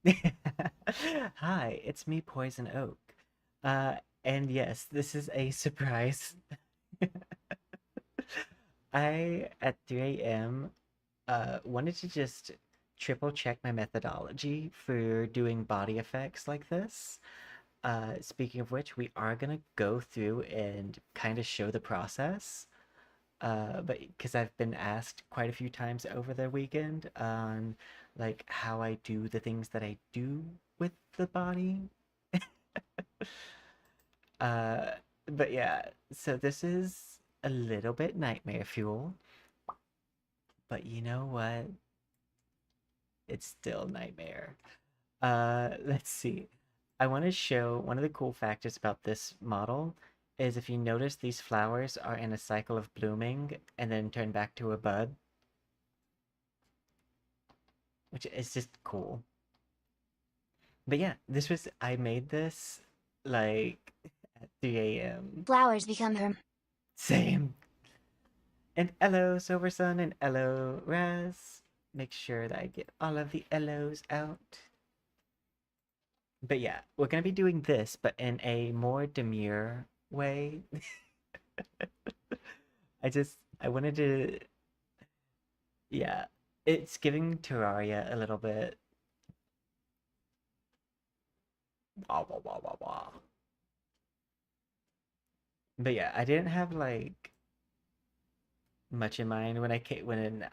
Hi, it's me, Poison Oak. Uh, and yes, this is a surprise. At 3 a.m., wanted to just triple check my methodology for doing body effects like this. Speaking of which, we are gonna go through and kind of show the process. But because I've been asked quite a few times over the weekend on like how I do the things that I do with the body. Uh, but yeah, so this is a little bit nightmare fuel, but you know what? It's still nightmare. Let's see. I want to show one of the cool factors about this model is if you notice these flowers are in a cycle of blooming and then turn back to a bud, which is just cool. But yeah, I made this like at 3 a.m. Flowers become her. Same. And hello, Silver Sun, and hello, Raz. Make sure that I get all of the hellos out. But yeah, we're gonna be doing this, but in a more demure way. I wanted to, yeah, it's giving Terraria a little bit. Wah, wah, wah, wah, wah. But yeah, I didn't have like much in mind when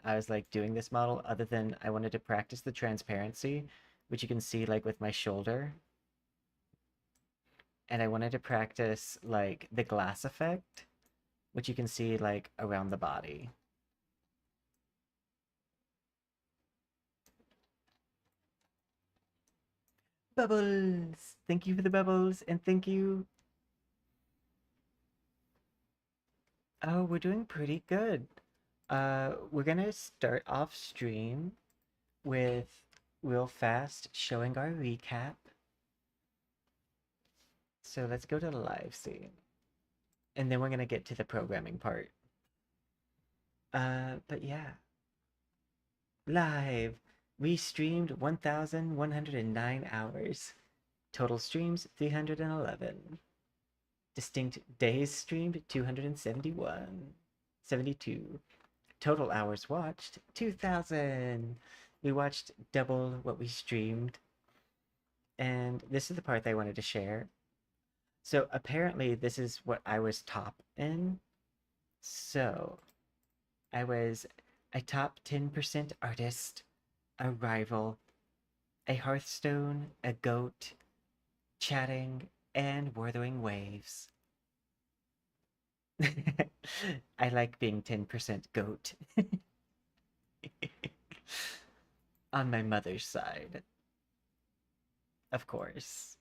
I was like doing this model, other than I wanted to practice the transparency, which you can see like with my shoulder. And I wanted to practice like the glass effect, which you can see like around the body. Bubbles! Thank you for the bubbles, and thank you. Oh, we're doing pretty good. We're gonna start off stream with real fast showing our recap. So let's go to the live scene. And then we're gonna get to the programming part. But yeah. Live! We streamed 1,109 hours. Total streams 311. Distinct days streamed 271. 72. Total hours watched 2,000. We watched double what we streamed. And this is the part that I wanted to share. So apparently this is what I was top in. So I was a top 10% artist, a rival, a Hearthstone, a goat, chatting, and wuthering waves. I like being 10% goat on my mother's side, of course.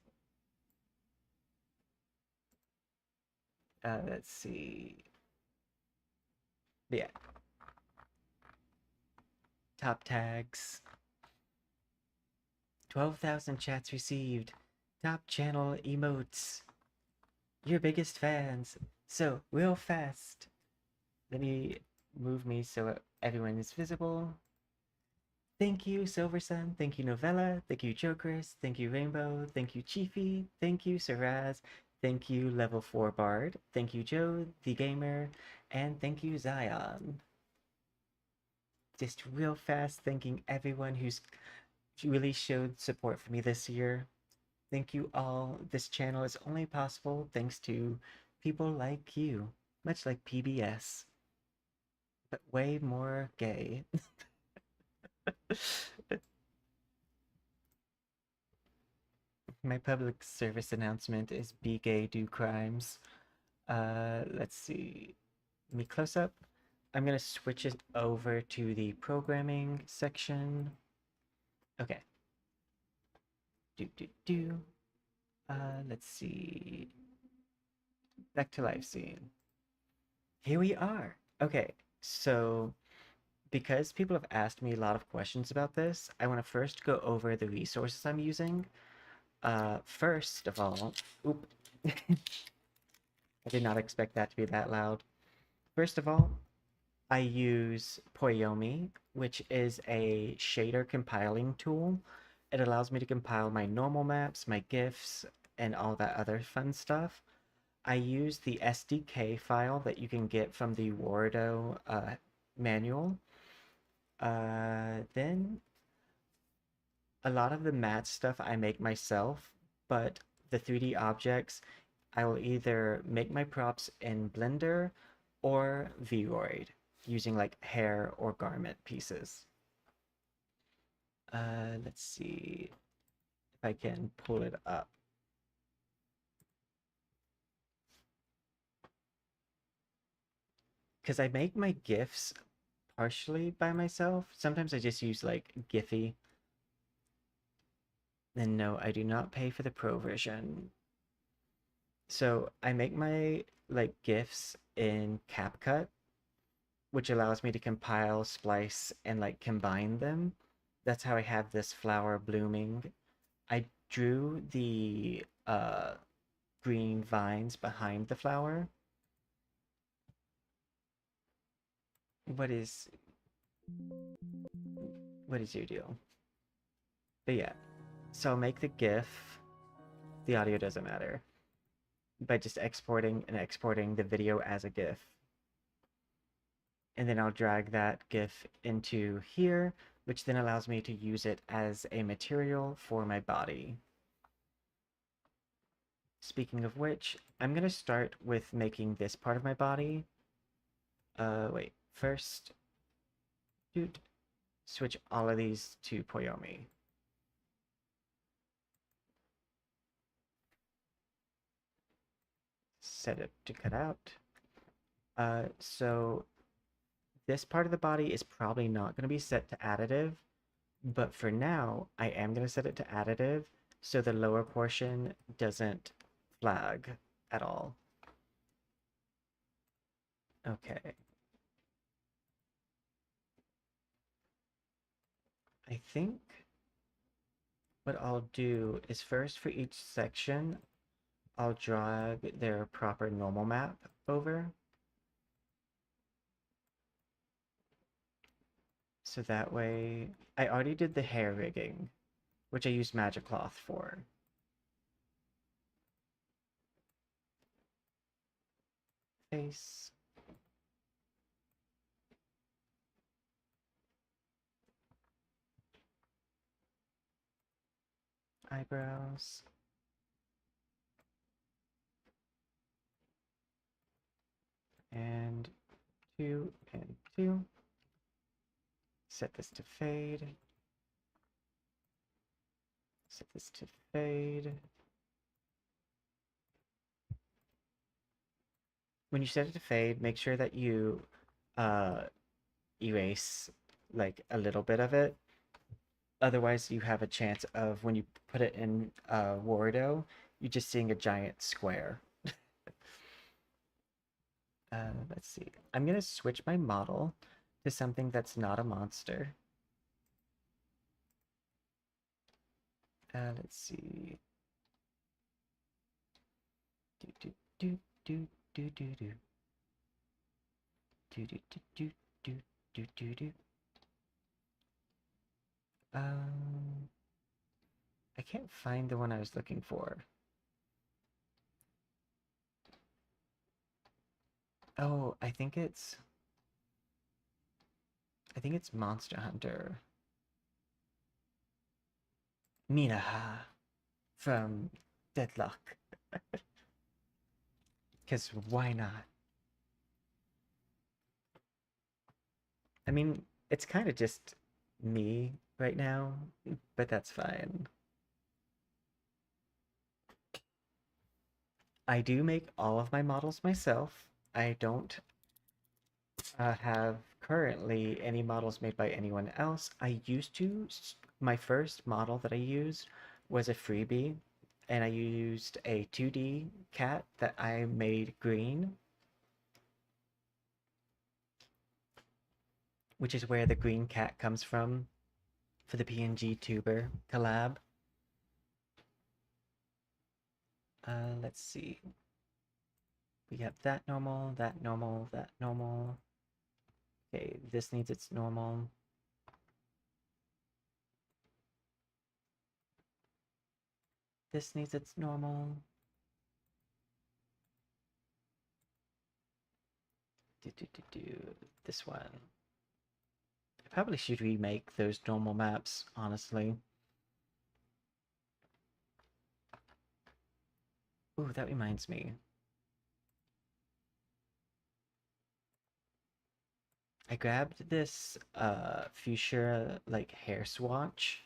Let's see. Yeah, top tags. 12,000 chats received. Top channel emotes. Your biggest fans. So, real fast. Let me move me so everyone is visible. Thank you, Silver Sun. Thank you, Novella. Thank you, Jokers. Thank you, Rainbow. Thank you, Chiefy. Thank you, Saraz. Thank you, Level 4 Bard. Thank you, Joe, the Gamer. And thank you, Zion. Just real fast thanking everyone who's really showed support for me this year. Thank you all. This channel is only possible thanks to people like you, much like PBS, but way more gay. My public service announcement is be gay, do crimes. Let's see. Me close up. I'm gonna switch it over to the programming section. Okay. Do do do. Let's see. Back to live scene. Here we are. Okay, so because people have asked me a lot of questions about this, I want to first go over the resources I'm using. First of all, oop, I did not expect that to be that loud. First of all, I use Poyomi, which is a shader compiling tool it allows me to compile my normal maps, my GIFs, and all that other fun stuff. I use the SDK file that you can get from the Wardo manual. Then a lot of the matte stuff I make myself, but the 3D objects, I will either make my props in Blender or Vroid using like hair or garment pieces. Let's see if I can pull it up. Because I make my GIFs partially by myself. Sometimes I just use like Giphy. And no, I do not pay for the pro version. So I make my like GIFs in CapCut, which allows me to compile, splice, and like combine them. That's how I have this flower blooming. I drew the green vines behind the flower. What is your deal? But yeah, so I'll make the GIF. The audio doesn't matter. By just exporting the video as a GIF. And then I'll drag that GIF into here, which then allows me to use it as a material for my body. Speaking of which, I'm going to start with making this part of my body. Wait, first, switch all of these to Poyomi. Set it to cut out. So this part of the body is probably not going to be set to additive, but for now, I am going to set it to additive so the lower portion doesn't flag at all. Okay. I think what I'll do is first for each section, I'll drag their proper normal map over. So that way, I already did the hair rigging, which I used magic cloth for. Face. Eyebrows. And 2 and 2. Set this to fade. Set this to fade. When you set it to fade, make sure that you erase like a little bit of it. Otherwise, you have a chance of when you put it in Wardo, you're just seeing a giant square. Let's see. I'm gonna switch my model to something that's not a monster. Let's see. Do do do do do do do. Do do do do do do do do. I can't find the one I was looking for. Oh, I think it's Monster Hunter. Minaha from Deadlock. Because why not? I mean, it's kind of just me right now, but that's fine. I do make all of my models myself. I don't have currently any models made by anyone else. I used to. My first model that I used was a freebie, and I used a 2D cat that I made green, which is where the green cat comes from for the PNG tuber collab. Let's see. We have that normal, that normal, that normal. Okay, this needs its normal. This needs its normal. This one. I probably should remake those normal maps, honestly. Ooh, that reminds me. I grabbed this fuchsia like hair swatch.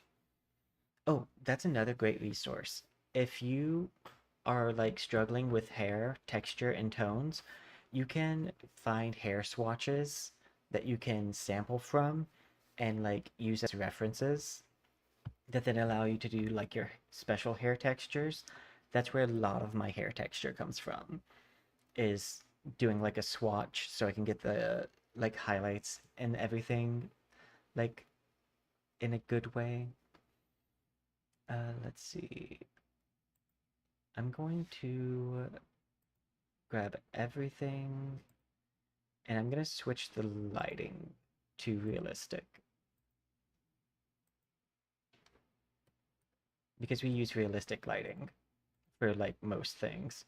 Oh, that's another great resource. If you are like struggling with hair texture and tones, you can find hair swatches that you can sample from and like use as references that then allow you to do like your special hair textures. That's where a lot of my hair texture comes from, is doing like a swatch so I can get the like highlights and everything like in a good way. Let's see. I'm going to grab everything and I'm going to switch the lighting to realistic because we use realistic lighting for like most things.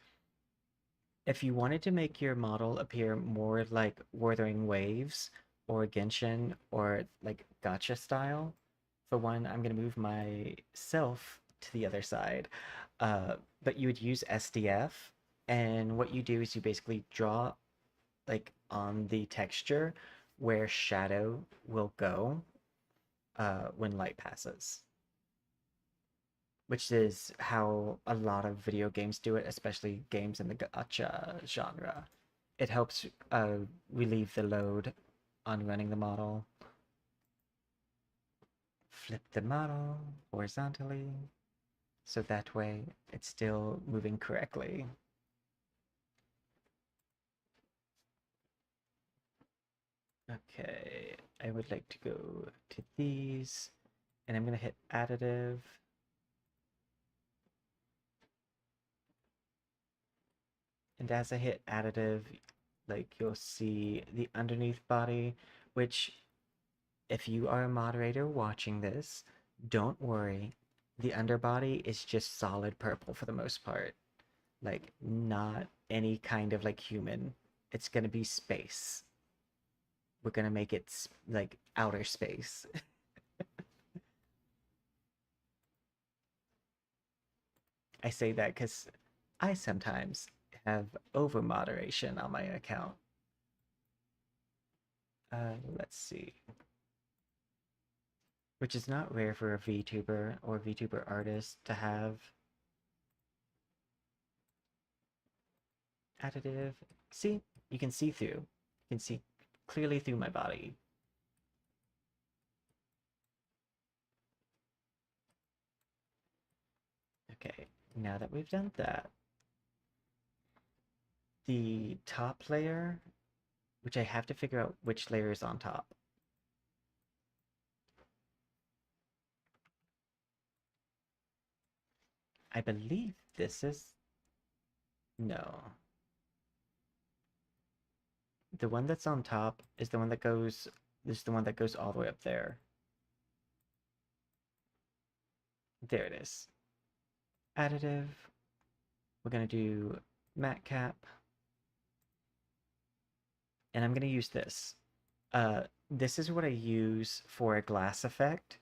If you wanted to make your model appear more like Wuthering Waves or Genshin or like Gacha style, for one, I'm going to move myself to the other side. But you would use SDF, and what you do is you basically draw like on the texture where shadow will go when light passes, which is how a lot of video games do it, especially games in the gacha genre. It helps relieve the load on running the model. Flip the model horizontally, so that way it's still moving correctly. Okay, I would like to go to these, and I'm going to hit additive. And as I hit additive, like you'll see the underneath body, which if you are a moderator watching this, don't worry. The underbody is just solid purple for the most part. Like, not any kind of like human. It's gonna be space. We're gonna make it like outer space. I say that because I sometimes have over moderation on my account. Let's see. Which is not rare for a VTuber or VTuber artist to have. Additive. See? You can see through. You can see clearly through my body. Okay, now that we've done that, the top layer, which I have to figure out which layer is on top. I believe this is... No. The one that's on top is the one that goes... This is the one that goes all the way up there. There it is. Additive. We're going to do matte cap. And I'm going to use this. This is what I use for a glass effect.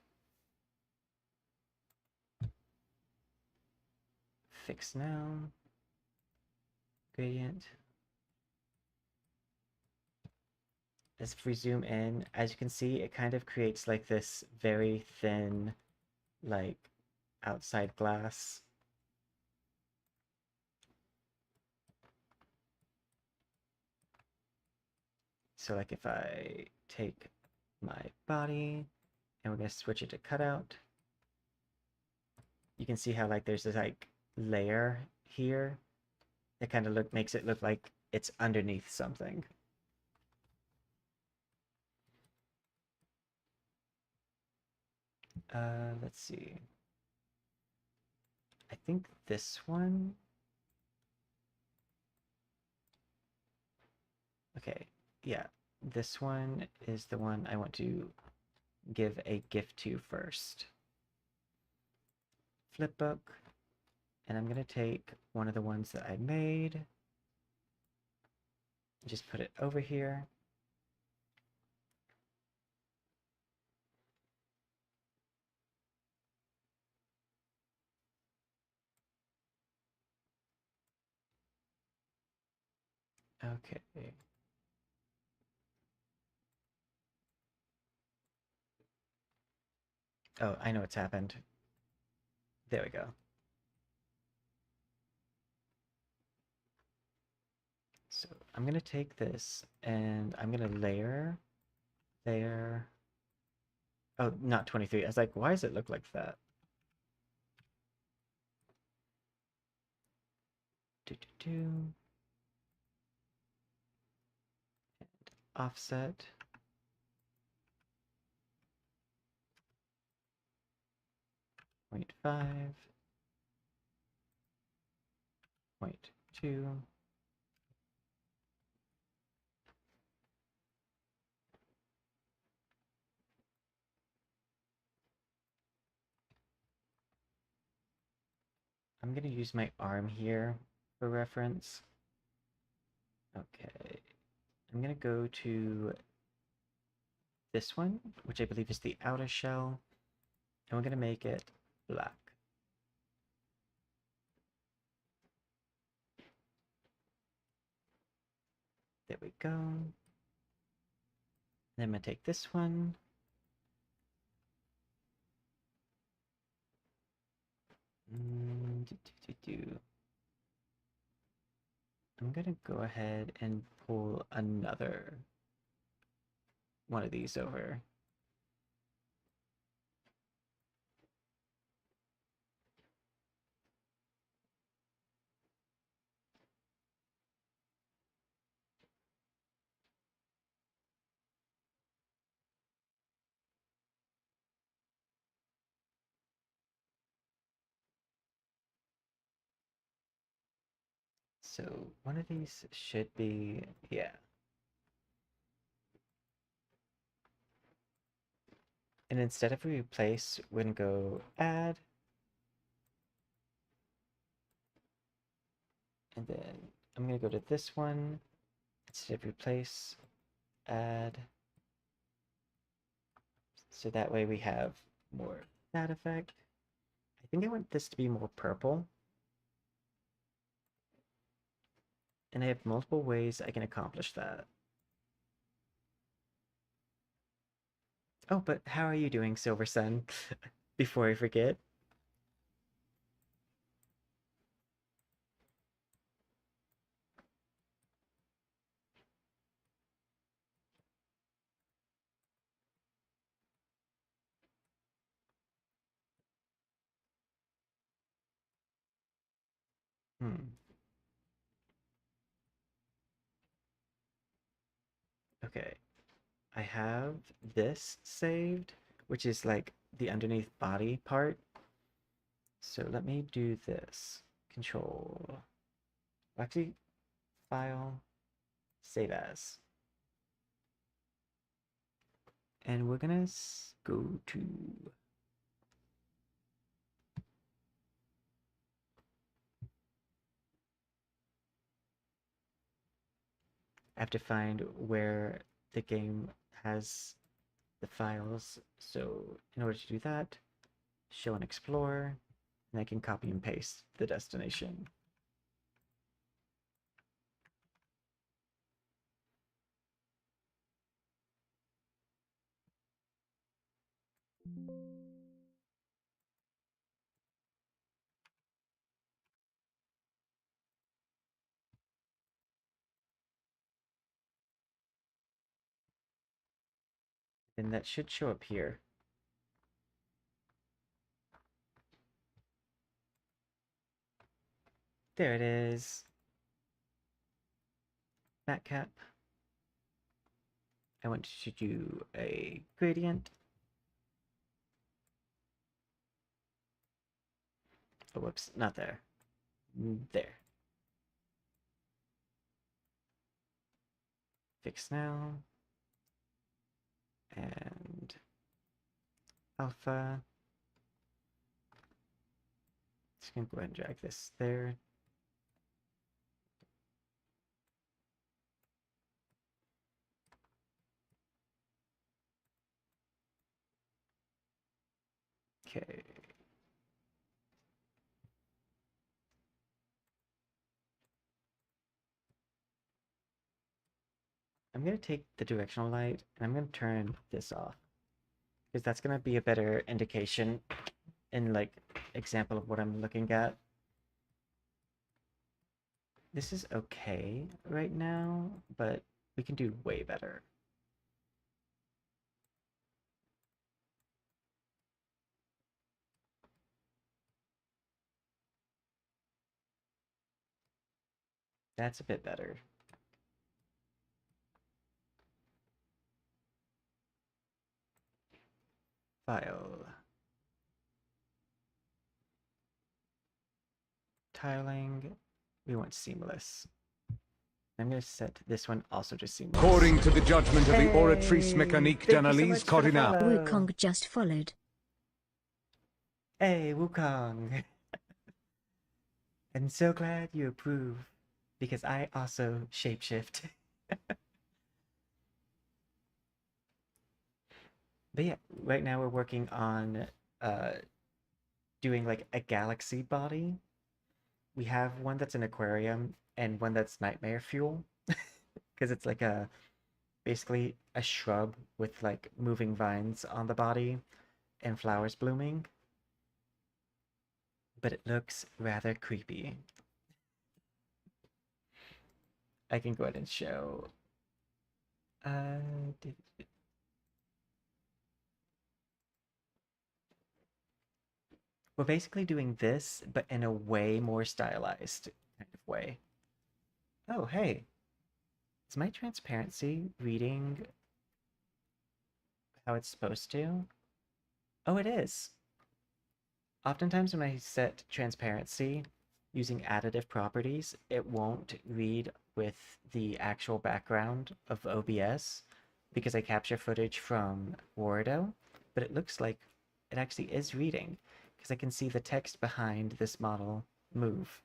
Fix now. Gradient. As if we zoom in, as you can see, it kind of creates like this very thin, like, outside glass. So like if I take my body and we're going to switch it to cutout, you can see how like there's this like layer here that kind of makes it look like it's underneath something. Let's see. I think this one. Okay, yeah, this one is the one I want to give a gift to first. Flipbook. And I'm gonna take one of the ones that I made, just put it over here. Okay. Oh, I know what's happened. There we go. So I'm gonna take this and I'm gonna layer there. Oh, not 23. I was like, why does it look like that? Do, do, do. Offset. Point 5. Point 2. I'm gonna use my arm here for reference. Okay. I'm gonna go to this one, which I believe is the outer shell, and we're gonna make it black. There we go. Then I'm gonna take this one. I'm gonna go ahead and pull another one of these over. So one of these should be, yeah. And instead of replace, we're gonna go add. And then I'm gonna go to this one. Instead of replace, add. So that way we have more that effect. I think I want this to be more purple. And I have multiple ways I can accomplish that. Oh, but how are you doing, Silver Sun? Before I forget. Hmm. Okay. I have this saved, which is like the underneath body part. So let me do this. Control. Actually, file, save as. And we're gonna go to I have to find where the game has the files. So in order to do that, show and explore, and I can copy and paste the destination. And that should show up here. There it is. Back cap. I want to do a gradient. Oh, whoops, not there. There. Fix now. And alpha. Just gonna go ahead and drag this there. Okay. I'm gonna take the directional light and I'm gonna turn this off because that's gonna be a better indication and like example of what I'm looking at. This is okay right now, but we can do way better. That's a bit better. File. Tiling. We want seamless. I'm going to set this one also to seamless. According to the judgment of the Oratrice Mécanique d'Analyse Cardinal. Wukong just followed. Hey, Wukong! I'm so glad you approve, because I also shapeshift. But yeah, right now we're working on doing like a galaxy body. We have one that's an aquarium and one that's nightmare fuel, because it's like a basically a shrub with like moving vines on the body and flowers blooming. But it looks rather creepy. I can go ahead and show. We're basically doing this, but in a way more stylized kind of way. Oh, hey. Is my transparency reading how it's supposed to? Oh, it is. Oftentimes when I set transparency using additive properties, it won't read with the actual background of OBS because I capture footage from Wordo, but it looks like it actually is reading because I can see the text behind this model move.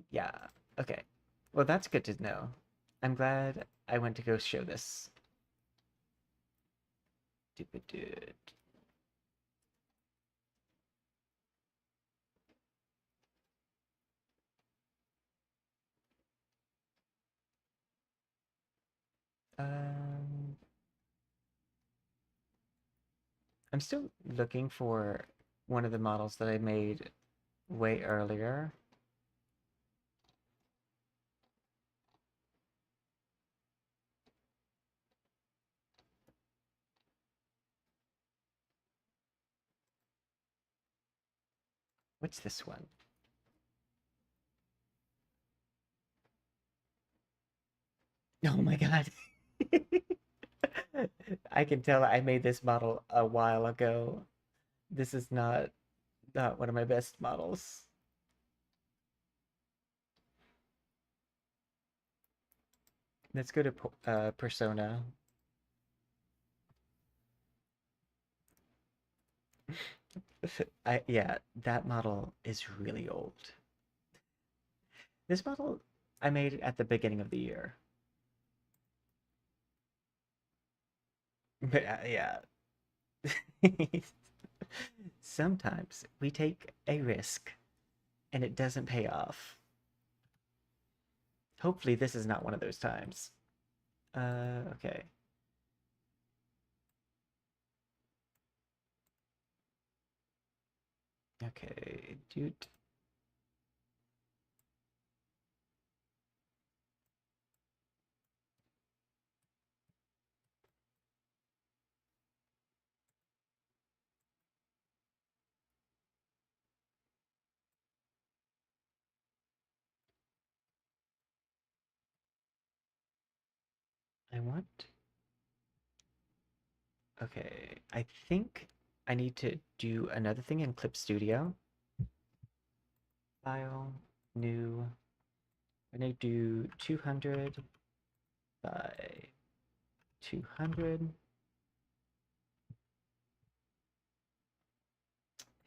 Yeah, okay. Well, that's good to know. I'm glad I went to go show this. Um, I'm still looking for one of the models that I made way earlier. What's this one? Oh my god. I can tell I made this model a while ago. This is not one of my best models. Let's go to Persona. Yeah, that model is really old. This model I made at the beginning of the year. But yeah. Sometimes we take a risk and it doesn't pay off. Hopefully this is not one of those times. Okay. Okay, dude. I want... Okay, I think I need to do another thing in Clip Studio. File, new. I'm gonna do 200 by 200.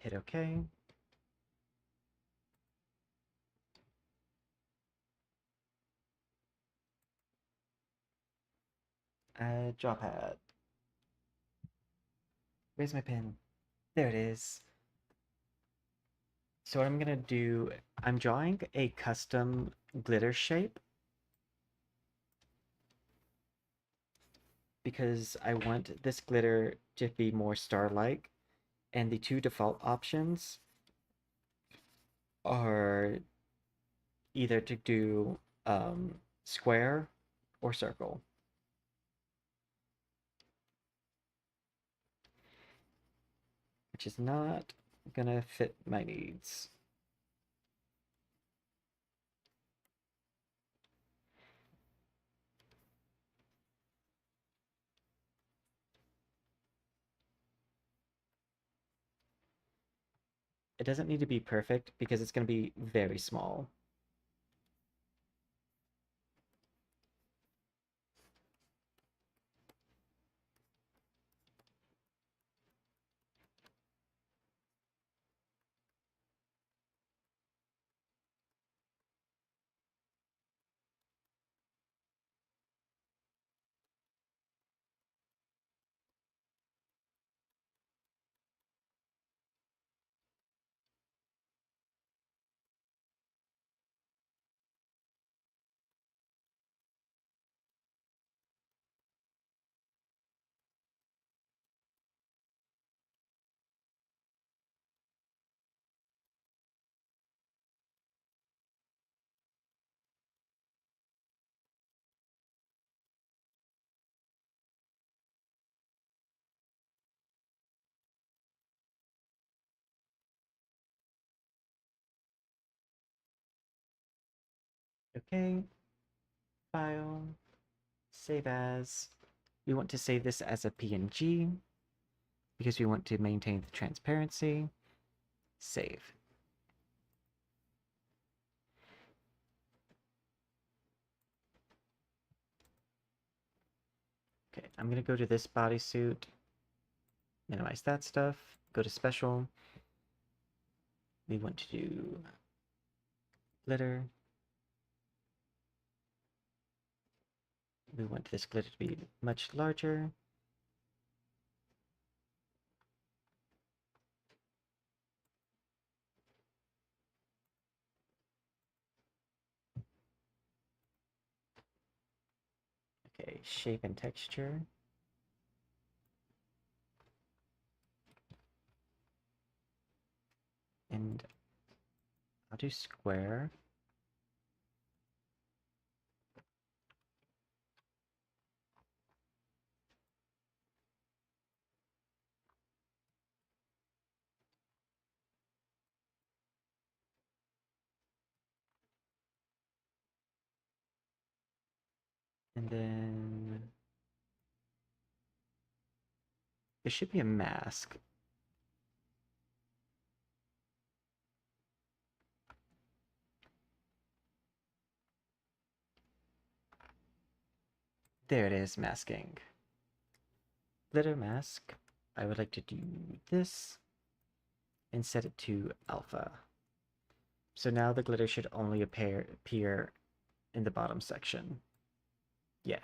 Hit OK. Draw pad. Where's my pen? There it is. So what I'm gonna do, I'm drawing a custom glitter shape because I want this glitter to be more star-like, and the two default options are either to do square or circle. Which is not gonna fit my needs. It doesn't need to be perfect because it's gonna be very small. Okay, file, save as. We want to save this as a PNG because we want to maintain the transparency. Save. Okay, I'm gonna go to this bodysuit, minimize that stuff, go to special. We want to do glitter. We want this glitter to be much larger. Okay, shape and texture. And I'll do square. And then there should be a mask. There it is, masking. Glitter mask. I would like to do this and set it to alpha. So now the glitter should only appear in the bottom section. Yeah.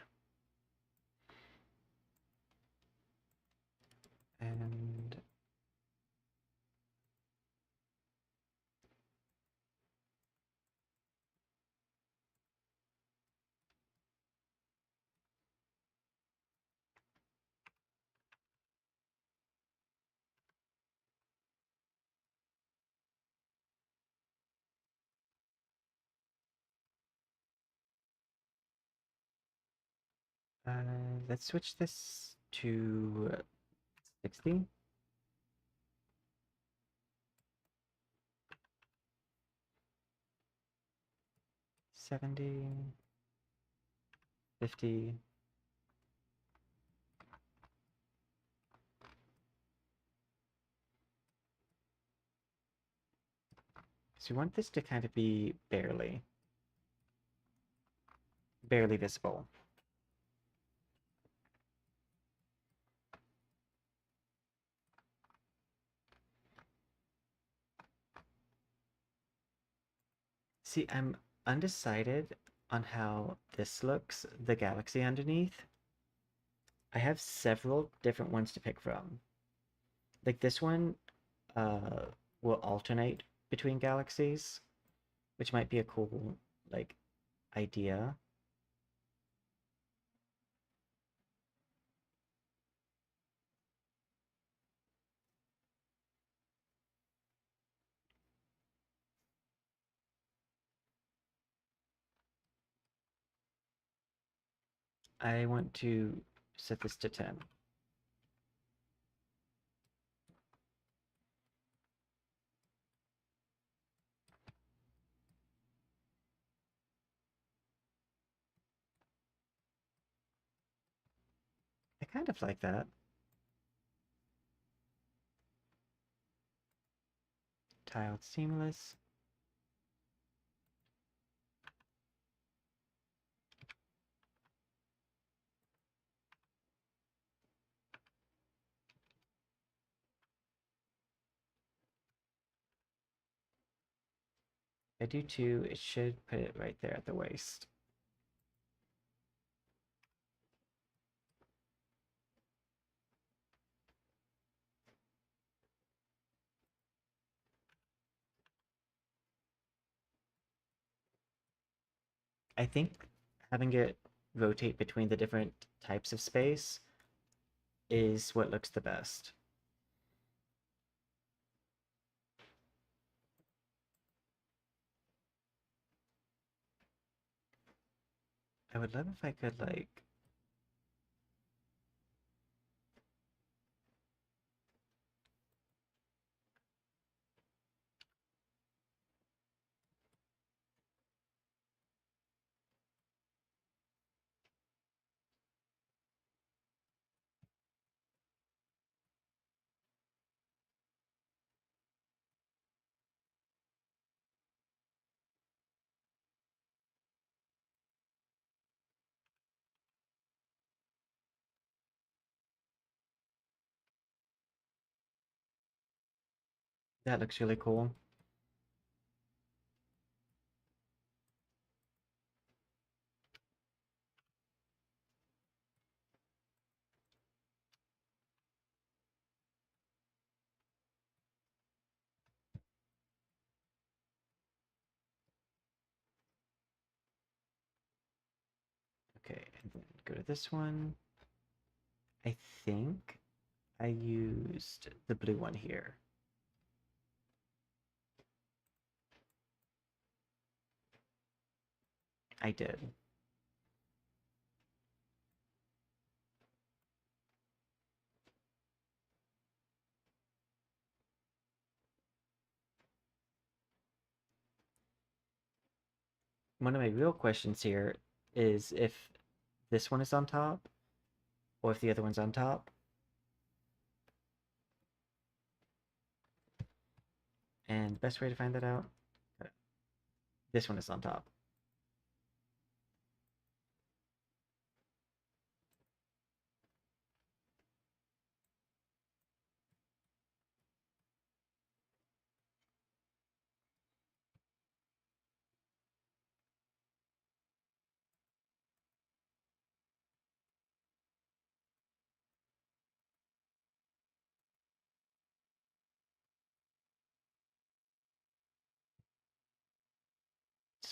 And let's switch this to 60. 70. 50. So we want this to kind of be barely visible. See, I'm undecided on how this looks, the galaxy underneath. I have several different ones to pick from. Like this one uh, will alternate between galaxies, which might be a cool, like, idea. I want to set this to 10. I kind of like that. Tiled seamless. If I do 2, it should put it right there at the waist. I think having it rotate between the different types of space is what looks the best. I would love if I could, like, that looks really cool. Okay, and then go to this one. I think I used the blue one here. I did. One of my real questions here is if this one is on top or if the other one's on top. And the best way to find that out, this one is on top.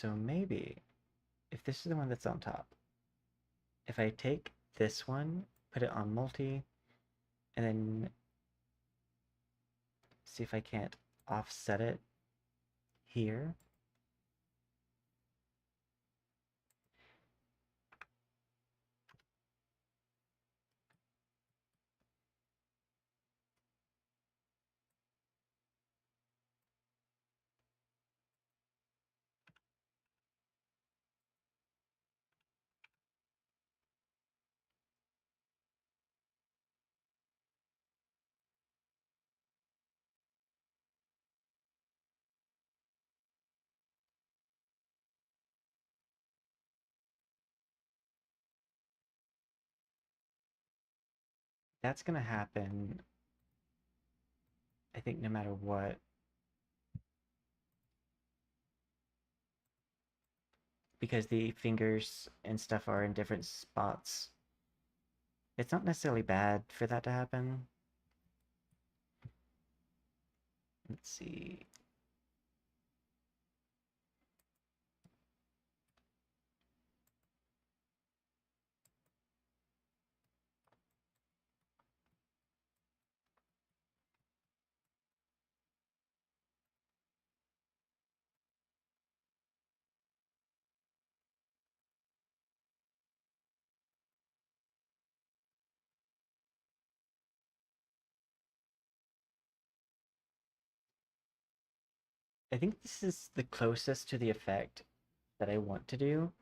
So maybe if this is the one that's on top, if I take this one, put it on multi, and then see if I can't offset it here. That's gonna happen, I think, no matter what. because the fingers and stuff are in different spots. It's not necessarily bad for that to happen. Let's see. I think this is the closest to the effect that I want to do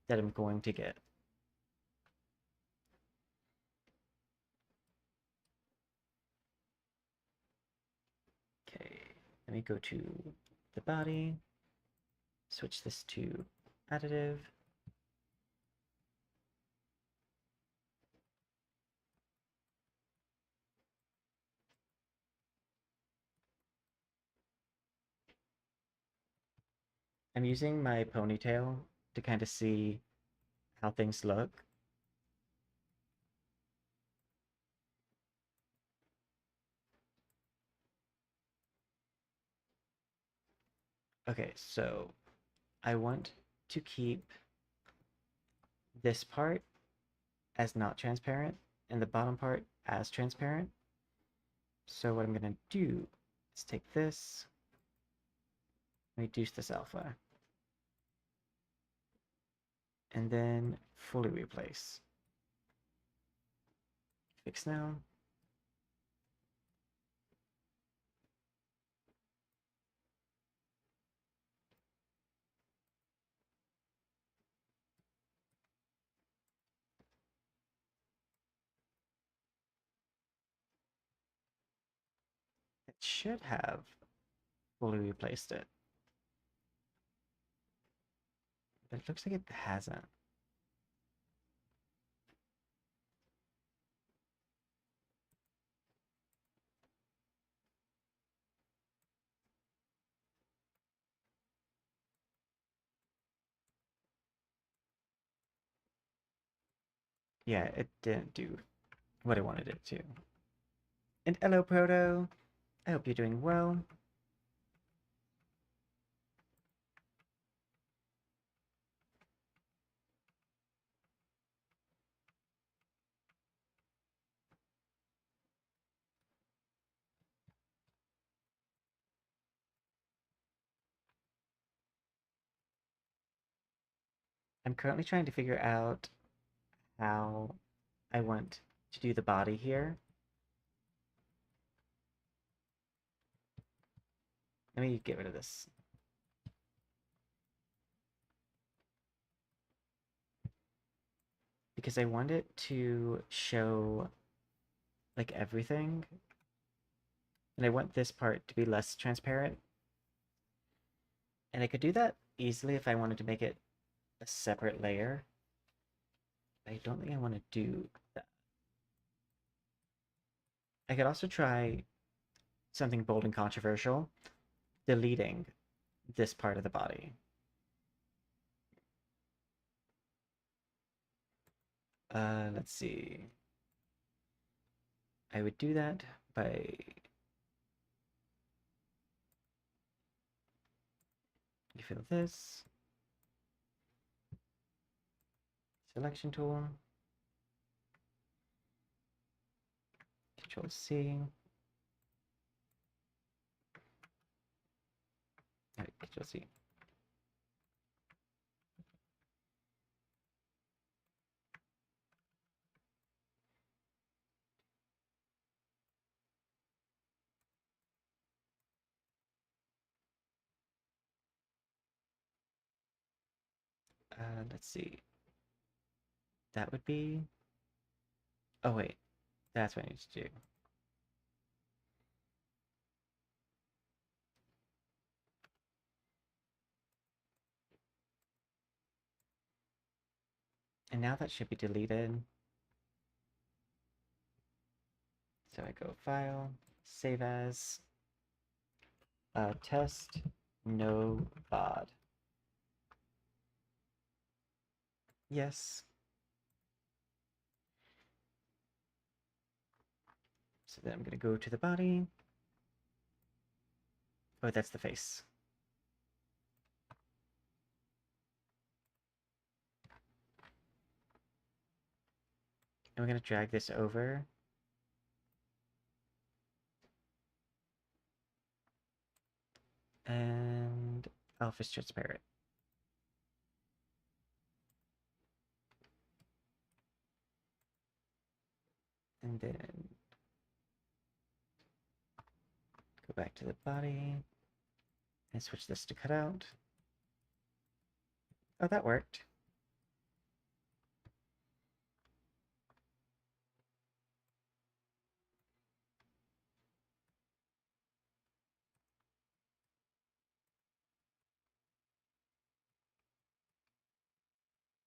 that I'm going to get. Okay, let me go to the body, switch this to additive. I'm using my ponytail to kind of see how things look. Okay, so I want to keep this part as not transparent and the bottom part as transparent. So what I'm going to do is take this, reduce this alpha, and then fully replace. Fix now. It should have fully replaced it, but it looks like it hasn't. Yeah, it didn't do what I wanted it to. And hello, Proto. I hope you're doing well. I'm currently trying to figure out how I want to do the body here. Let me get rid of this. Because I want it to show like everything. And I want this part to be less transparent. And I could do that easily if I wanted to make it a separate layer. I don't think I want to do that. I could also try something bold and controversial, deleting this part of the body. Let's see. I would do that by fill this selection tool, Control C, Control C. Let's see. That would be. Oh wait, that's what I need to do. And now that should be deleted. So I go File, Save As, Test, No BOD. Yes. So then I'm gonna go to the body. Oh, that's the face. And we're gonna drag this over. And Alpha's transparent. And then go back to the body and switch this to cutout. Oh, that worked.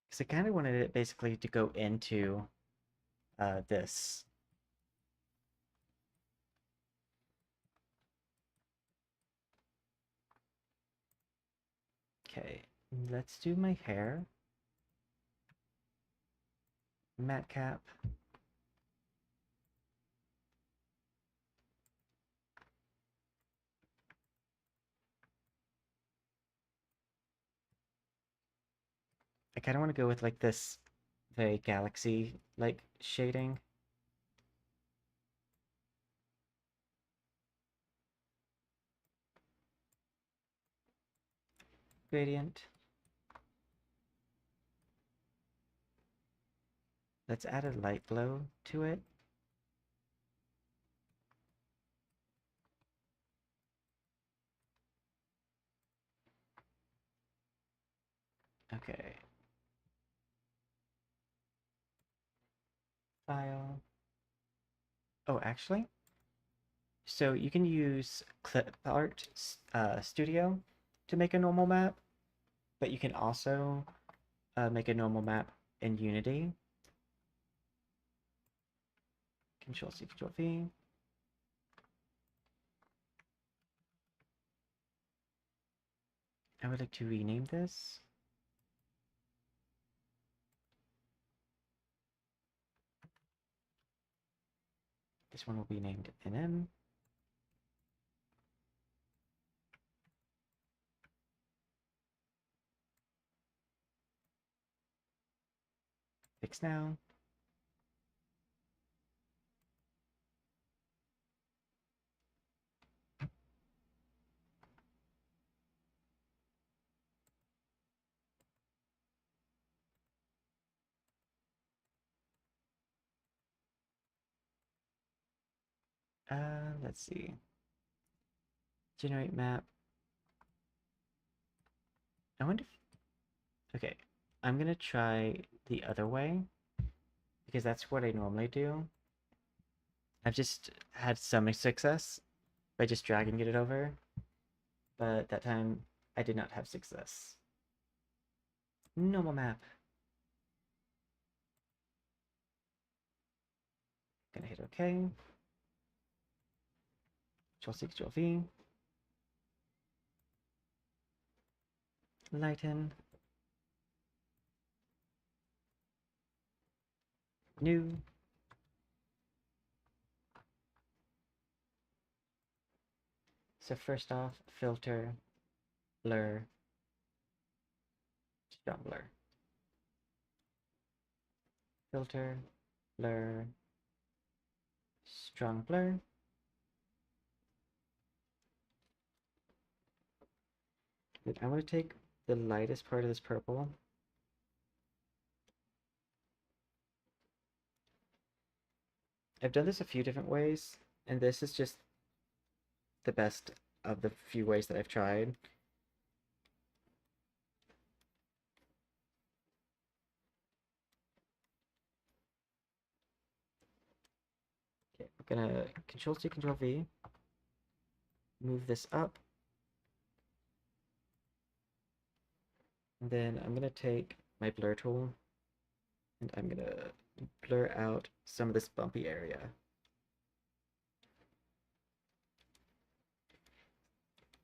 Because I kind of wanted it basically to go into this. Okay, let's do my hair. Matte cap. I kind of want to go with like this very galaxy like shading. Gradient. Let's add a light glow to it. Okay. File. Oh, actually, so you can use Clip Art Studio to make a normal map, but you can also make a normal map in Unity. Control C, Control V. I would like to rename this. This one will be named NM. Fix now. Let's see. Generate map. I wonder if... Okay, I'm gonna try the other way because that's what I normally do. I've just had some success by just dragging it over, but that time I did not have success. Normal map. Gonna hit OK. Control C, Control V. Lighten. New. So first off, filter, blur, strong blur. Filter, blur, strong blur. Then I want to take the lightest part of this purple. I've done this a few different ways, and this is just the best of the few ways that I've tried. Okay, I'm gonna Control C, Control V, move this up, and then I'm gonna take my blur tool, and I'm gonna blur out some of this bumpy area.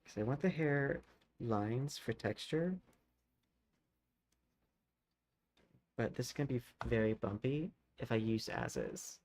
Because I want the hair lines for texture. but this is going to be very bumpy if I use as is.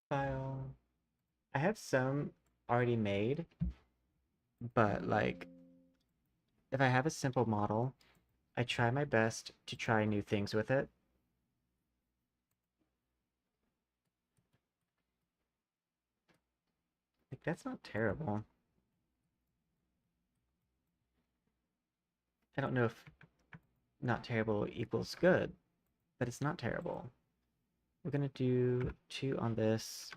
File. I have some already made, but like if I have a simple model, I try my best to try new things with it. Like that's not terrible. I don't know if not terrible equals good, but it's not terrible. We're gonna do 2 on this.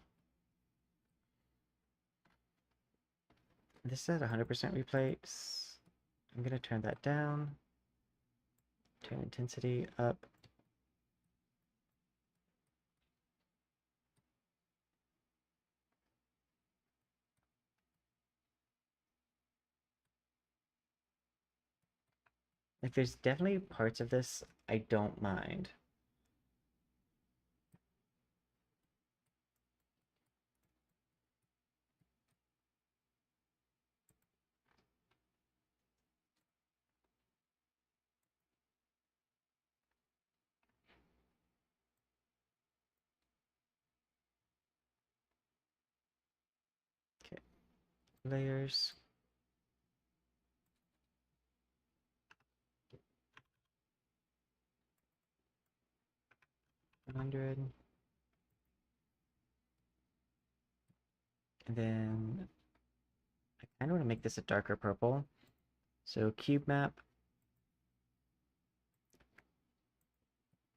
This is at 100% replays. I'm gonna turn that down. Turn intensity up. Like there's definitely parts of this I don't mind. Okay, layers. 100. And then I kind of want to make this a darker purple. So cube map.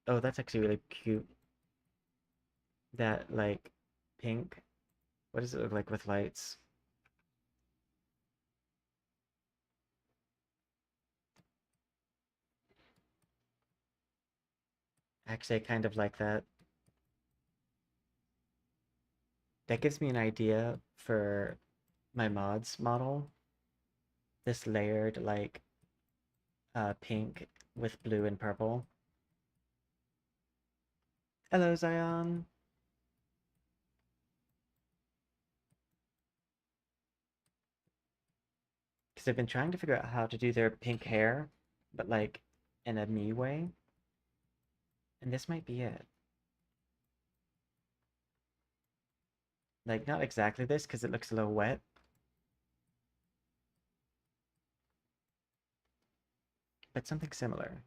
Oh, that's actually really cute. That like pink. What does it look like with lights? Actually, I kind of like that. That gives me an idea for my mods model. This layered like pink with blue and purple. Hello, Zion. Because I've been trying to figure out how to do their pink hair, but like in a me way. And this might be it. Like not exactly this because it looks a little wet. But something similar.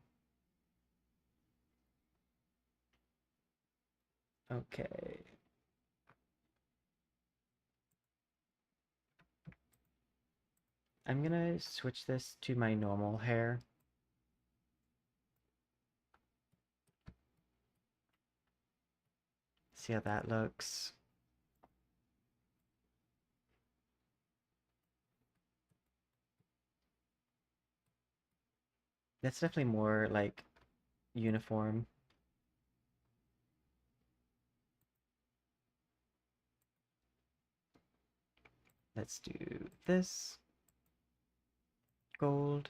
Okay. I'm gonna switch this to my normal hair. See how that looks. That's definitely more like uniform. Let's do this. Gold.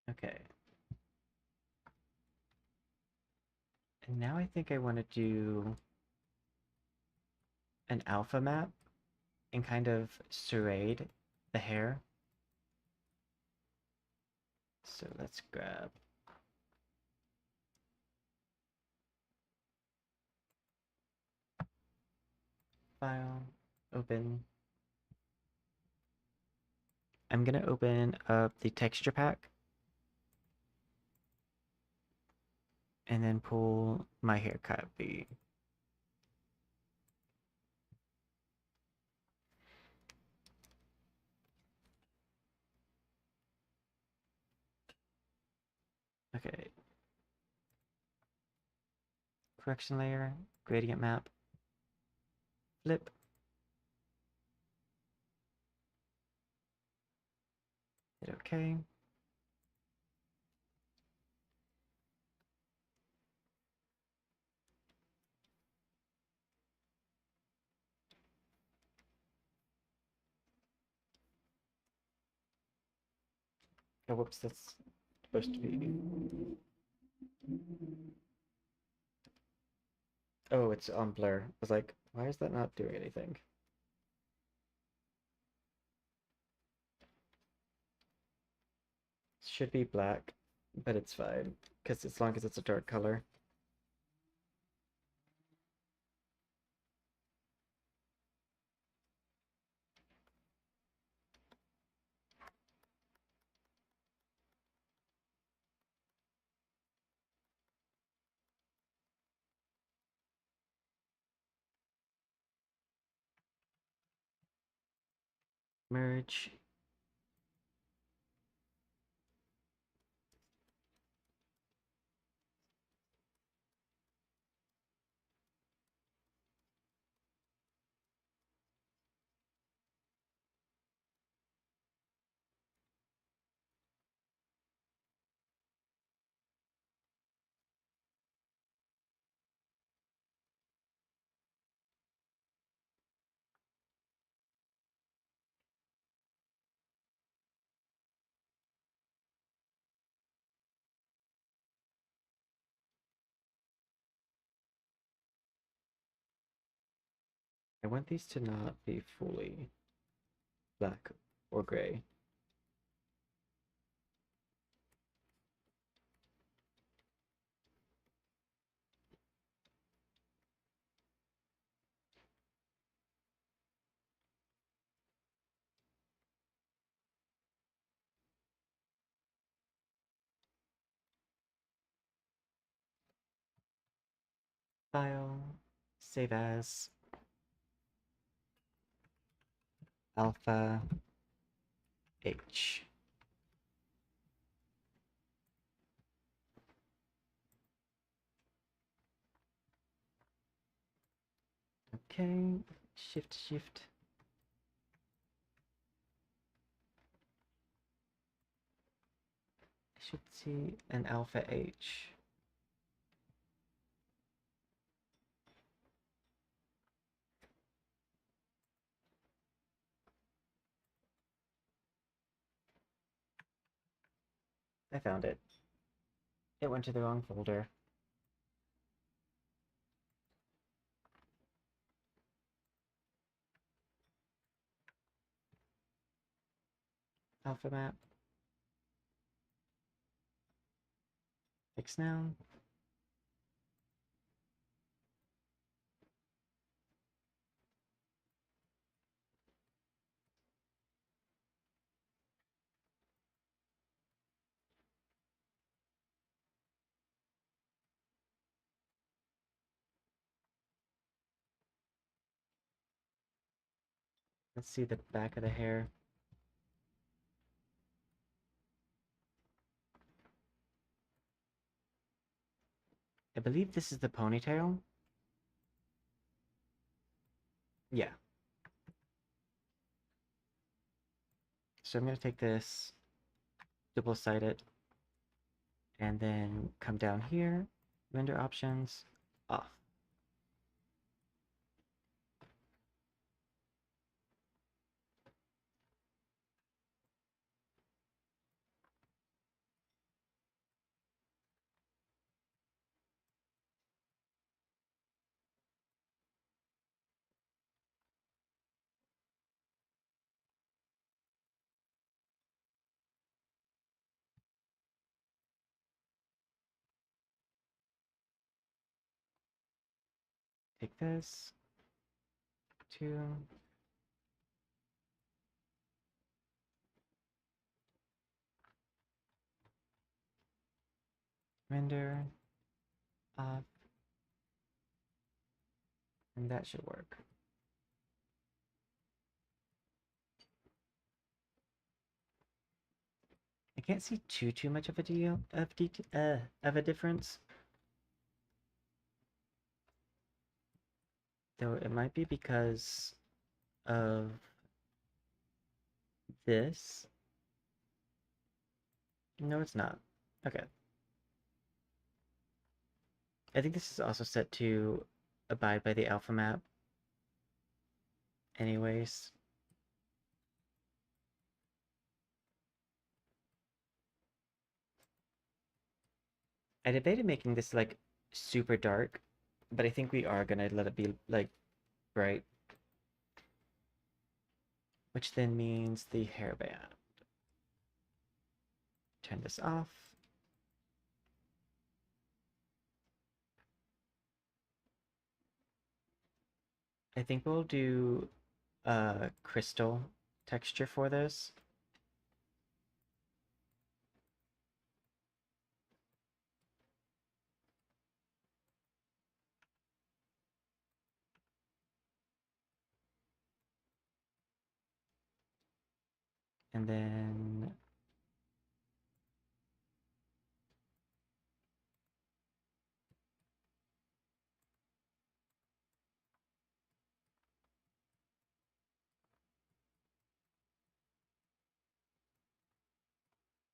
Okay. And now I think I want to do an alpha map and kind of serrade the hair. So let's grab File, open. I'm gonna open up the texture pack and then pull my haircut B. Okay. Correction layer, gradient map, flip. Hit OK. Oh, whoops, that's supposed to be. Oh, it's on blur. I was like, why is that not doing anything? It should be black, but it's fine, because as long as it's a dark color. Merge. I want these to not be fully black or gray. File, save as, alpha H. Okay, shift. I should see an alpha H. I found it. It went to the wrong folder. Alpha map. Fix now. Let's see the back of the hair. I believe this is the ponytail. Yeah. So I'm going to take this, double side it, and then come down here, render options, off. Take this to. Render off, and that should work. I can't see too much of a deal of a difference. Though it might be because of this. No, it's not. Okay. I think this is also set to abide by the alpha map. Anyways. I debated making this like super dark, but I think we are gonna let it be like bright. Which then means the hairband. Turn this off. I think we'll do a crystal texture for this. And then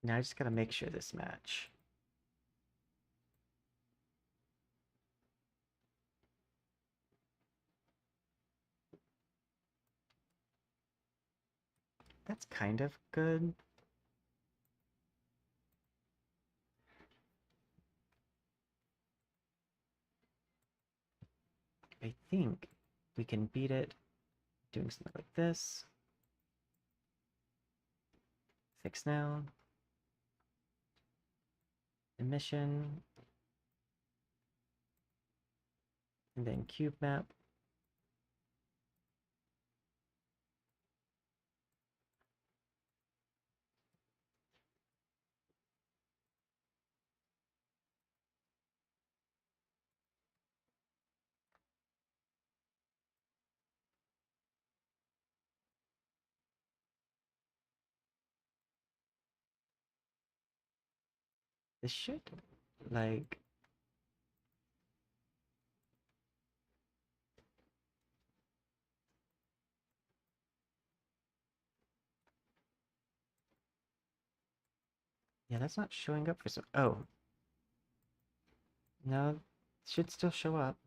now I just gotta make sure this match. That's kind of good. I think we can beat it doing something like this. Fix now. Emission. And then cube map. This should, like... Yeah, that's not showing up for some... Oh. No, it should still show up.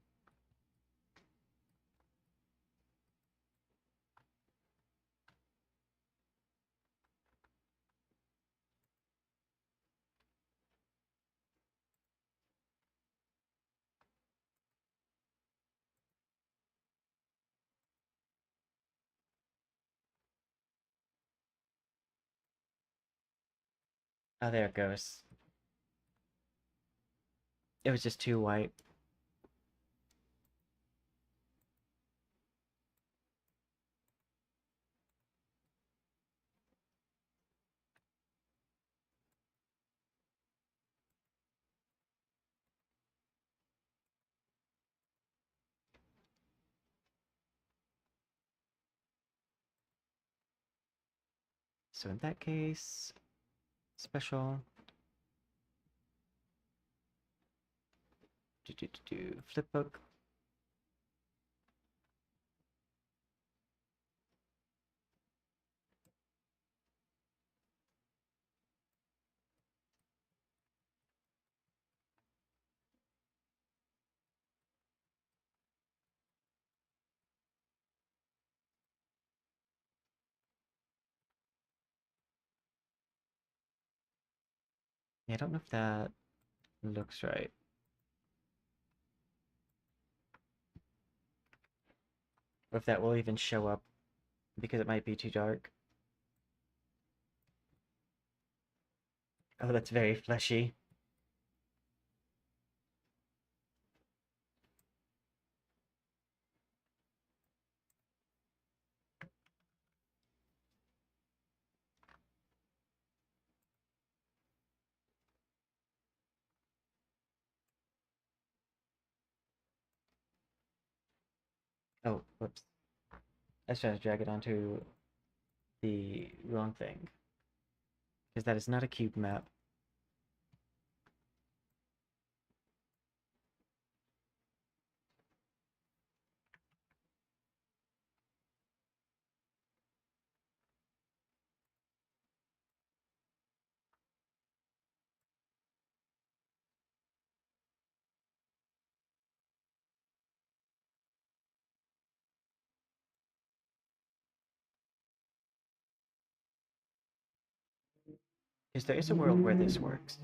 Oh, there it goes. It was just too white. So in that case, special. Flipbook. Yeah, I don't know if that looks right. Or if that will even show up because it might be too dark. Oh, that's very fleshy. Oh, whoops. I was trying to drag it onto the wrong thing. Because that is not a cube map. Because there is a world where this works.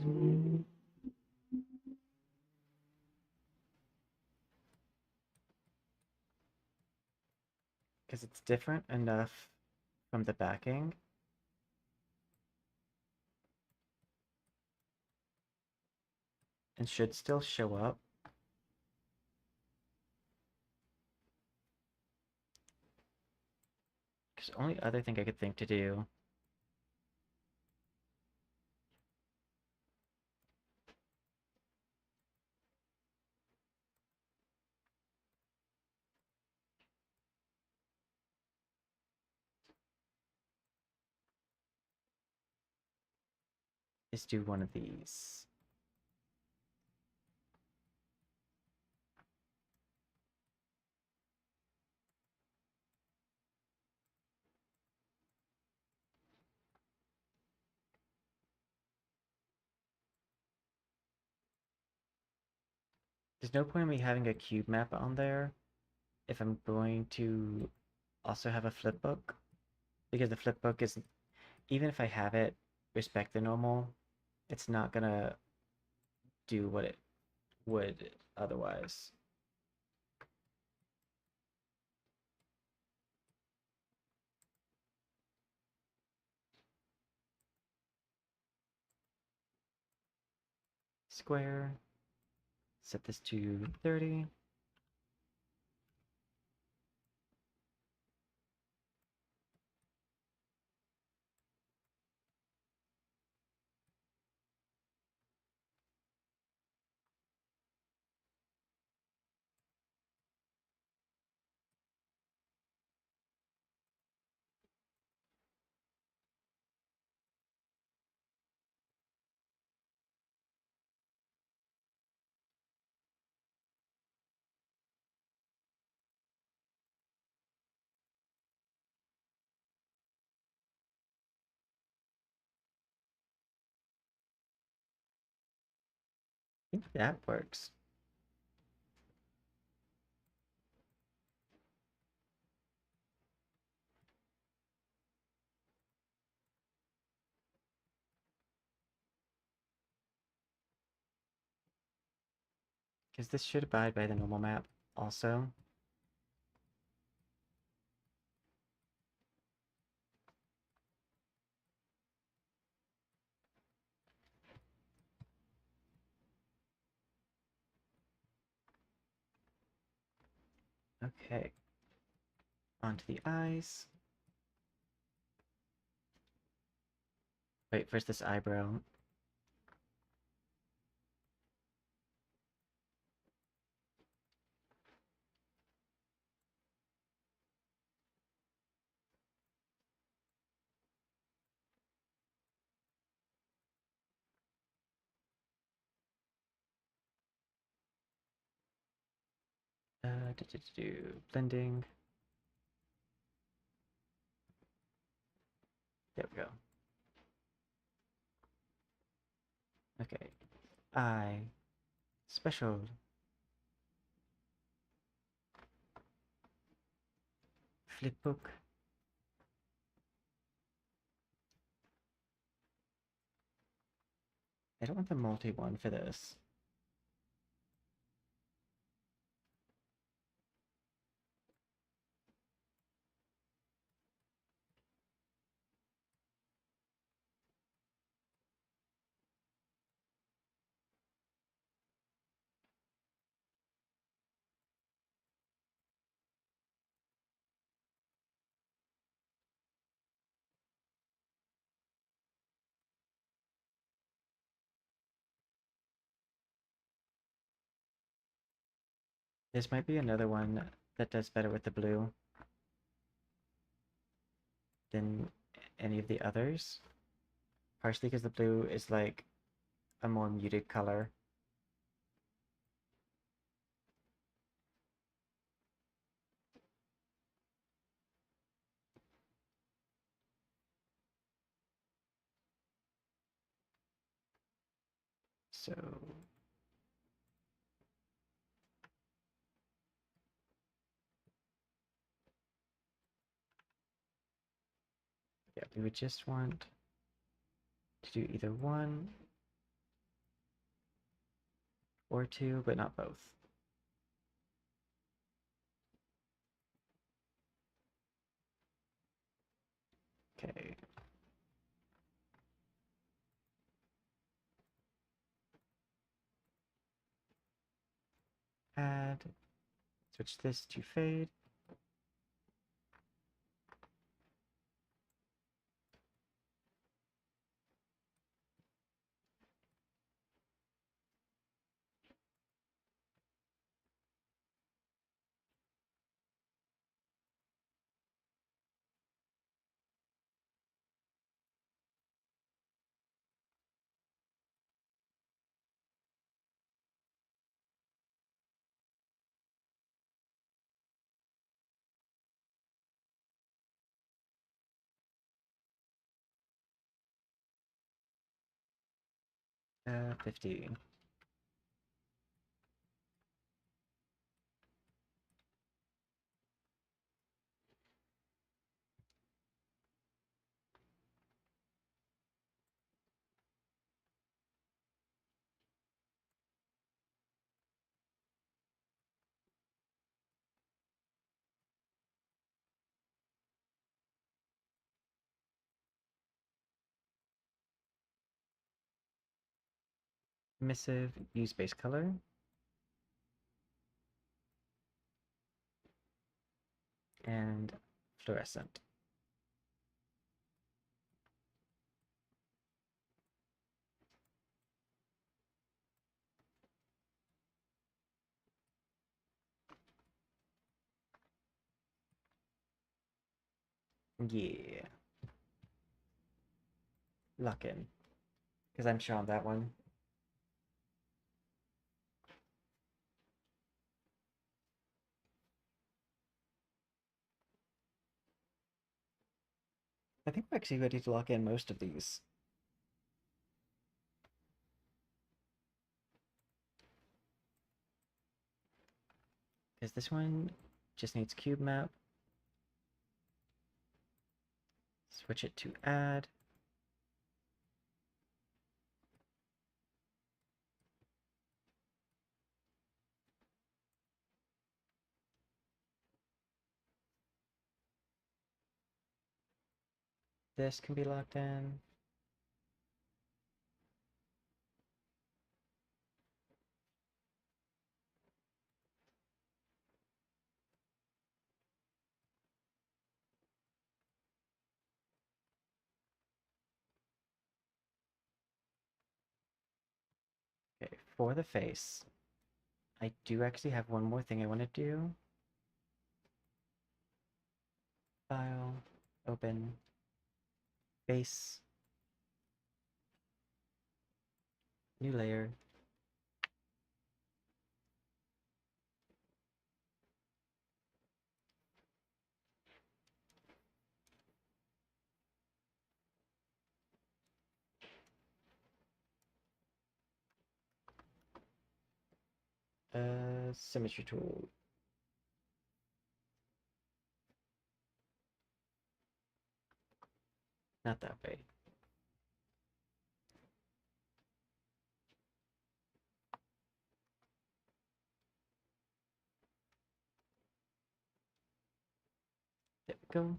Because it's different enough from the backing. And should still show up. Because the only other thing I could think to do is do one of these. There's no point in me having a cube map on there if I'm going to also have a flip book. Because the flip book is, even if I have it respect the normal, it's not gonna do what it would otherwise. Square. Set this to 30. I think that works. Because this should abide by the normal map also. Okay. Onto the eyes. Wait, first this eyebrow. Blending. There we go. Okay. Eye. Special. Flipbook. I don't want the multi one for this. This might be another one that does better with the blue than any of the others. Partially because the blue is like a more muted color. So yeah, we would just want to do either one or two, but not both. Okay. Add, switch this to fade. Uh, 50. Emissive, use base color. And fluorescent. Yeah. Lock in. Because I'm sure on that one. I think we're actually ready to lock in most of these. Because this one just needs cube map. Switch it to add. This can be locked in. Okay, for the face, I do actually have one more thing I want to do. File, open, face, new layer. Symmetry tool. Not that way. There we go.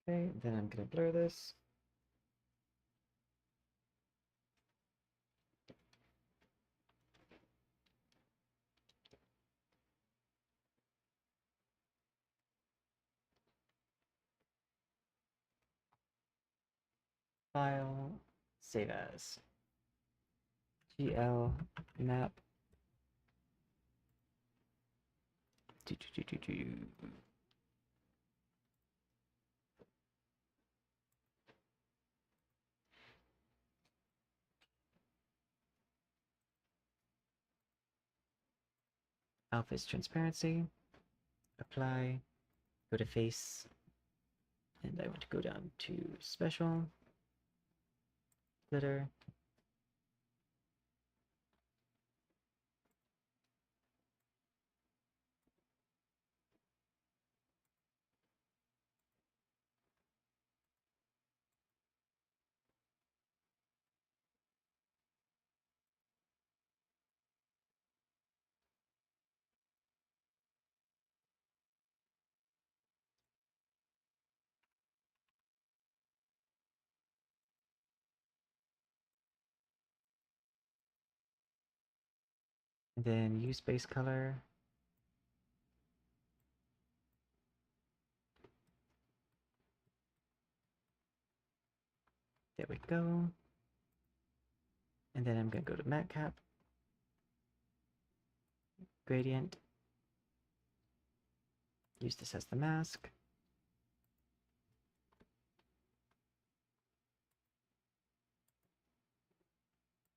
Okay, then I'm gonna blur this. File, save as. GL map. Do, do, do, do, do. Alpha is transparency. Apply. Go to face. And I want to go down to special. Glitter. And then use base color. There we go. And then I'm going to go to matte cap, gradient, use this as the mask.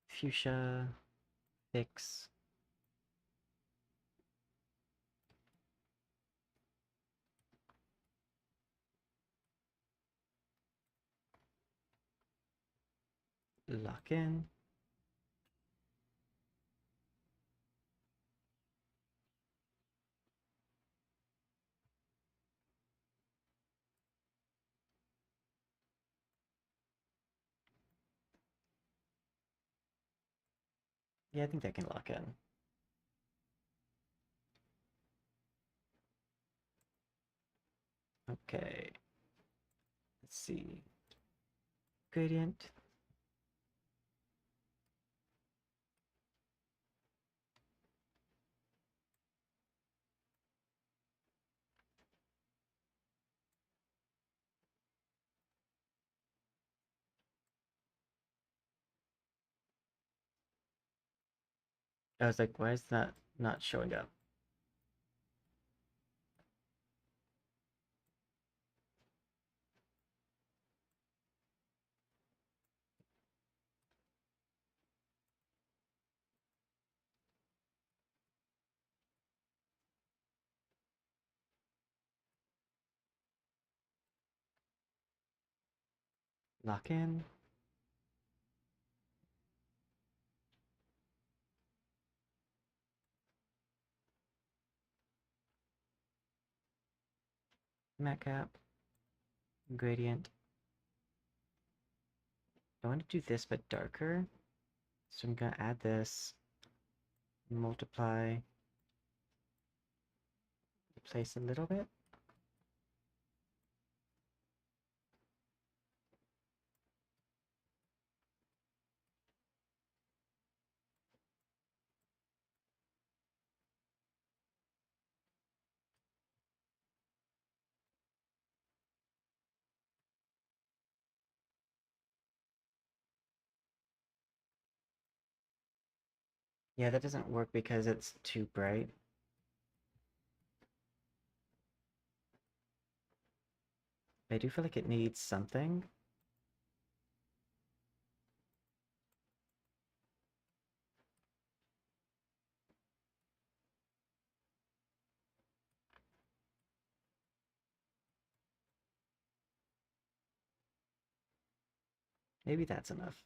Fuchsia, fix. Lock in. Yeah, I think that can lock in. Okay. Let's see. Gradient. I was like, why is that not showing up? Lock in. Matte cap. Gradient. I want to do this but darker. So I'm gonna add this. Multiply. Replace a little bit. Yeah, that doesn't work because it's too bright. I do feel like it needs something. Maybe that's enough.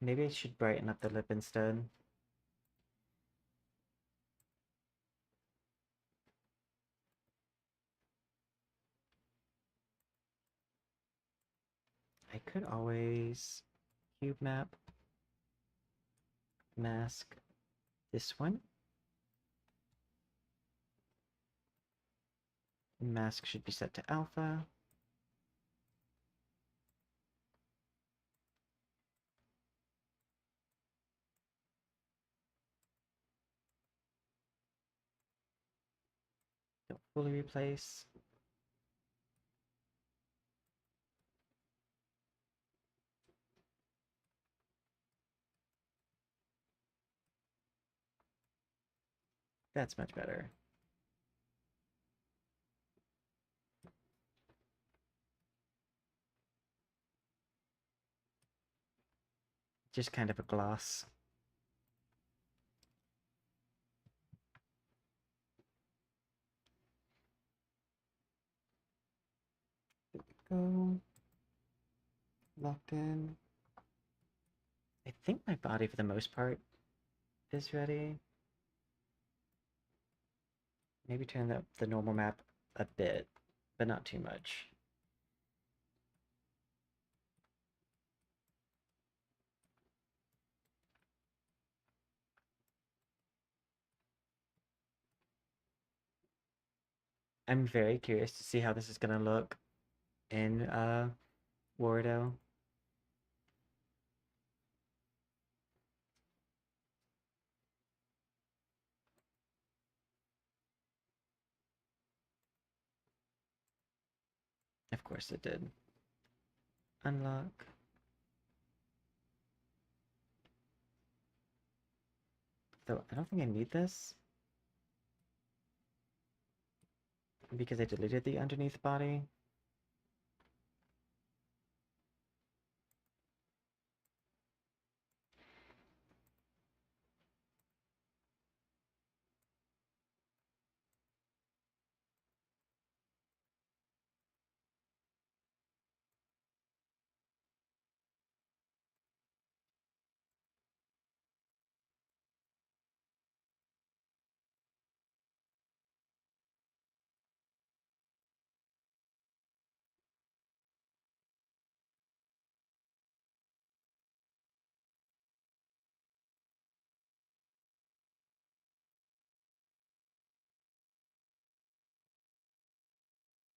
Maybe I should brighten up the lip instead. I could always cube map, mask this one. Mask should be set to alpha. Don't fully replace. That's much better. Just kind of a gloss. There we go. Locked in. I think my body, for the most part, is ready. Maybe turn up the normal map a bit, but not too much. I'm very curious to see how this is gonna look in Wardo. Of course it did. Unlock. Though I don't think I need this, because I deleted the underneath body.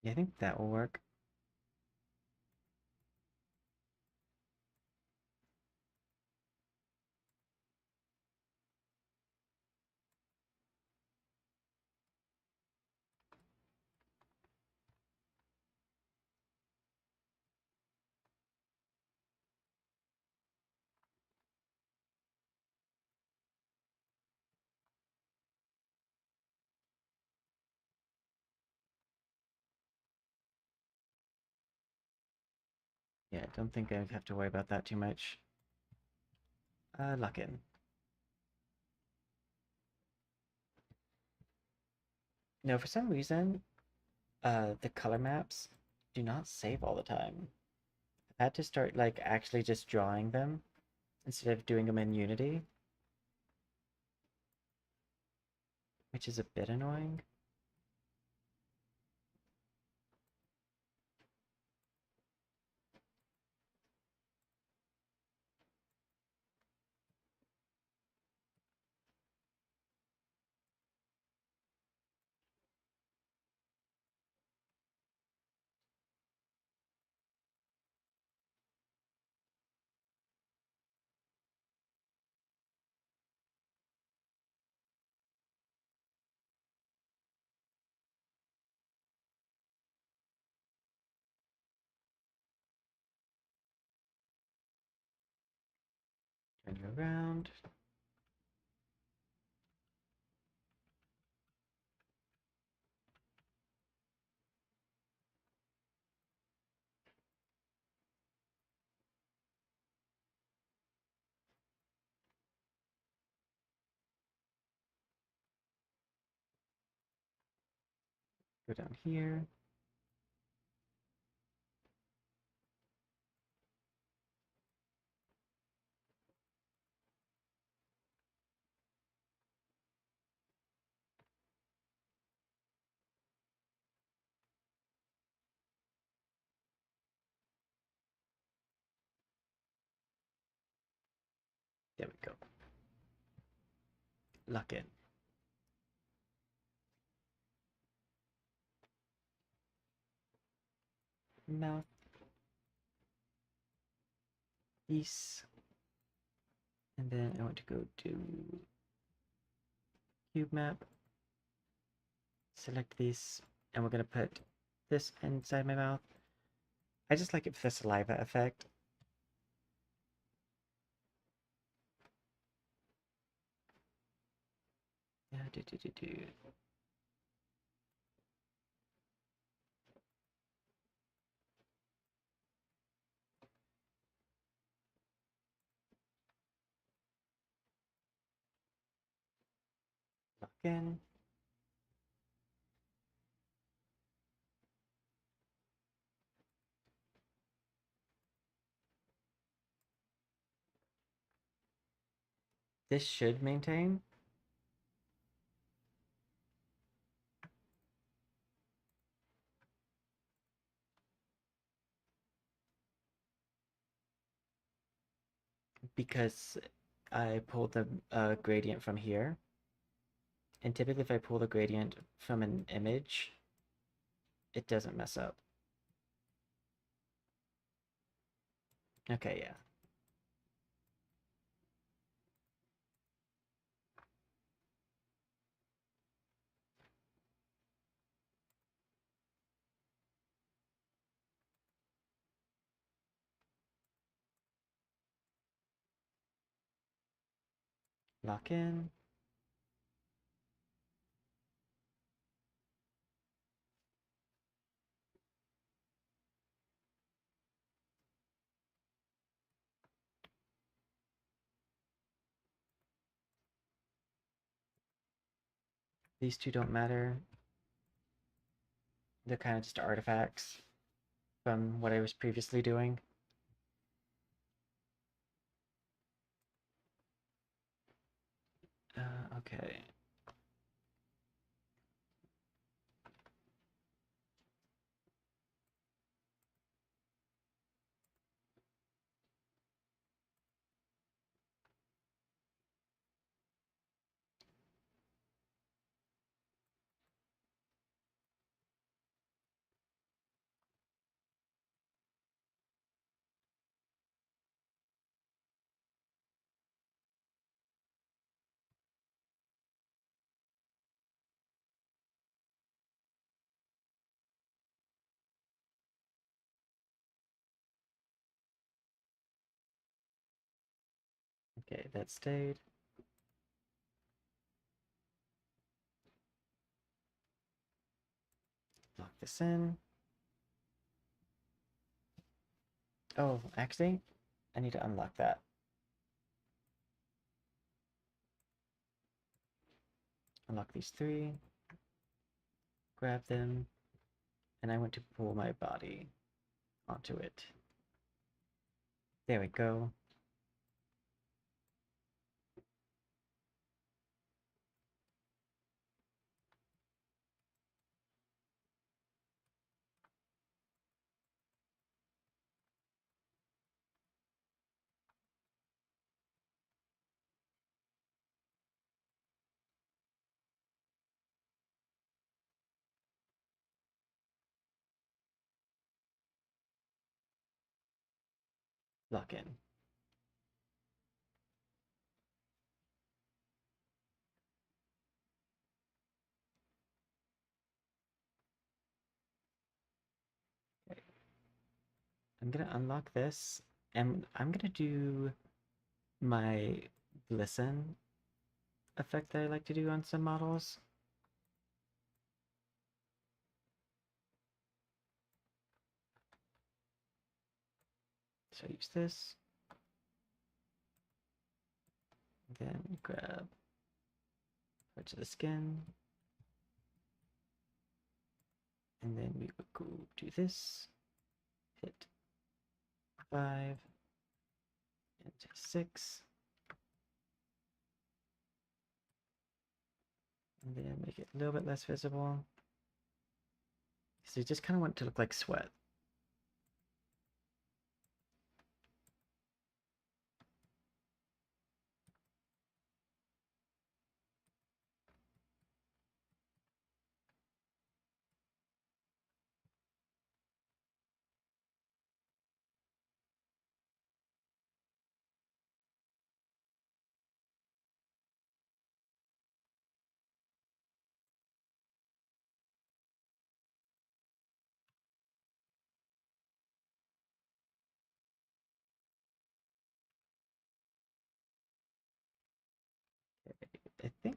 Yeah, I think that will work. Yeah, I don't think I have to worry about that too much. Lock in. No, for some reason, the color maps do not save all the time. I had to start, like, actually just drawing them instead of doing them in Unity, which is a bit annoying. Turn you around. Go down here. There we go. Lock in. mouth piece. And then I want to go to cube map, select these, and we're going to put this inside my mouth. I just like it for the saliva effect. Yeah, Lock in. This should maintain. Because I pulled the gradient from here. And typically if I pull the gradient from an image, it doesn't mess up. Okay, yeah. Lock in. These two don't matter. They're kind of just artifacts from what I was previously doing. Okay. Okay, that stayed. Lock this in. Oh, actually, I need to unlock that. Unlock these three. Grab them. And I want to pull my body onto it. There we go. Lock in. Okay. I'm gonna unlock this, and I'm gonna do my glisten effect that I like to do on some models. So use this. Then grab parts of the skin. And then we would go do this. Hit 5 and 6. And then make it a little bit less visible. So you just kind of want it to look like sweat.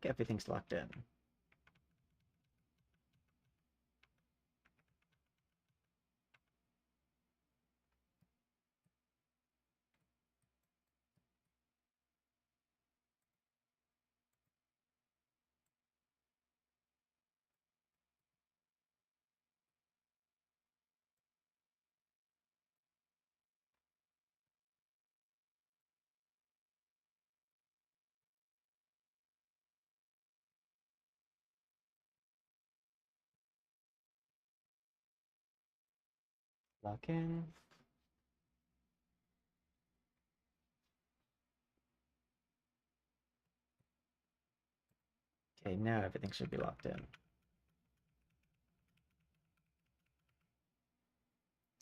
think everything's locked in. Lock in. Okay, now everything should be locked in.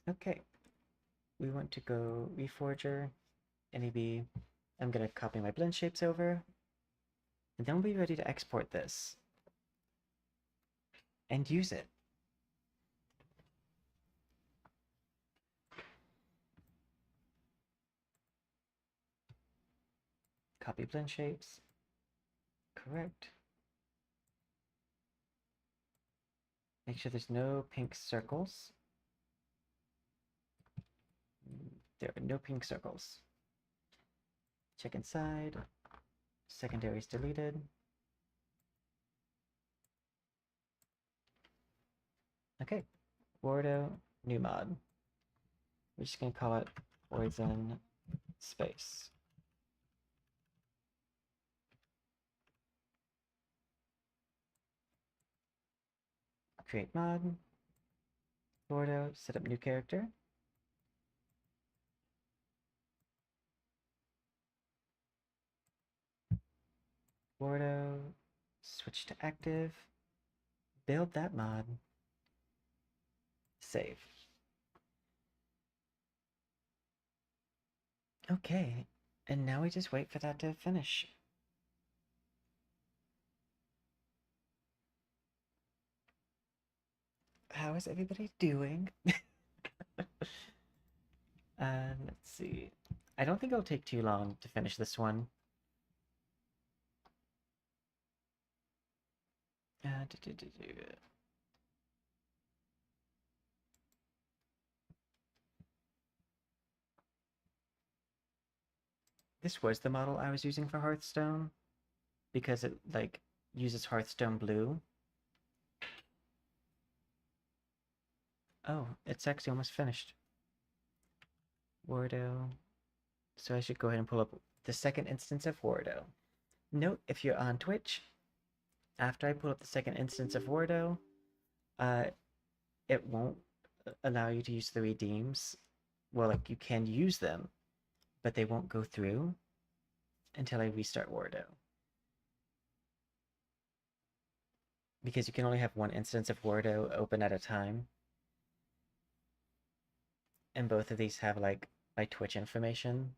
Okay, we want to go Reforger, NEB. I'm gonna copy my blend shapes over, and then we'll be ready to export this and use it. Copy blend shapes. Correct. Make sure there's no pink circles. There are no pink circles. Check inside. Secondary is deleted. Okay. Wardo, new mod. We're just gonna call it Poison Space. Create mod. Wardo, set up new character. Wardo, switch to active. Build that mod. Save. Okay, and now we just wait for that to finish. How is everybody doing? Let's see. I don't think it'll take too long to finish this one. Uh, do, do, do, do. This was the model I was using for Hearthstone because it like uses Hearthstone blue. Oh, it's actually almost finished. Wardo. So I should go ahead and pull up the second instance of Wardo. Note, if you're on Twitch, after I pull up the second instance of Wardo, it won't allow you to use the redeems. Well, like, you can use them, but they won't go through until I restart Wardo. Because you can only have one instance of Wardo open at a time. And both of these have, like, my Twitch information.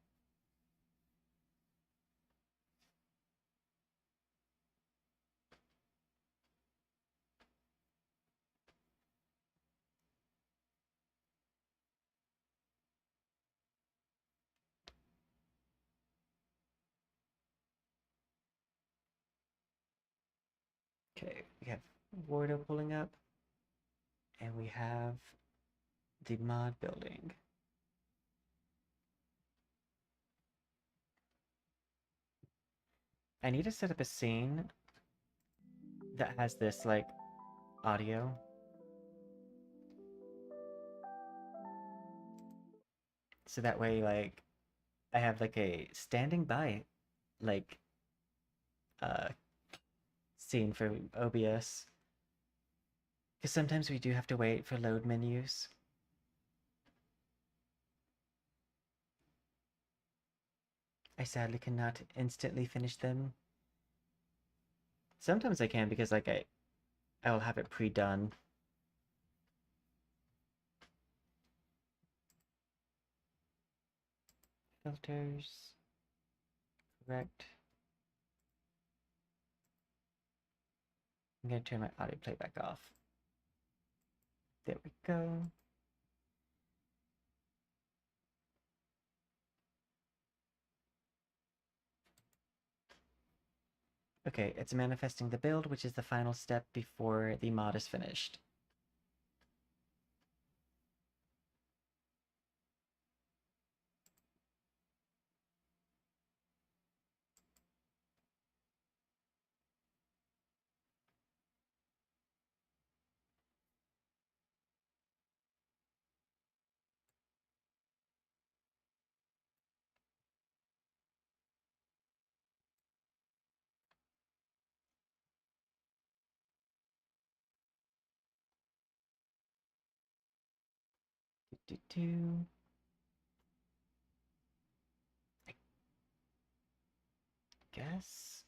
Okay, we have Wardo pulling up, and we have the mod building. I need to set up a scene that has this, like, audio. So that way, like, I have, like, a standing by, like, uh, scene for OBS. Because sometimes we do have to wait for load menus. I sadly cannot instantly finish them. Sometimes I can because, like, I'll have it pre-done. Filters. Correct. I'm gonna turn my audio playback off. There we go. Okay, it's manifesting the build, which is the final step before the mod is finished. Do. I guess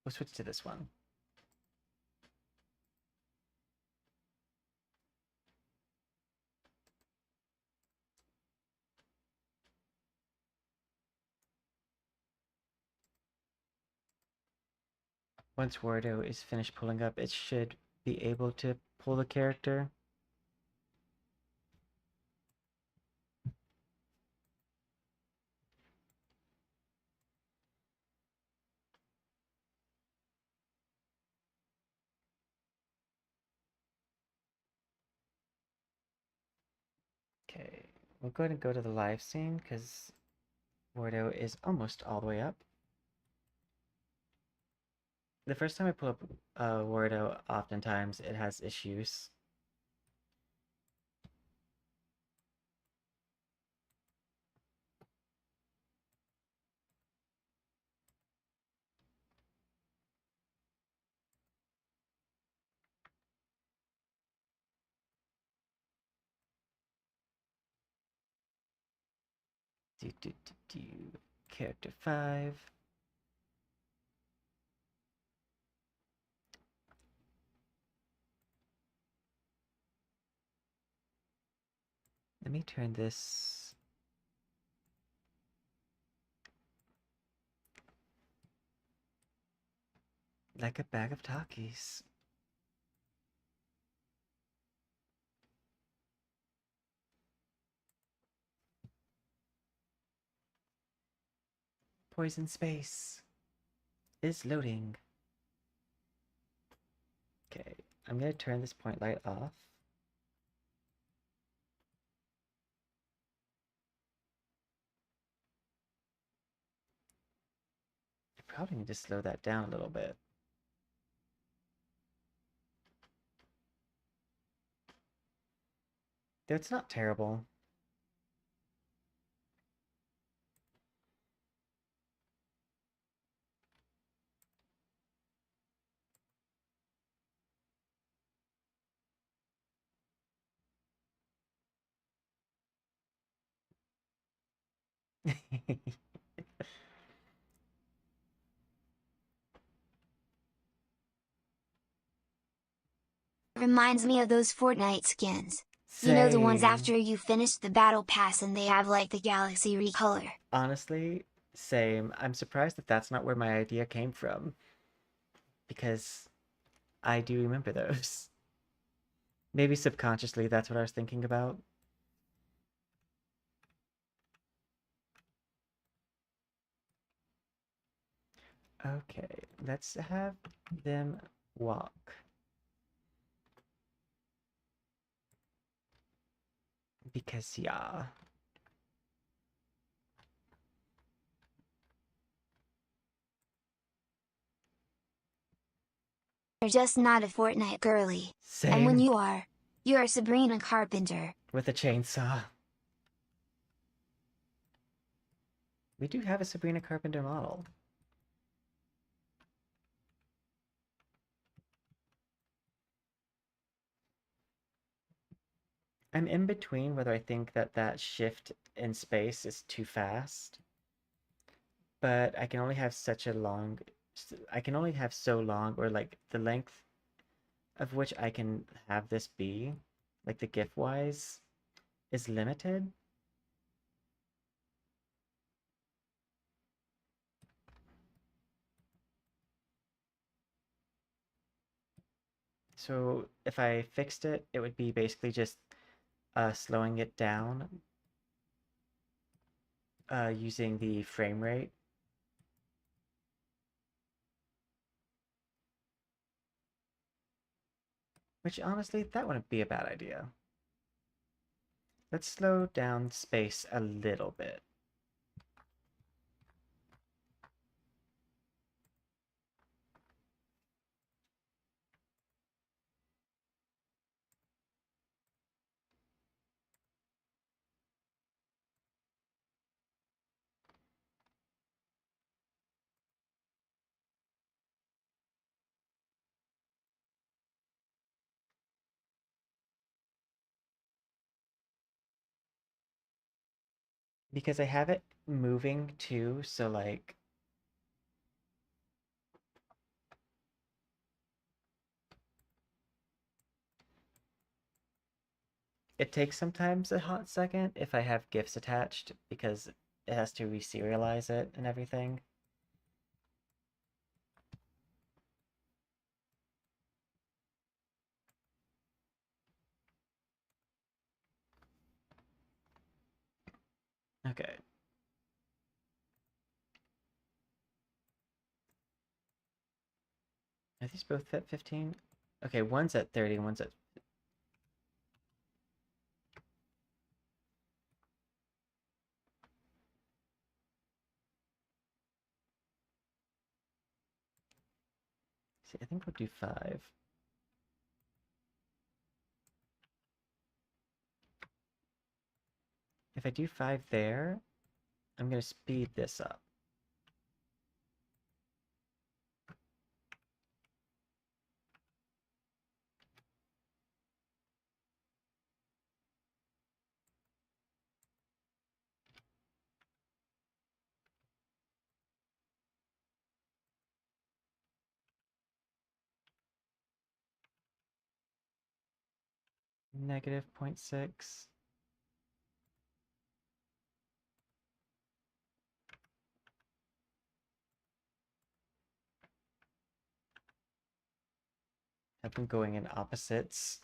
we'll switch to this one. Once Wardo is finished pulling up, it should be able to pull the character. Okay, we'll go ahead and go to the live scene because Wardo is almost all the way up. The first time I pull up Wardo, oftentimes it has issues. Character 5. Let me turn this. Like a bag of Takis. Poison space is loading. Okay, I'm gonna turn this point light off. I probably need to slow that down a little bit. Though it's not terrible. Reminds me of those Fortnite skins. You know, the ones Same. after you finish the battle pass and they have like the galaxy recolor. Honestly, same. I'm surprised that that's not where my idea came from. Because I do remember those. Maybe subconsciously that's what I was thinking about. Okay, let's have them walk. Because, yeah. You're just not a Fortnite girly. And when Same. you are, you're Sabrina Carpenter. With a chainsaw. We do have a Sabrina Carpenter model. I'm in between whether I think that that shift in space is too fast, but I can only have such a long, I can only have so long, or like the length of which I can have this be, like the GIF wise, is limited. So if I fixed it, it would be basically just slowing it down using the frame rate. Which honestly, that wouldn't be a bad idea. Let's slow down space a little bit. Because I have it moving too, so like it takes sometimes a hot second if I have GIFs attached because it has to reserialize it and everything. Okay. Are these both at 15? Okay, one's at 30 and one's at... See, I think we'll do 5. If I do 5 there, I'm going to speed this up. Negative 0.6. Have them going in opposites.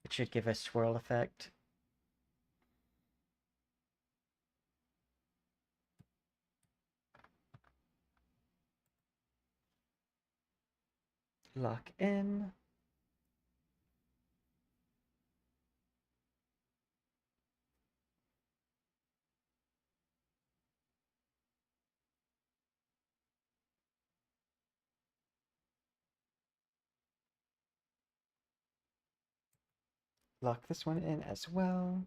It should give a swirl effect. Lock in. Lock this one in as well.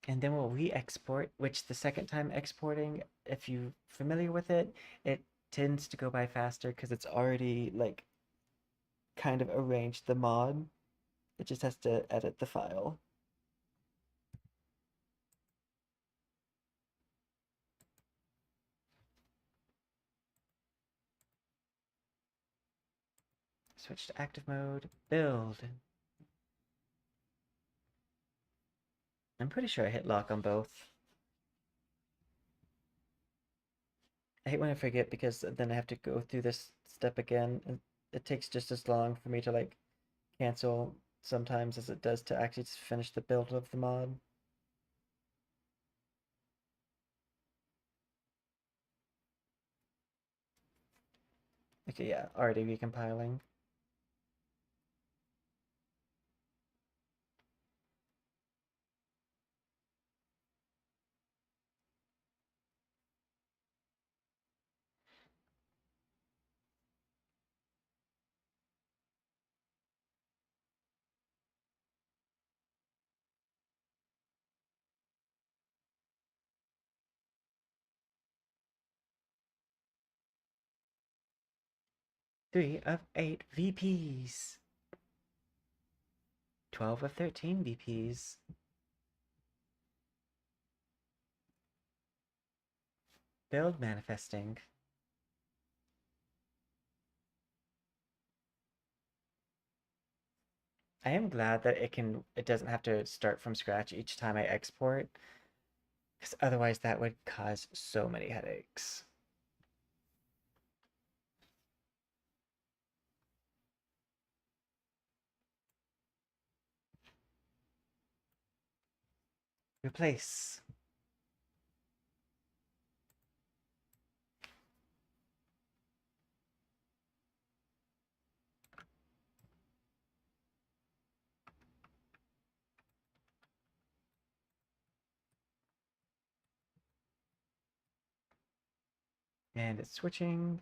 And then we'll re-export, which the second time exporting, if you're familiar with it, it tends to go by faster because it's already like kind of arranged the mod. It just has to edit the file. Switch to active mode, build. I'm pretty sure I hit lock on both. I hate when I forget because then I have to go through this step again, and it takes just as long for me to like cancel sometimes as it does to actually just finish the build of the mod. Okay, yeah, already recompiling. Three of 8 VPs. 12 of 13 VPs. Build manifesting. I am glad that it doesn't have to start from scratch each time I export, because otherwise that would cause so many headaches. Replace. And it's switching.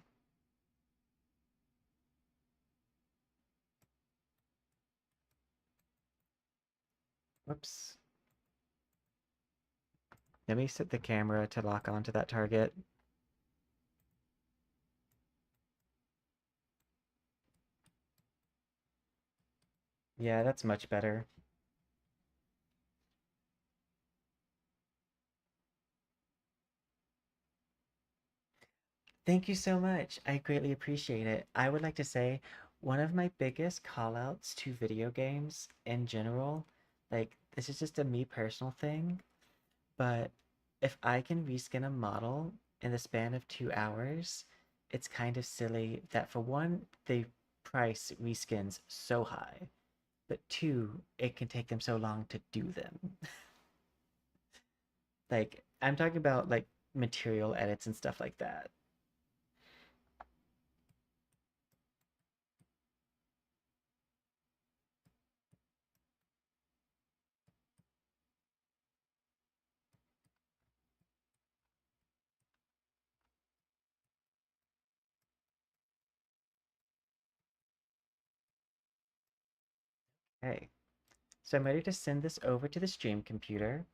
Whoops. Let me set the camera to lock onto that target. Yeah, that's much better. Thank you so much. I greatly appreciate it. I would like to say one of my biggest callouts to video games in general, like this is just a me personal thing, but if I can reskin a model in the span of 2 hours, it's kind of silly that for one, they price reskins so high, but two, it can take them so long to do them. Like, I'm talking about like material edits and stuff like that. Okay, so I'm ready to send this over to the stream computer.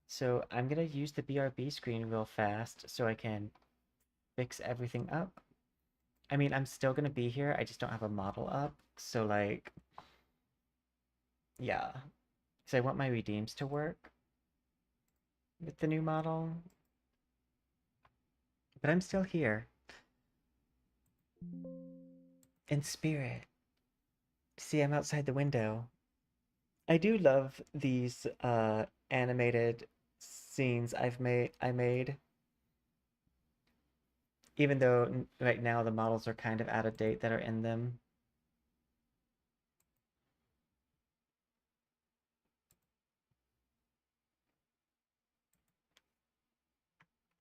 So I'm gonna use the BRB screen real fast so I can fix everything up. I mean, I'm still gonna be here, I just don't have a model up. So like, yeah. Because I want my redeems to work with the new model. But I'm still here. In spirit. See, I'm outside the window. I do love these animated scenes I made. Even though right now the models are kind of out of date that are in them.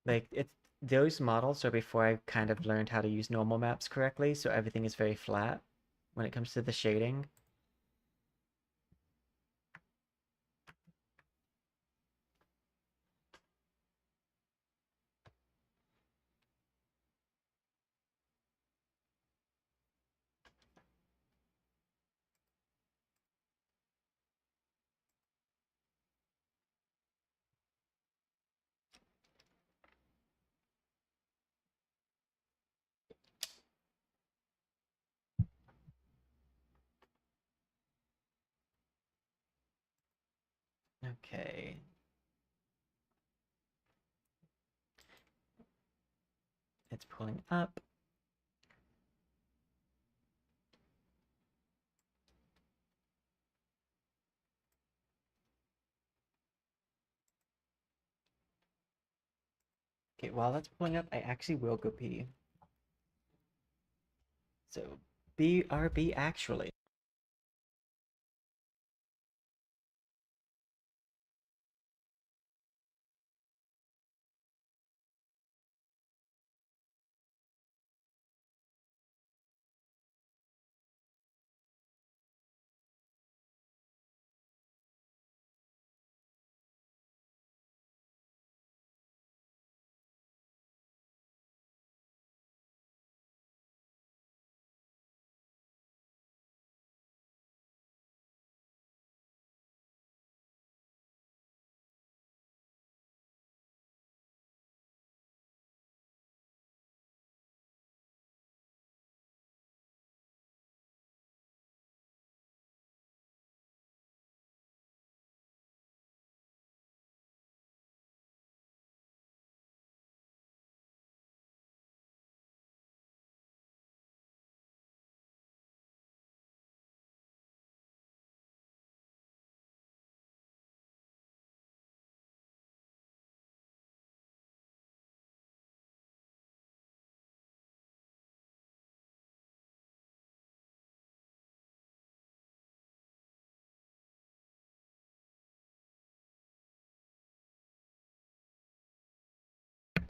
Like it's those models are before I kind of learned how to use normal maps correctly, so everything is very flat when it comes to the shading. Okay. It's pulling up. Okay, while that's pulling up, I actually will go pee. So, BRB actually.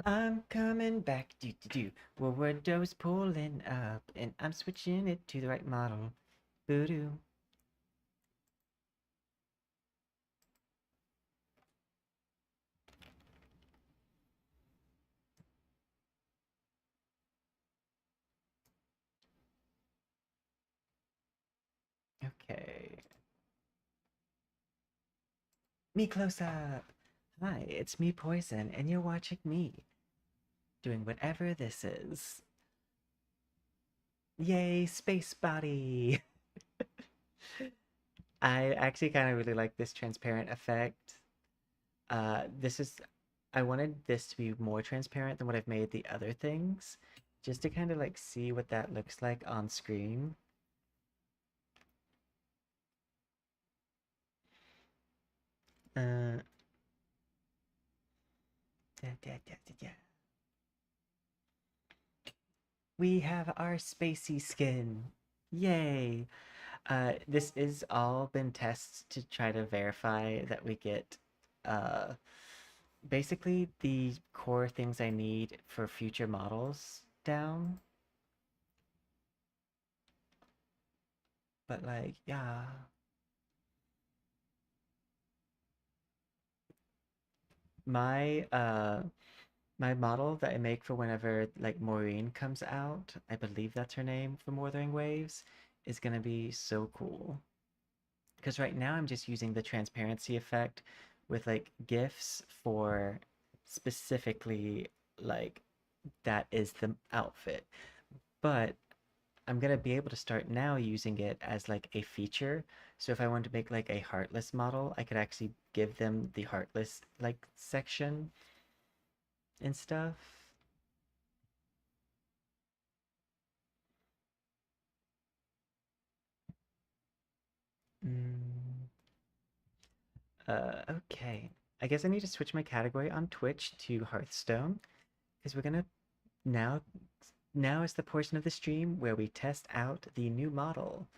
I'm coming back, do do do. Well, window's pulling up, and I'm switching it to the right model. Boo-doo. Me close up. Hi, it's me, Poison, and you're watching me doing whatever this is. Yay, space body! I actually kind of really like this transparent effect. This is, I wanted this to be more transparent than what I've made the other things, just to kind of like see what that looks like on screen. Uh, da. We have our spacey skin. Yay! This is all been tests to try to verify that we get uh, basically the core things I need for future models down. But like, yeah. My my model that I make for whenever like Maureen comes out, I believe that's her name for Wuthering Waves, is gonna be so cool. Because right now I'm just using the transparency effect with like GIFs for specifically like that is the outfit. But I'm gonna be able to start now using it as like a feature. So if I wanted to make like a heartless model, I could actually give them the heartless like section and stuff. Mm, okay. I guess I need to switch my category on Twitch to Hearthstone because we're gonna now now is the portion of the stream where we test out the new model.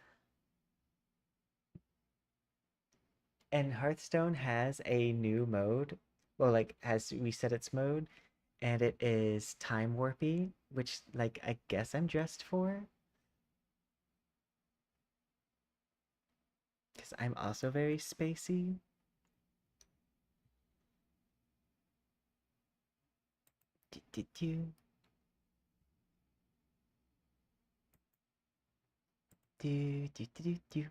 And Hearthstone has a new mode, well, like has reset its mode, and it is time warpy, which like I guess I'm dressed for because I'm also very spacey. Do, do, do, do.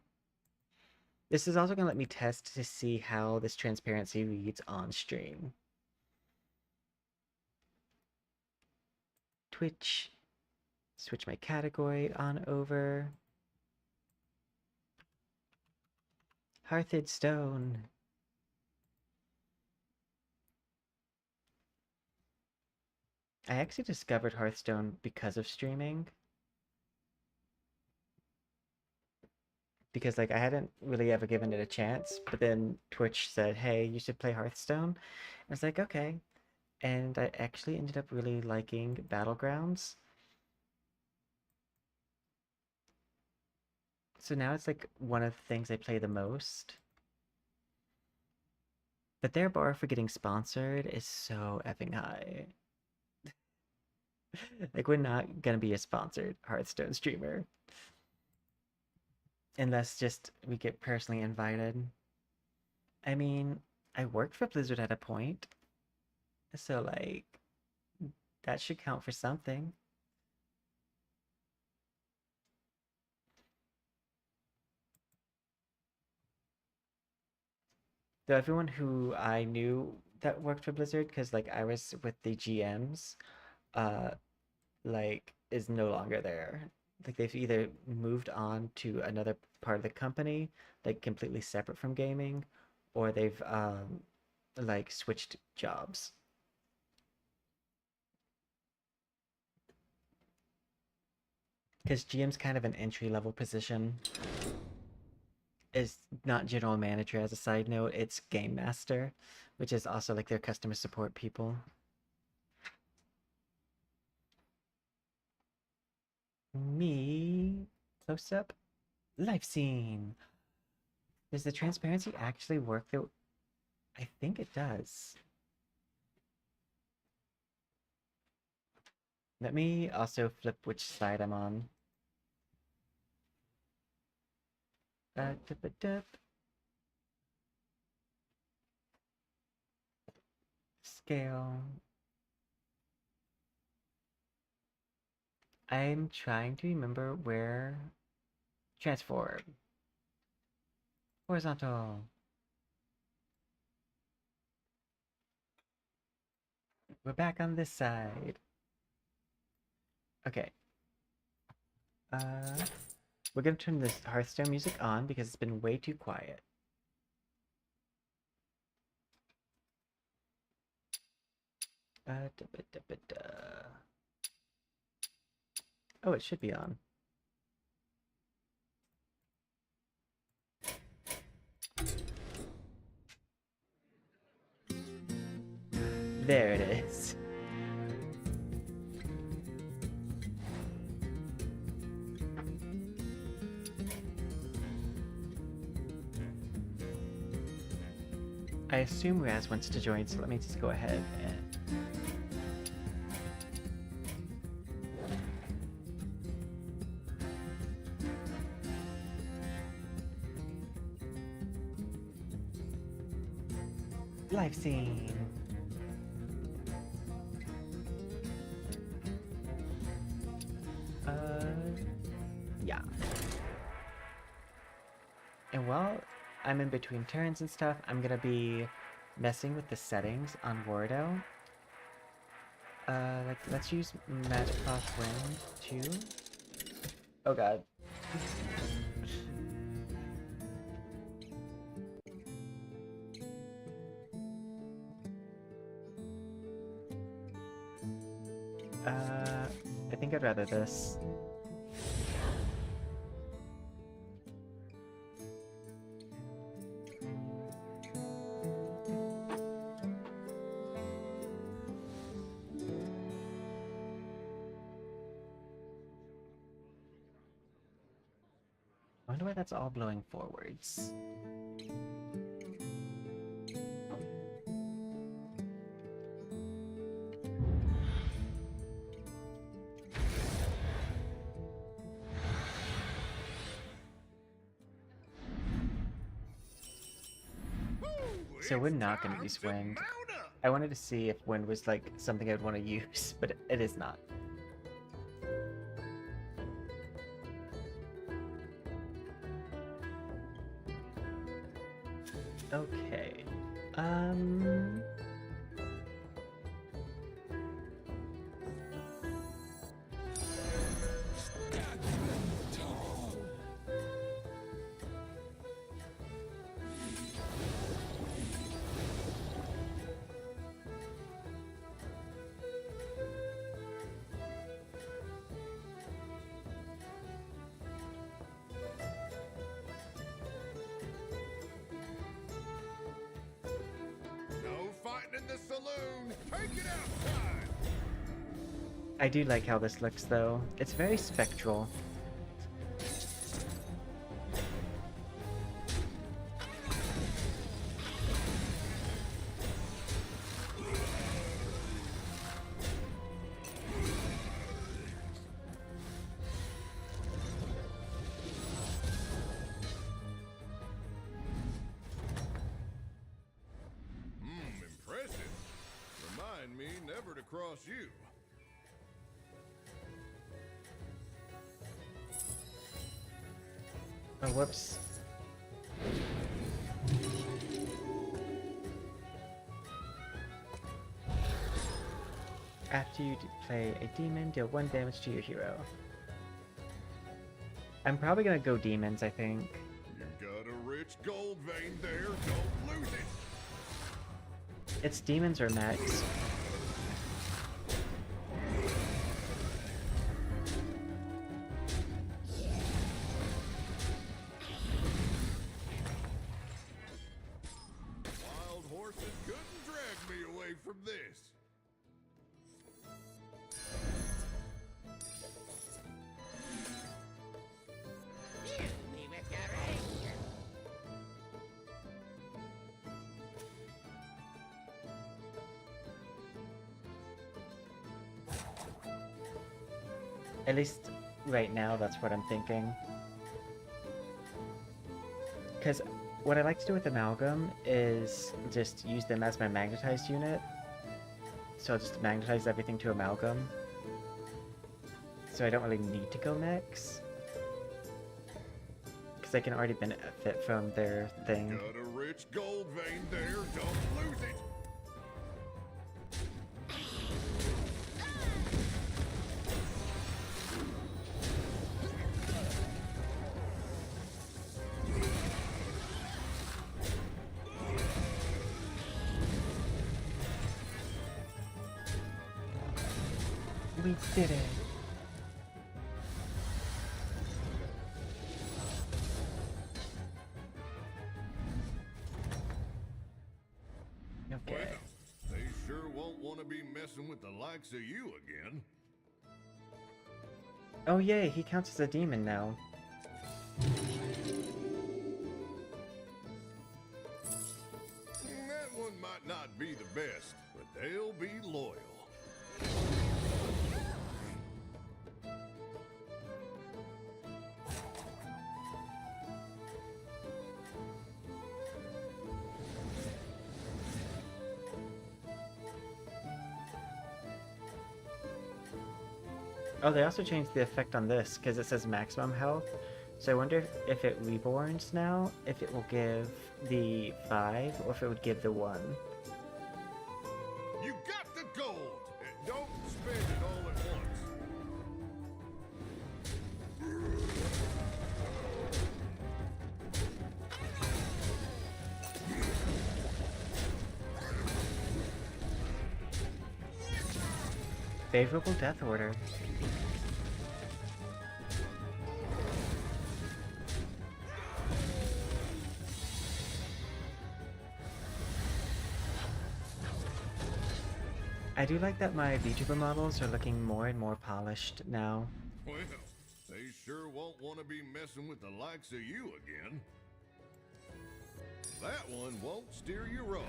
This is also going to let me test to see how this transparency reads on stream. Twitch, switch my category on over. Hearthstone. I actually discovered Hearthstone because of streaming. Because like I hadn't really ever given it a chance, but then Twitch said, "Hey, you should play Hearthstone." I was like, "Okay." And I actually ended up really liking Battlegrounds. So now it's like one of the things I play the most. But their bar for getting sponsored is so effing high. Like we're not gonna be a sponsored Hearthstone streamer unless just we get personally invited. I mean, I worked for Blizzard at a point, so like that should count for something. Though everyone who I knew that worked for Blizzard, because like I was with the GMs, uh, like is no longer there. Like they've either moved on to another part of the company, like completely separate from gaming, or they've like switched jobs. Because GM's kind of an entry level position. Is not general manager as a side note, it's game master, which is also like their customer support people. Me, close up, life scene. Does the transparency actually work though? I think it does. Let me also flip which side I'm on. Dup. Scale. I'm trying to remember where. Transform. Horizontal. We're back on this side. Okay. We're gonna turn this Hearthstone music on because it's been way too quiet. Oh, it should be on. There it is. I assume Raz wants to join, so let me just go ahead and... Live scene! Yeah. And while I'm in between turns and stuff, I'm gonna be messing with the settings on Wardo. Like, let's use Magic Cross Wind 2. Oh god. I think I'd rather this. I wonder why that's all blowing forwards. So we're not going to use wind. I wanted to see if wind was like something I'd want to use, but it is not. Okay. In the saloon. Take it outside. I do like how this looks though. It's very spectral. Cross you. Oh, whoops. After you play a demon, deal 1 damage to your hero. I'm probably gonna go demons, I think. You got a rich gold vein there, don't lose it. It's demons or mechs. From this. Me with your ranger. At least right now, that's what I'm thinking. Because what I like to do with Amalgam is just use them as my magnetized unit. So I'll just magnetize everything to Amalgam. So I don't really need to go mechs. Because I can already benefit from their thing. Got a rich gold vein there, don't lose it. We did it! Okay. Well, they sure won't want to be messing with the likes of you again. Oh yay, he counts as a demon now. That one might not be the best, but they'll be loyal. Oh, they also changed the effect on this, because it says maximum health. So I wonder if it reborns now, if it will give the 5, or if it would give the 1. You got the gold! Don't spend it all at once. Favorable death order. I do like that my VTuber models are looking more and more polished now. Well, they sure won't want to be messing with the likes of you again. That one won't steer you wrong.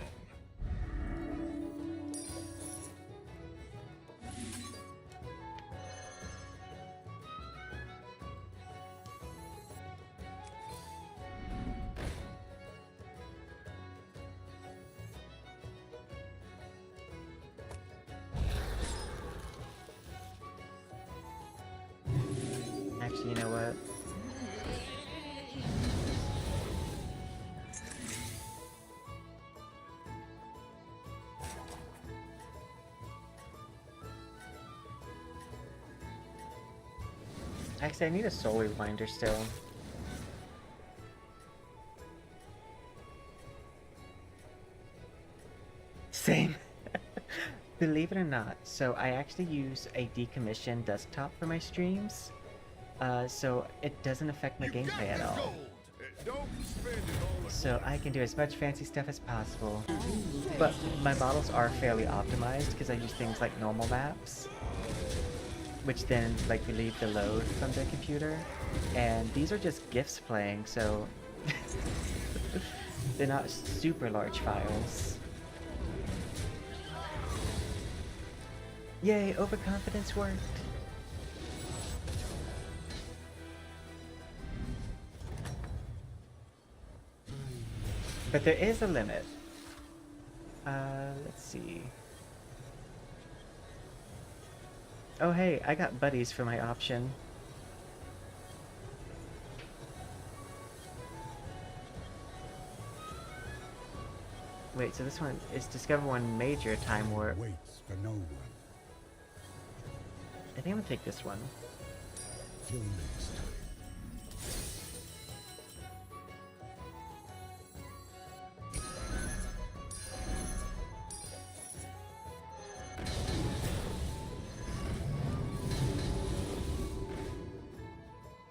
Actually, you know what? Actually, I need a soul rewinder still. Same. Believe it or not, so I actually use a decommissioned desktop for my streams. So it doesn't affect my gameplay at all. Don't spend it all at So once. I can do as much fancy stuff as possible. But my models are fairly optimized because I use things like normal maps, which then like relieve the load from the computer. And these are just GIFs playing, so they're not super large files. Yay, overconfidence worked! But there is a limit. Let's see. Oh hey, I got buddies for my option. Wait, so this one is discover one major time warp. Waits for no one. I think I'm gonna take this one. Till next time.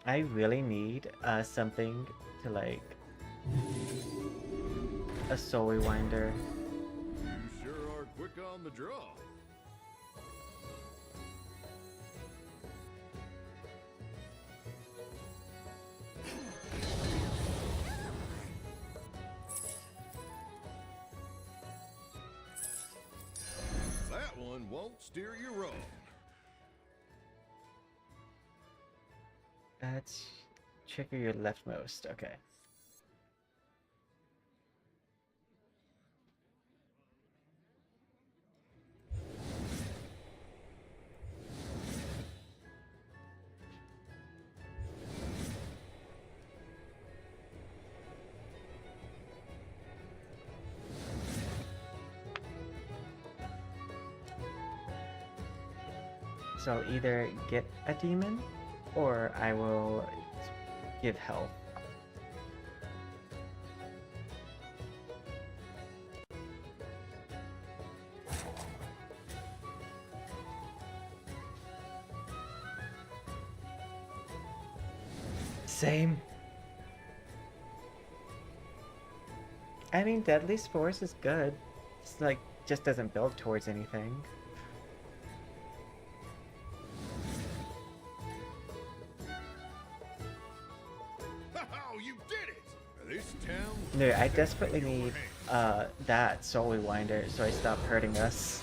I really need something to like a soul rewinder. You sure are quick on the draw. That one won't steer you wrong. That's trigger your leftmost. Okay. So I'll either get a demon, or I will give health. Same. I mean, Deadly Spores is good. It's like, just doesn't build towards anything. Oh, you did it! This town. No, I desperately need that Soul Rewinder so I stop hurting us.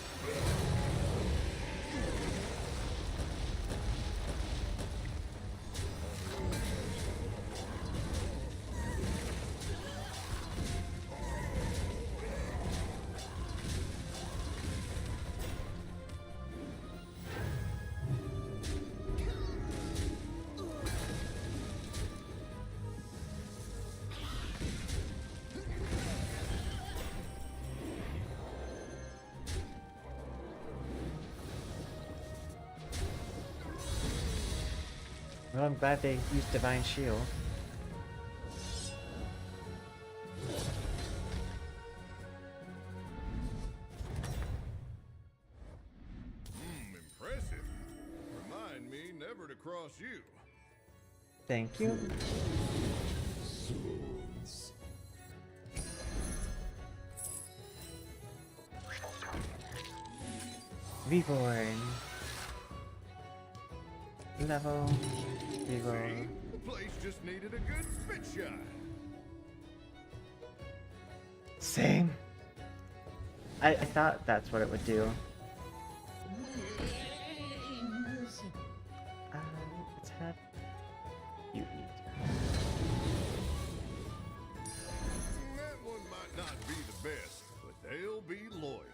Well, I'm glad they used Divine Shield. Impressive. Remind me never to cross you. Thank you. Reborn. Level. Reborn. The place just needed a good spit shot. Same. I thought that's what it would do. Let's have you eat. That one might not be the best, but they'll be loyal.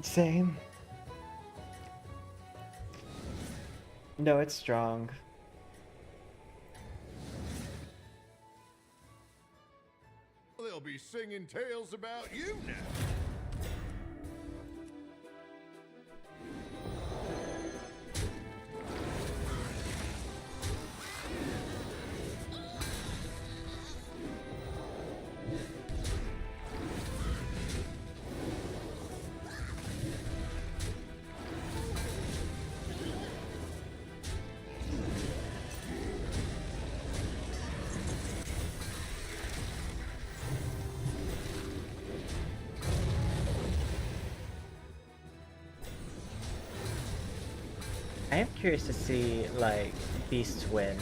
Same. No, it's strong. They'll be singing tales about you now. I am curious to see, like, Beasts win.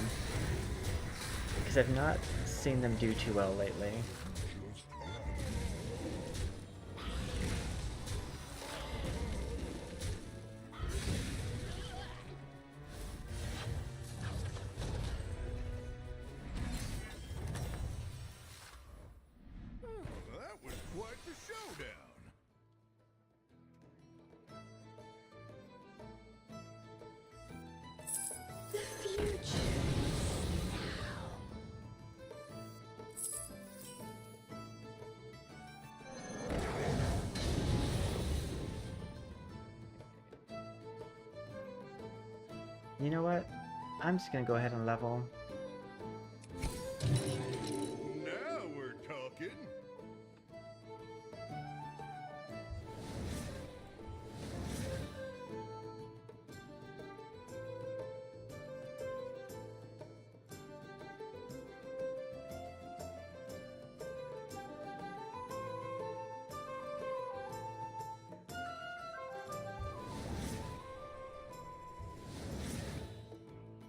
Because I've not seen them do too well lately. That was quite the showdown. You know what? I'm just gonna go ahead and level. Now we're talking.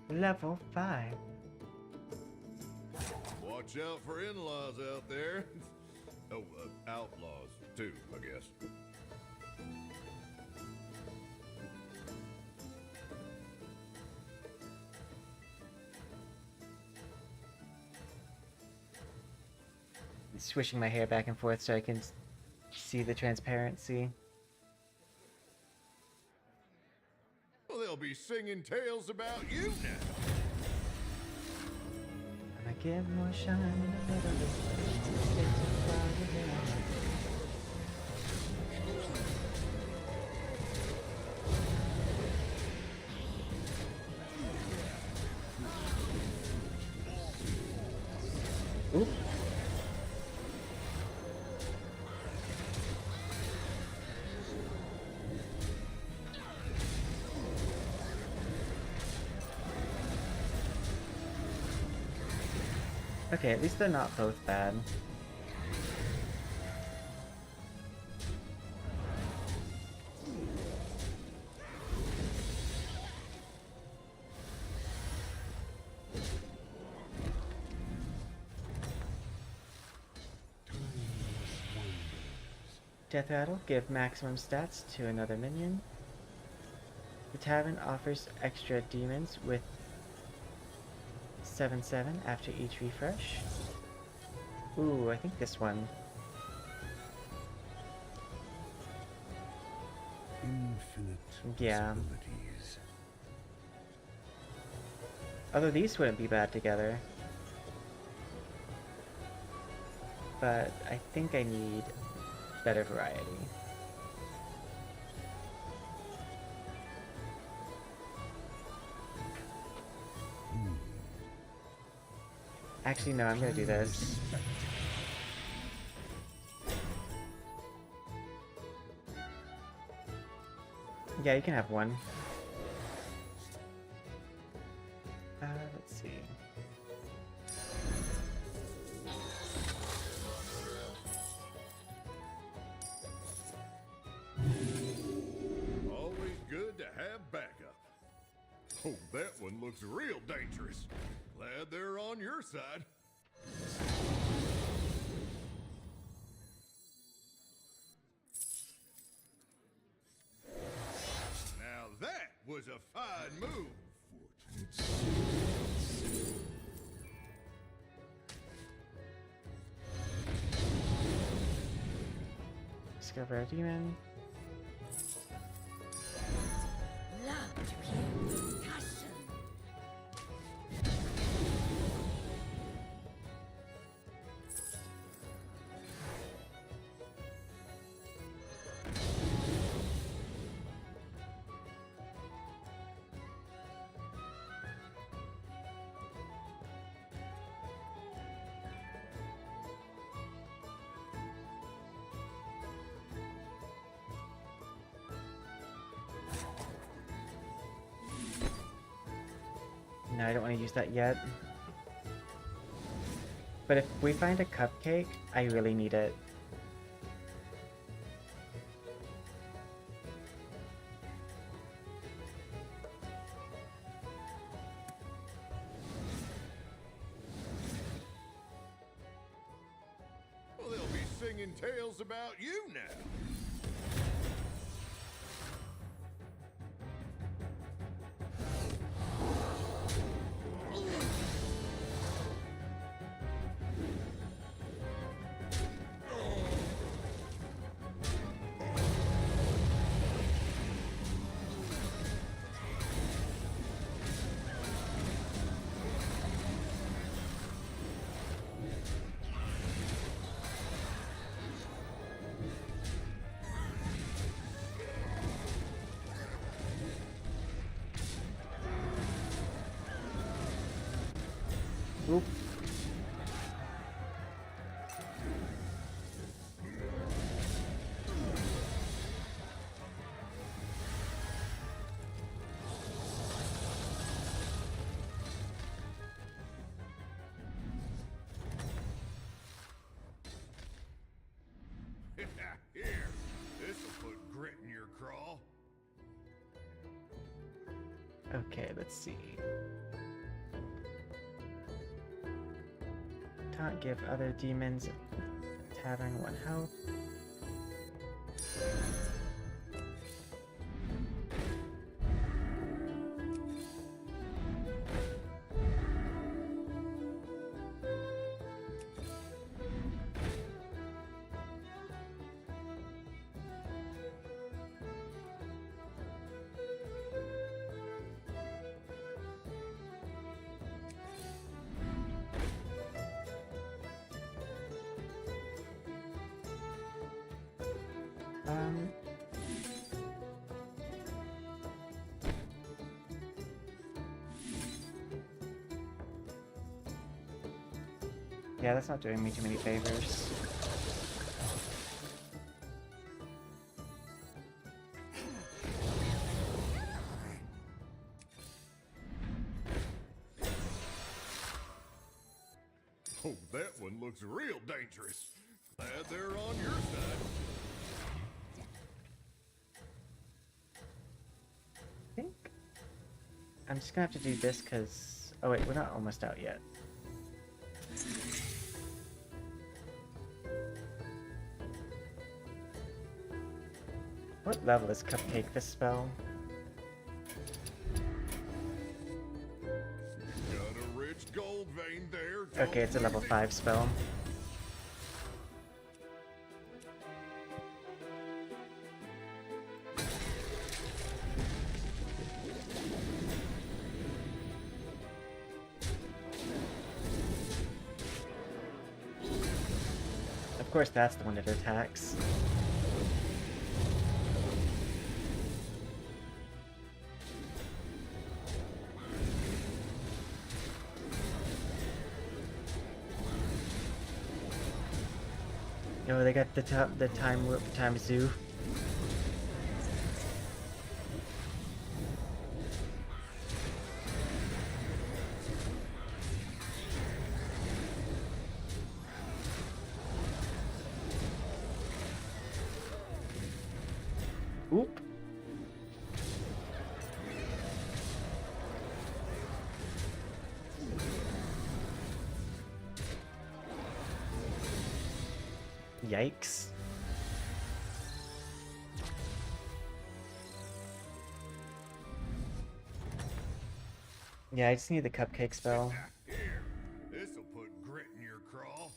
Level 5. Watch out for in-laws out there. Oh, outlaws too, I guess. Swishing my hair back and forth so I can see the transparency. Well, they'll be singing tales about you now. And I get more shine in a little bit. Oop. Okay, at least they're not both bad. Death Rattle, give maximum stats to another minion. The tavern offers extra demons with 7/7 after each refresh. Ooh, I think this one. Infinite Yeah. possibilities. Although these wouldn't be bad together. But I think I need better variety. Actually, no, I'm gonna do this. Yeah, you can have one. Let's see. Always good to have backup. Oh, that one looks real dangerous. Glad they're on your side. Now that was a fine move. Discover a demon. Love to hear discussion. No, I don't want to use that yet. But if we find a cupcake, I really need it. Well, they'll be singing tales about you now. Oop. Here, this'll put grit in your craw. Okay, let's see. Can't give other demons tavern 1 health. Um, Yeah, that's not doing me too many favors. Oh, that one looks real dangerous. Glad they're on your side. I think I'm just gonna have to do this because... Oh wait, we're not almost out yet. What level is Cupcake this spell? Got a rich gold vein there. Okay, it's a level 5 spell. Of course, that's the one that attacks. Oh, they got the time warp time zoo. Oop. Yikes. Yeah, I just need the Cupcake spell. Here, this'll put grit in your craw.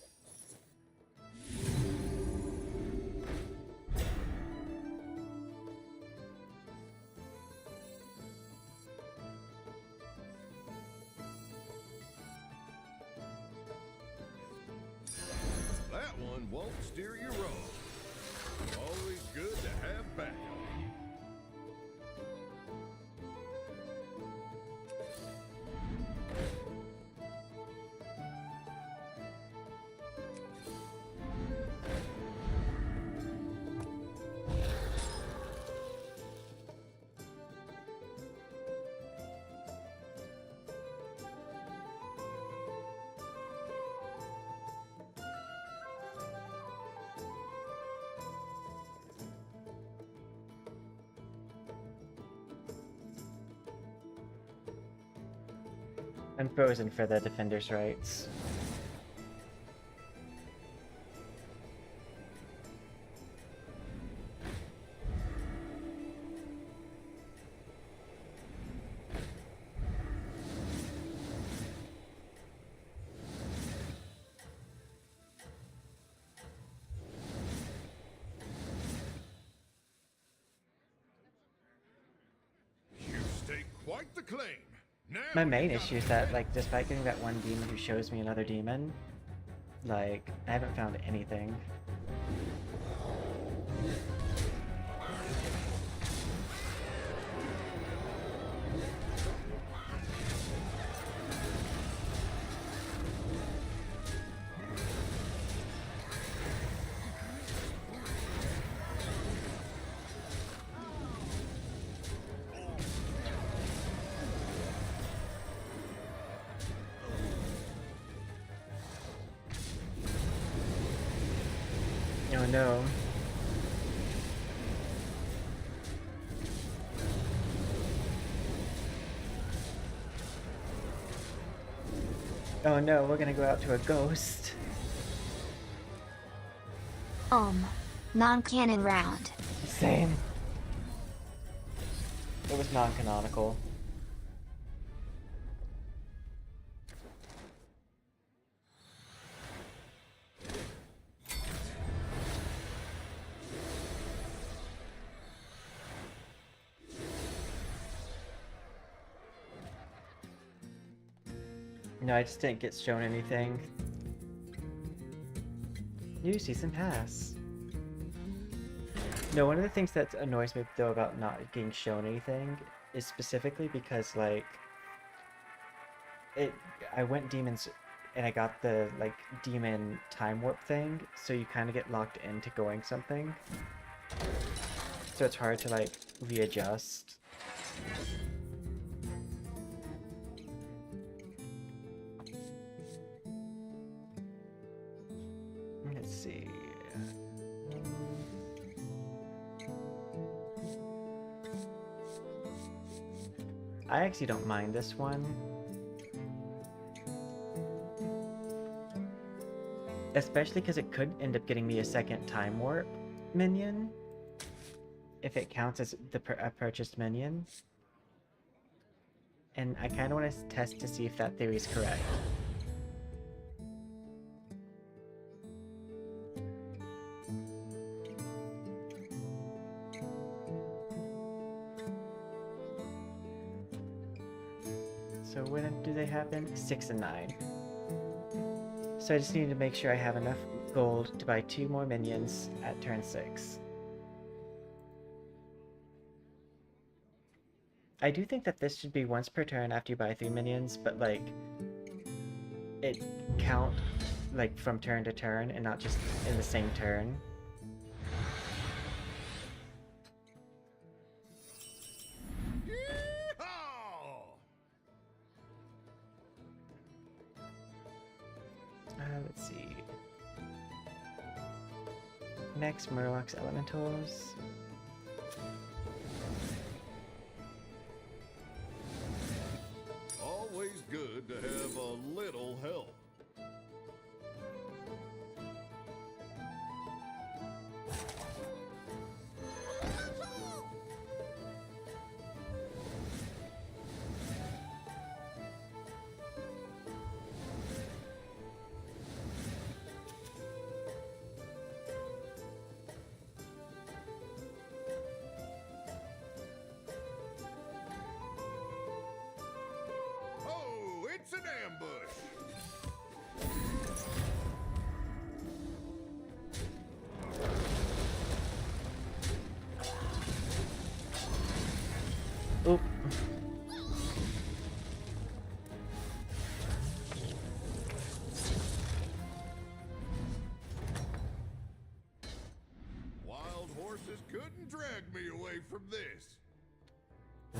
That one won't steer you wrong. Always good to have backup. I'm frozen for the defender's rights. You stake quite the claim. Now My you main gotta issue is that, like, despite getting that one demon who shows me another demon, like, I haven't found anything. Oh no. Oh no, we're gonna go out to a ghost. Non-canon round. Same. It was non-canonical. No, I just didn't get shown anything. New season pass. No, one of the things that annoys me though about not getting shown anything is specifically because, like, I went demons and I got the like demon time warp thing, so you kind of get locked into going something. So it's hard to like readjust. Let's see. I actually don't mind this one. Especially because it could end up getting me a second time warp minion. If it counts as a purchased minion. And I kind of want to test to see if that theory is correct. So when do they happen? 6 and 9. So I just need to make sure I have enough gold to buy 2 more minions at turn 6. I do think that this should be once per turn after you buy 3 minions, but like it count like from turn to turn and not just in the same turn. Let's see. Next, Murlocs Elementals. Always good to have a little help. Oh, it's an ambush. Oop. Wild horses couldn't drag me away from this.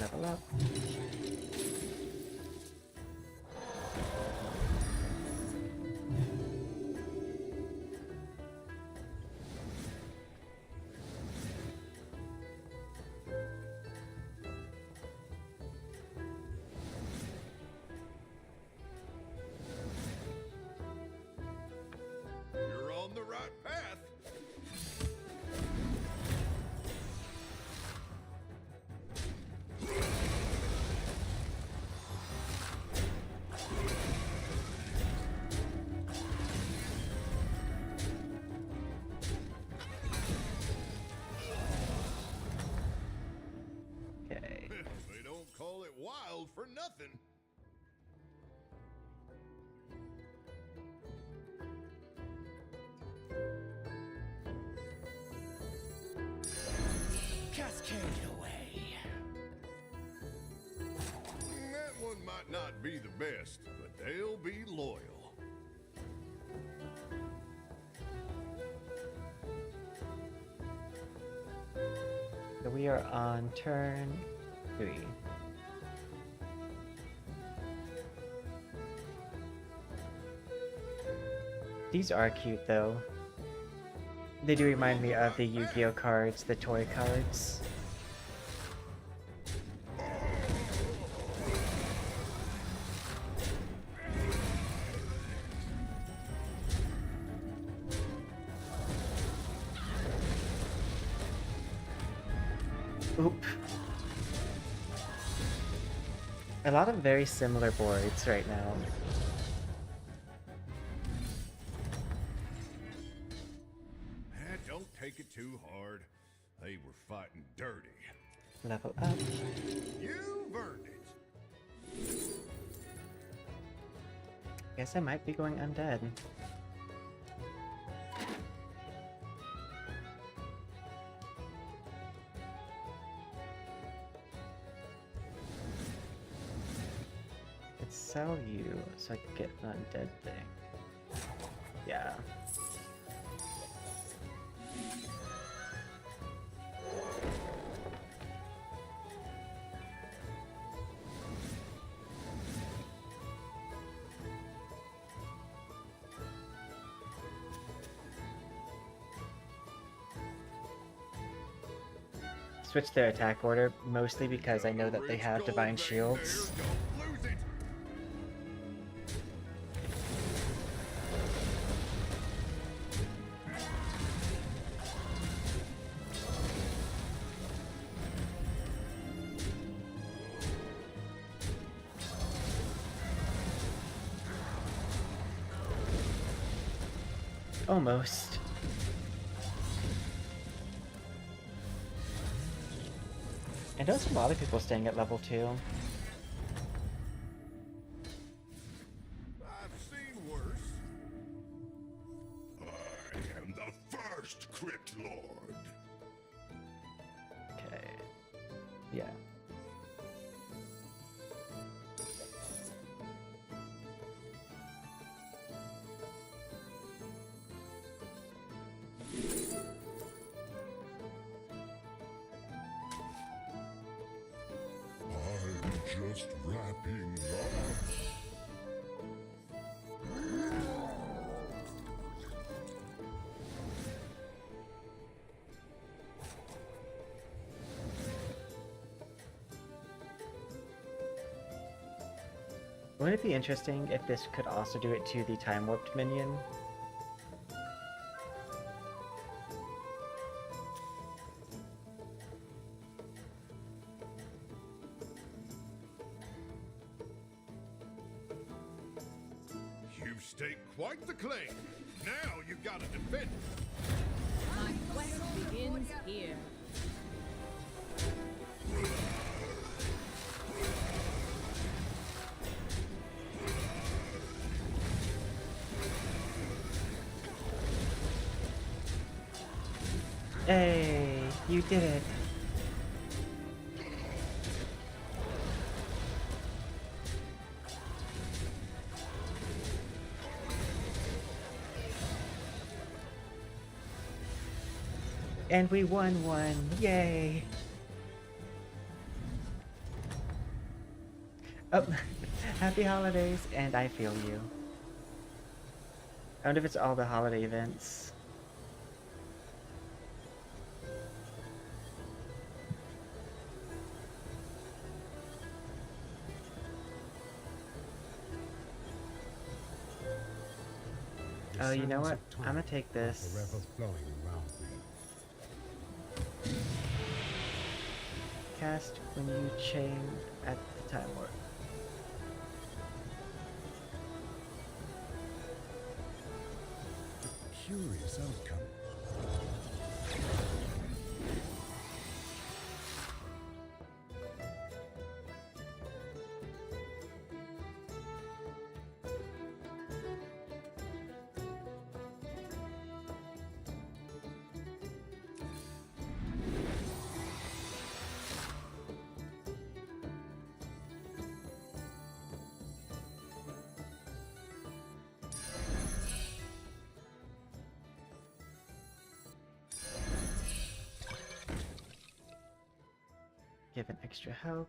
Level up. You're on the right path. Okay. They don't call it wild for nothing. Cascade away. That one might not be the best, but they'll be loyal. So we are on turn 3. These are cute though. They do remind me of the Yu-Gi-Oh cards, the toy cards. Oop. A lot of very similar boards right now. Don't take it too hard. They were fighting dirty. Level up. You've earned it. Guess I might be going undead. Let's sell you so I can get an undead thing. Yeah. Switch their attack order, mostly because I know that they have divine shields. Don't lose it. Almost. I know some other people staying at level 2. I've seen worse. I am the first Crypt Lord. Okay. Yeah. I'm just wrapping up. Wouldn't it be interesting if this could also do it to the time warped minion? You've staked quite the claim. Now you've got to defend it. My quest begins here. Hey, you did it. And we won one. Yay. Oh, happy holidays, and I feel you. I wonder if it's all the holiday events. Oh, you know what? I'm gonna take this. The river flowing around me. Cast when you chain at the time warp. Curious outcome. Give an extra help.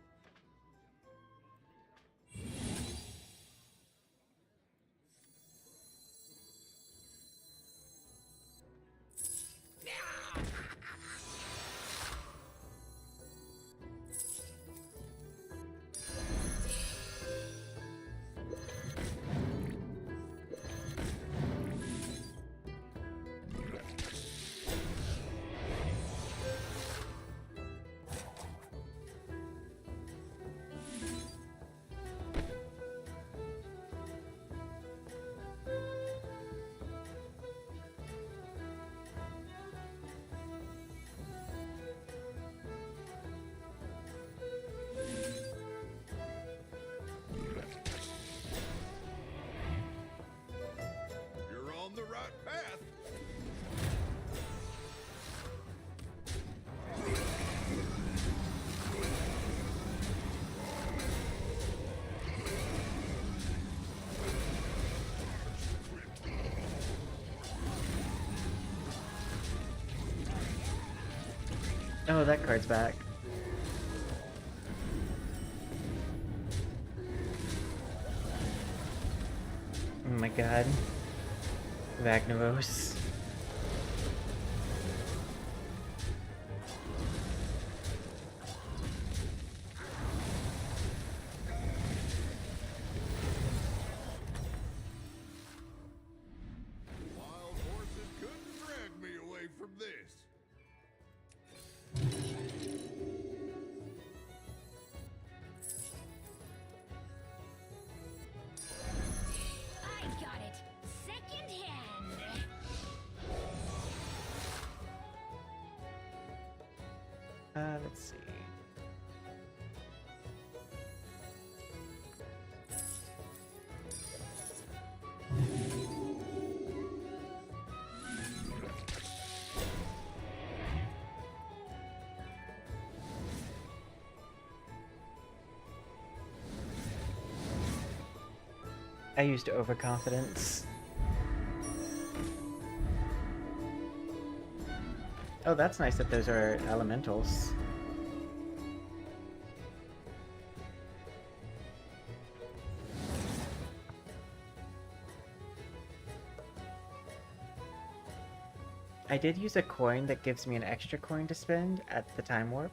Oh, that card's back. Oh my god. Ragnaros. Wild horses couldn't drag me away from this. I got it. Second hand. Let's see. I used overconfidence. Oh, that's nice that those are elementals. I did use a coin that gives me an extra coin to spend at the time warp.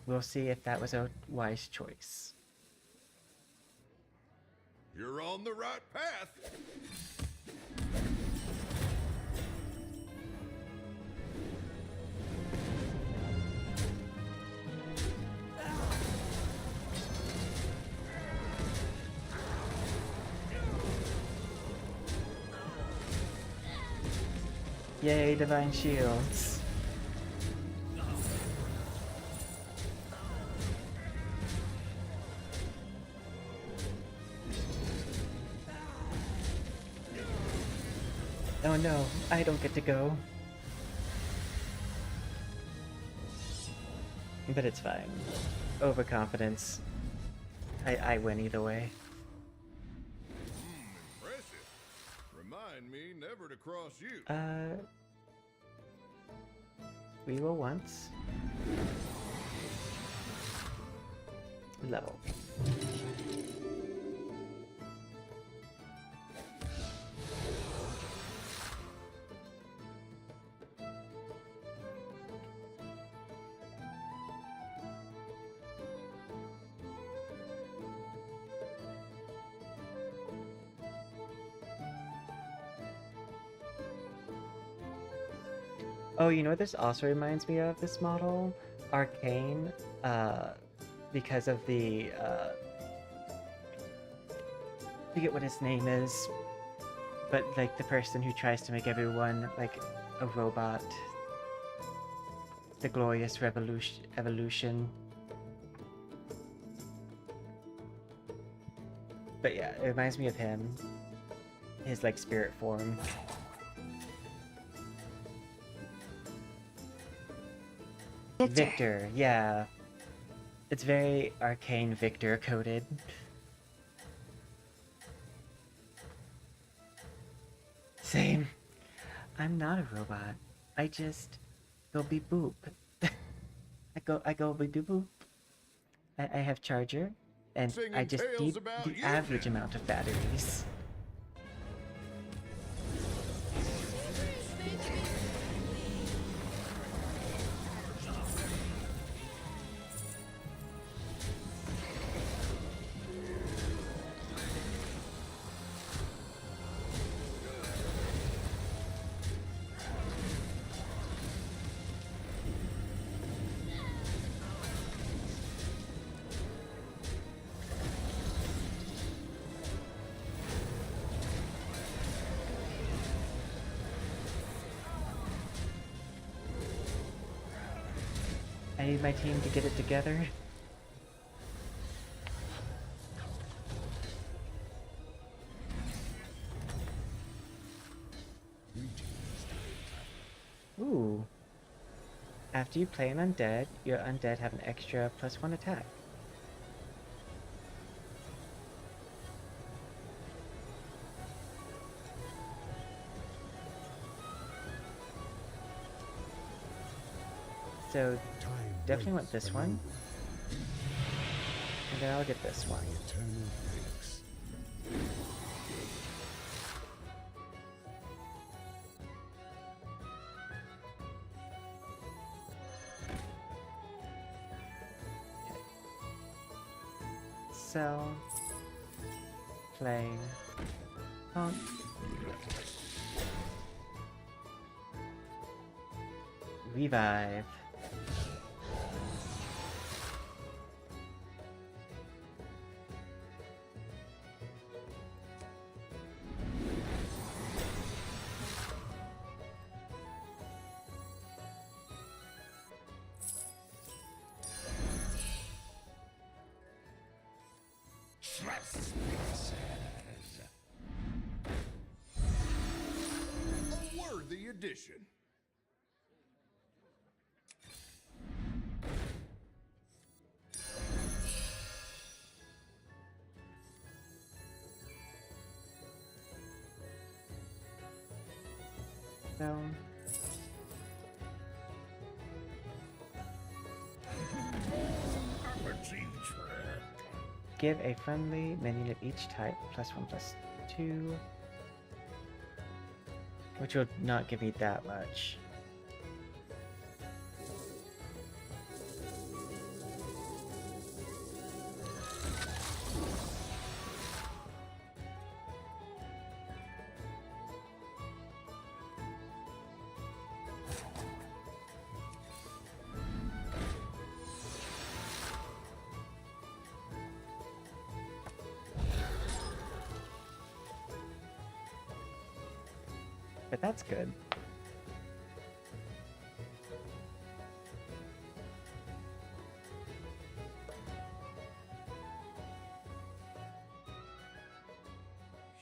We'll see if that was a wise choice. You're on the right path. Yay, divine shields. Oh no, I don't get to go. But it's fine. Overconfidence. I win either way. Impressive. Remind me never to cross you. We will once. Level. Oh, you know what this also reminds me of, this model? Arcane, because of the, forget what his name is, but like the person who tries to make everyone like a robot. The Glorious Evolution. But yeah, it reminds me of him. His like spirit form. Victor, yeah. It's very arcane Victor coded. Same. I'm not a robot. I just go beep boop. I go beep beep boop. I have charger, and Singing I just tales need about the you. average amount of batteries. I need my team to get it together. Ooh. After you play an undead, your undead have an extra +1 attack. So Time definitely want waits this for one. no And then I'll get this one. My eternal thanks. Sell. Play. Honk. Revive. A worthy addition. So. Give a friendly minion of each type +1/+2, which will not give me that much. But that's good.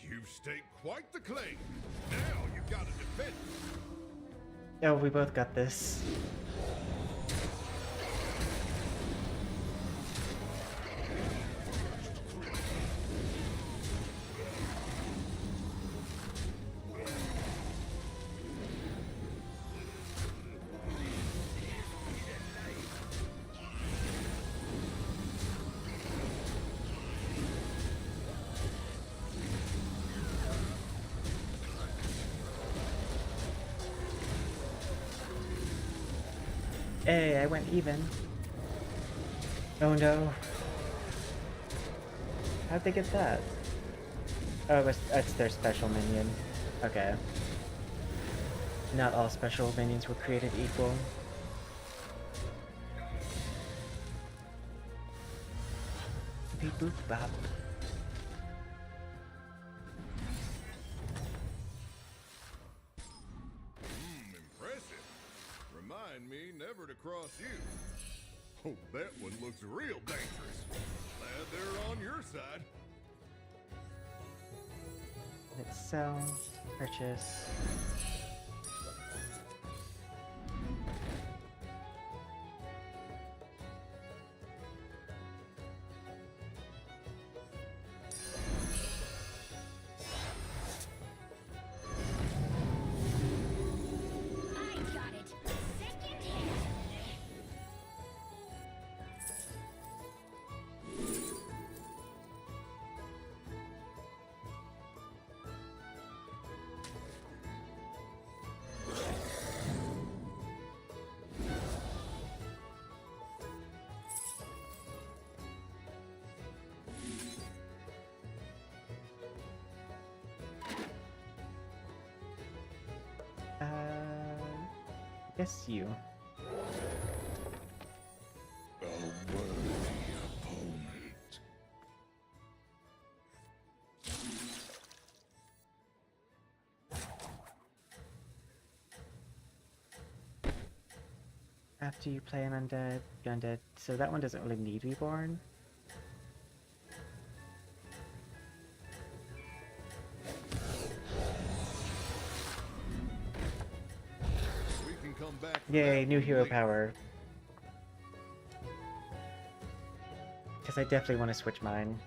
You've staked quite the claim. Now you've got to defend it. Oh, we both got this. Hey, I went even. Oh no. How'd they get that? Oh, it's their special minion. Okay. Not all special minions were created equal. Beep boop bop. Impressive. Remind me never to cross you. Oh, that one looks real dangerous. Glad they're on your side. Let's sell. Purchase. I got it. Second hand. Guess you. A worthy opponent. After you play an undead, you're undead. So that one doesn't really need reborn. We can come back. to Yay, that new one hero later. power. Because I definitely want to switch mine.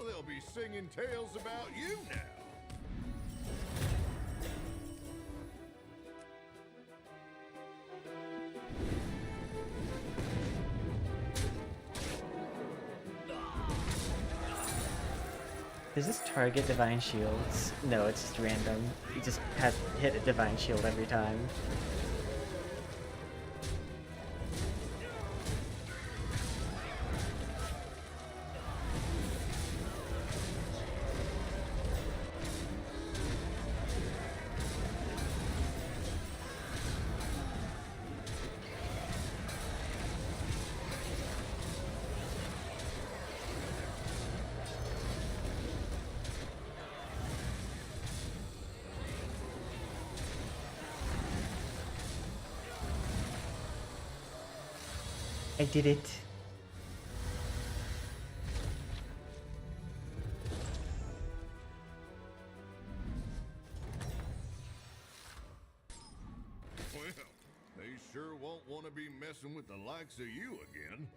They'll be singing tales about you now. Does this target divine shields? No, it's just random. It just has hit a divine shield every time. I did it. Well, they sure won't want to be messing with the likes of you again.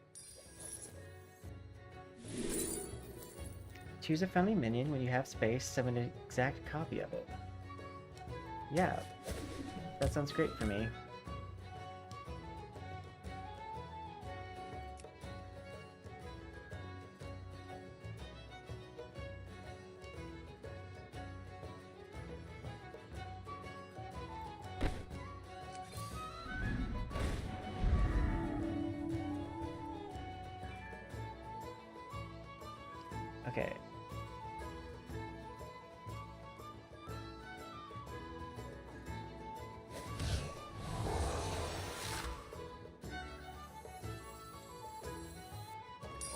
Choose a friendly minion when you have space, summon an exact copy of it. Yeah, that sounds great for me. Okay.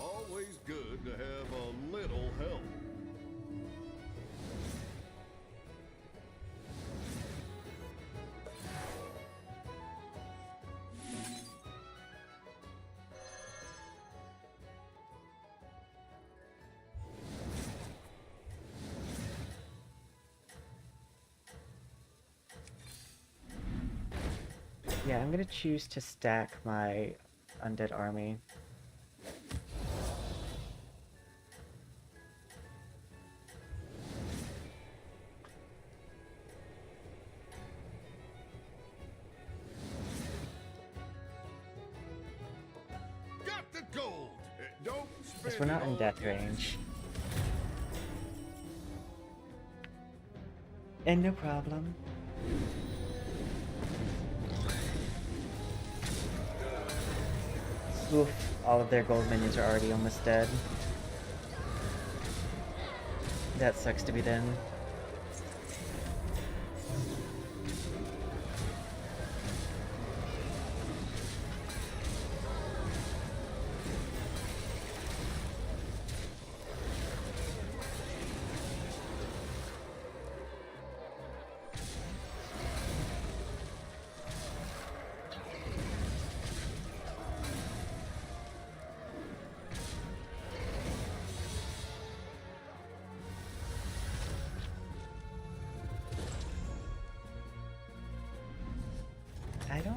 Always good to have a little help. Yeah, I'm gonna choose to stack my undead army. Got the gold. Don't spend Because we're not it in all death yet. range. And no problem. Oof, all of their gold minions are already almost dead. That sucks to be them. I don't...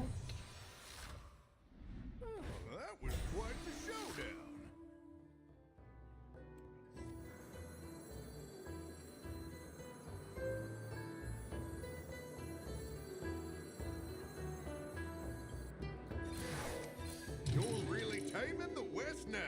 Oh, that was quite the showdown. You're really taming the West now.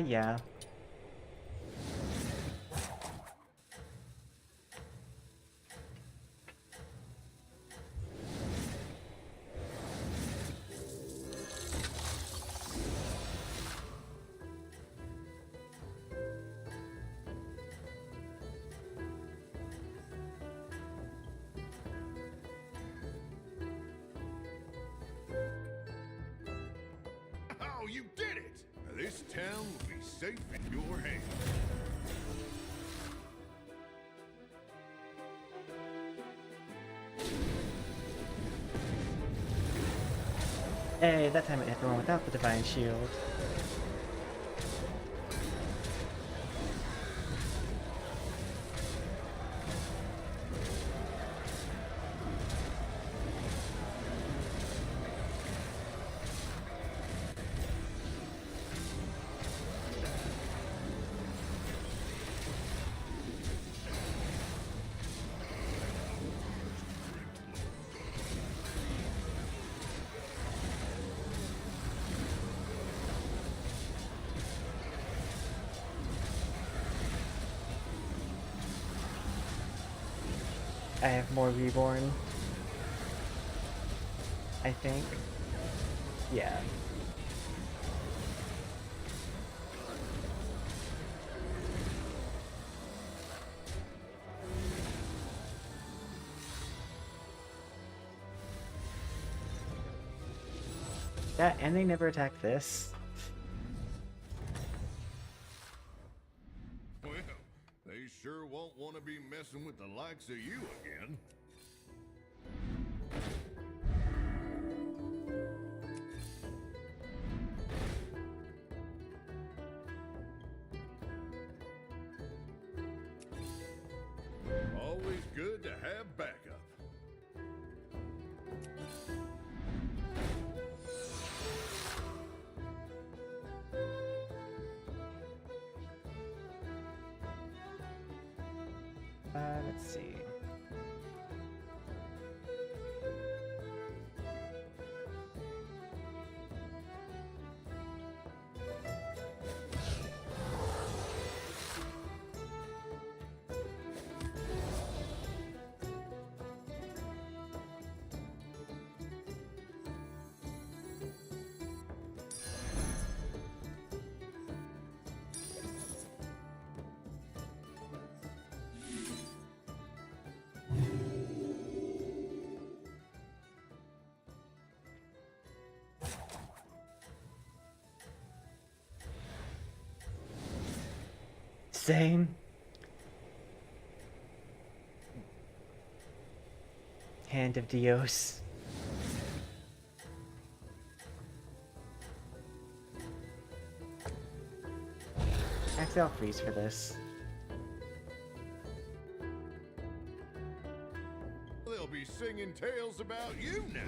Yeah. you did it! This town will be safe in your hands. Hey, that time it hit the one without the Divine Shield. I have more Reborn. I think. Yeah. That, and they never attack this. Well, they sure won't want to be messing with the likes of you again. Always good to have backup. Let's see. Same. Hand of Dios. Actually, I'll freeze for this. They'll be singing tales about you now.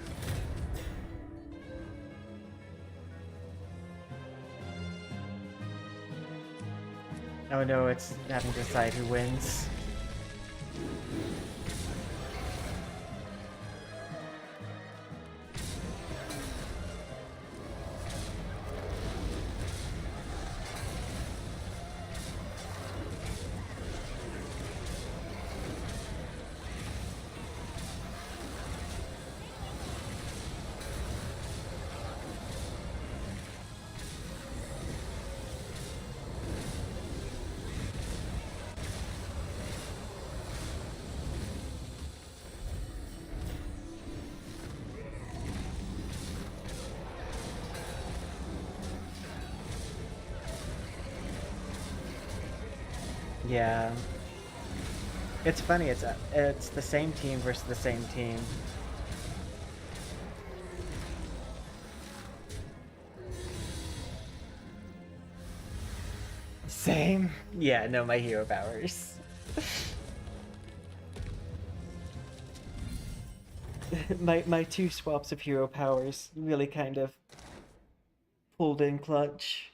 Oh no, it's having to decide who wins. Yeah. It's funny, it's the same team versus the same team. Same? Yeah, no, my hero powers. my two swaps of hero powers really kind of pulled in clutch.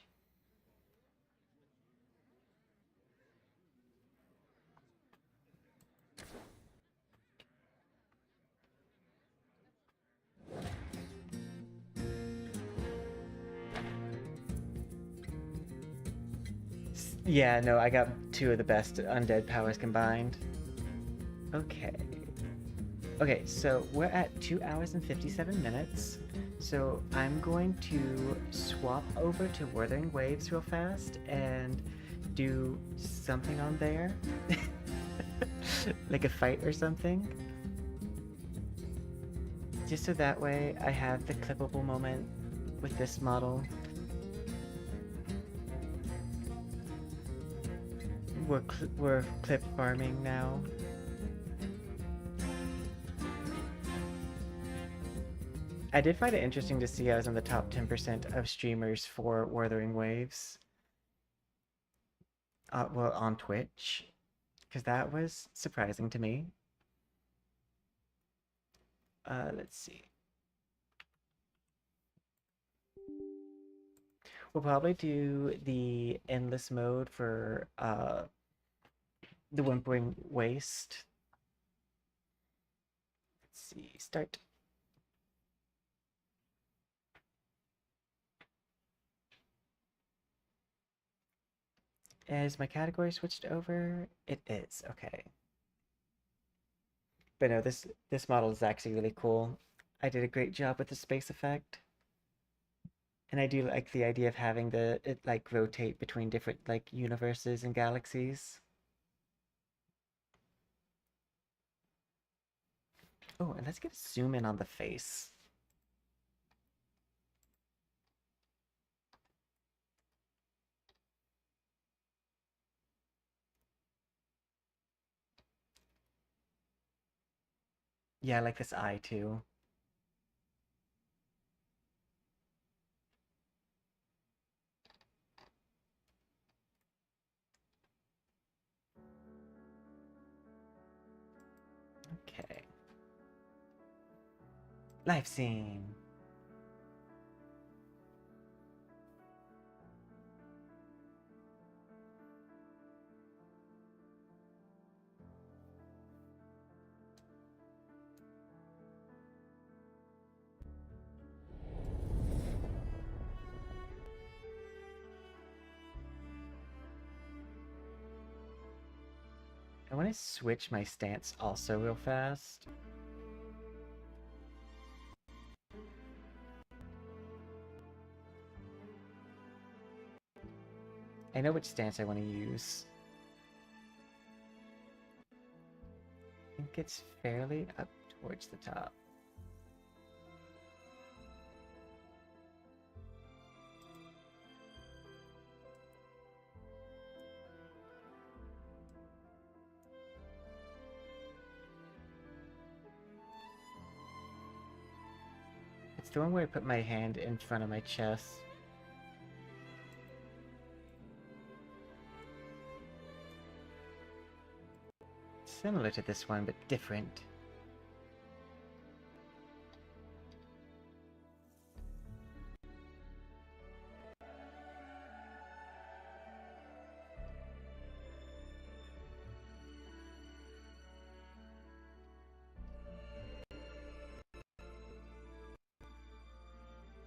Yeah, no, I got two of the best undead powers combined. Okay. Okay, so we're at 2 hours and 57 minutes. So I'm going to swap over to Wuthering Waves real fast and do something on there. Like a fight or something. Just so that way I have the clippable moment with this model. we're clip farming now. I did find it interesting to see I was in the top 10% of streamers for Wuthering Waves. Well, on Twitch, because that was surprising to me. Let's see. We'll probably do the endless mode for the Whimpering Waste. Let's see, start. Is my category switched over? It is, okay. But no, this model is actually really cool. I did a great job with the space effect. And I do like the idea of having it like rotate between different like universes and galaxies. Oh, and let's get a zoom in on the face. Yeah, I like this eye too. Okay. Life scene. I want to switch my stance also real fast. I know which stance I want to use. I think it's fairly up towards the top. It's the one where I put my hand in front of my chest. Similar to this one, but different.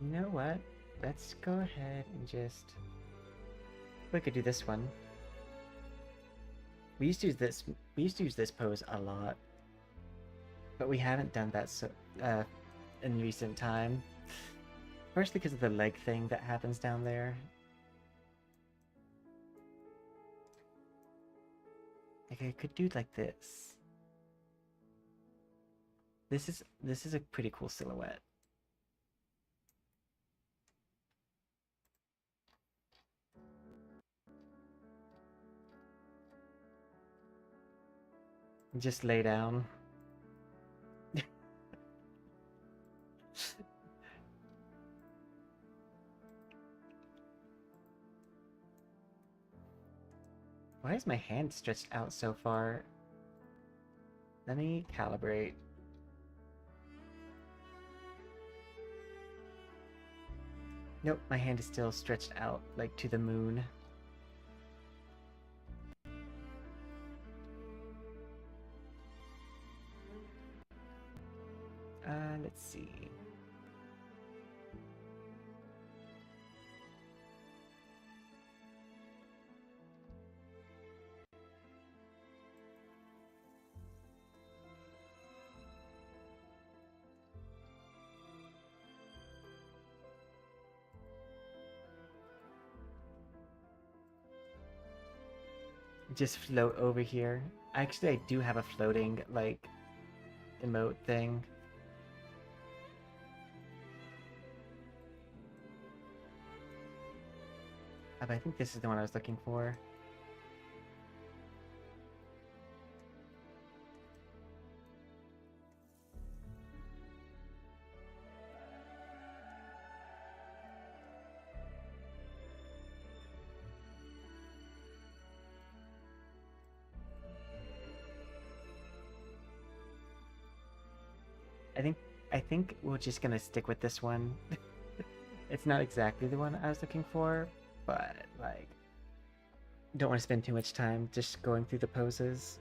You know what? Let's go ahead and just... We could do this one. We used to use this pose a lot. But we haven't done that in recent time. Partially because of the leg thing that happens down there. Like I could do like this. This is a pretty cool silhouette. Just lay down. Why is my hand stretched out so far? Let me calibrate. Nope, my hand is still stretched out, like to the moon. Let's see. Just float over here. Actually, I do have a floating, like, emote thing. But I think this is the one I was looking for. I think we're just gonna stick with this one. It's not exactly the one I was looking for, but like, don't want to spend too much time just going through the poses.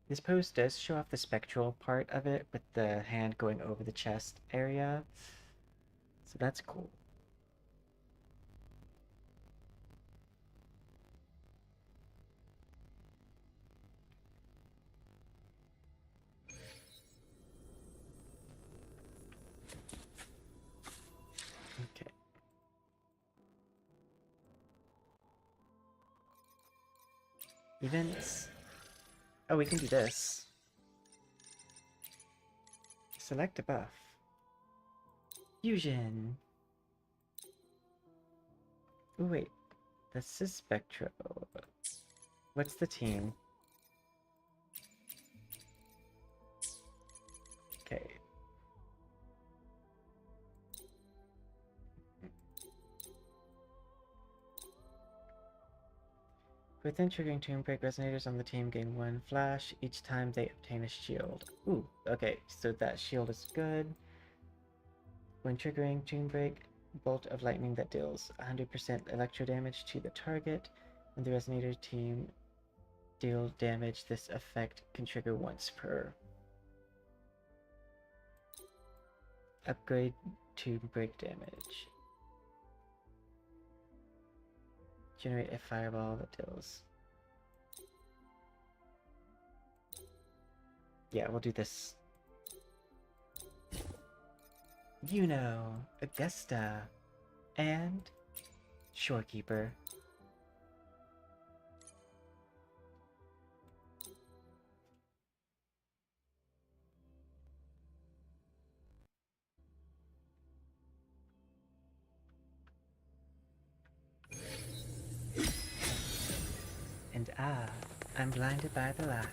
This pose does show off the spectral part of it with the hand going over the chest area, so that's cool. Okay. Events. Oh, we can do this. Select a buff. Fusion. Oh wait, this is Spectro. What's the team? Okay. Within triggering Tomb Break, resonators on the team gain 1 flash each time they obtain a shield. Ooh, okay, so that shield is good. When triggering Tomb Break, bolt of lightning that deals 100% electro damage to the target. When the resonator team deals damage, this effect can trigger once per. Upgrade Tomb Break damage. Generate a fireball that deals. Yeah, we'll do this. Augusta, and Shorekeeper. And I'm blinded by the light.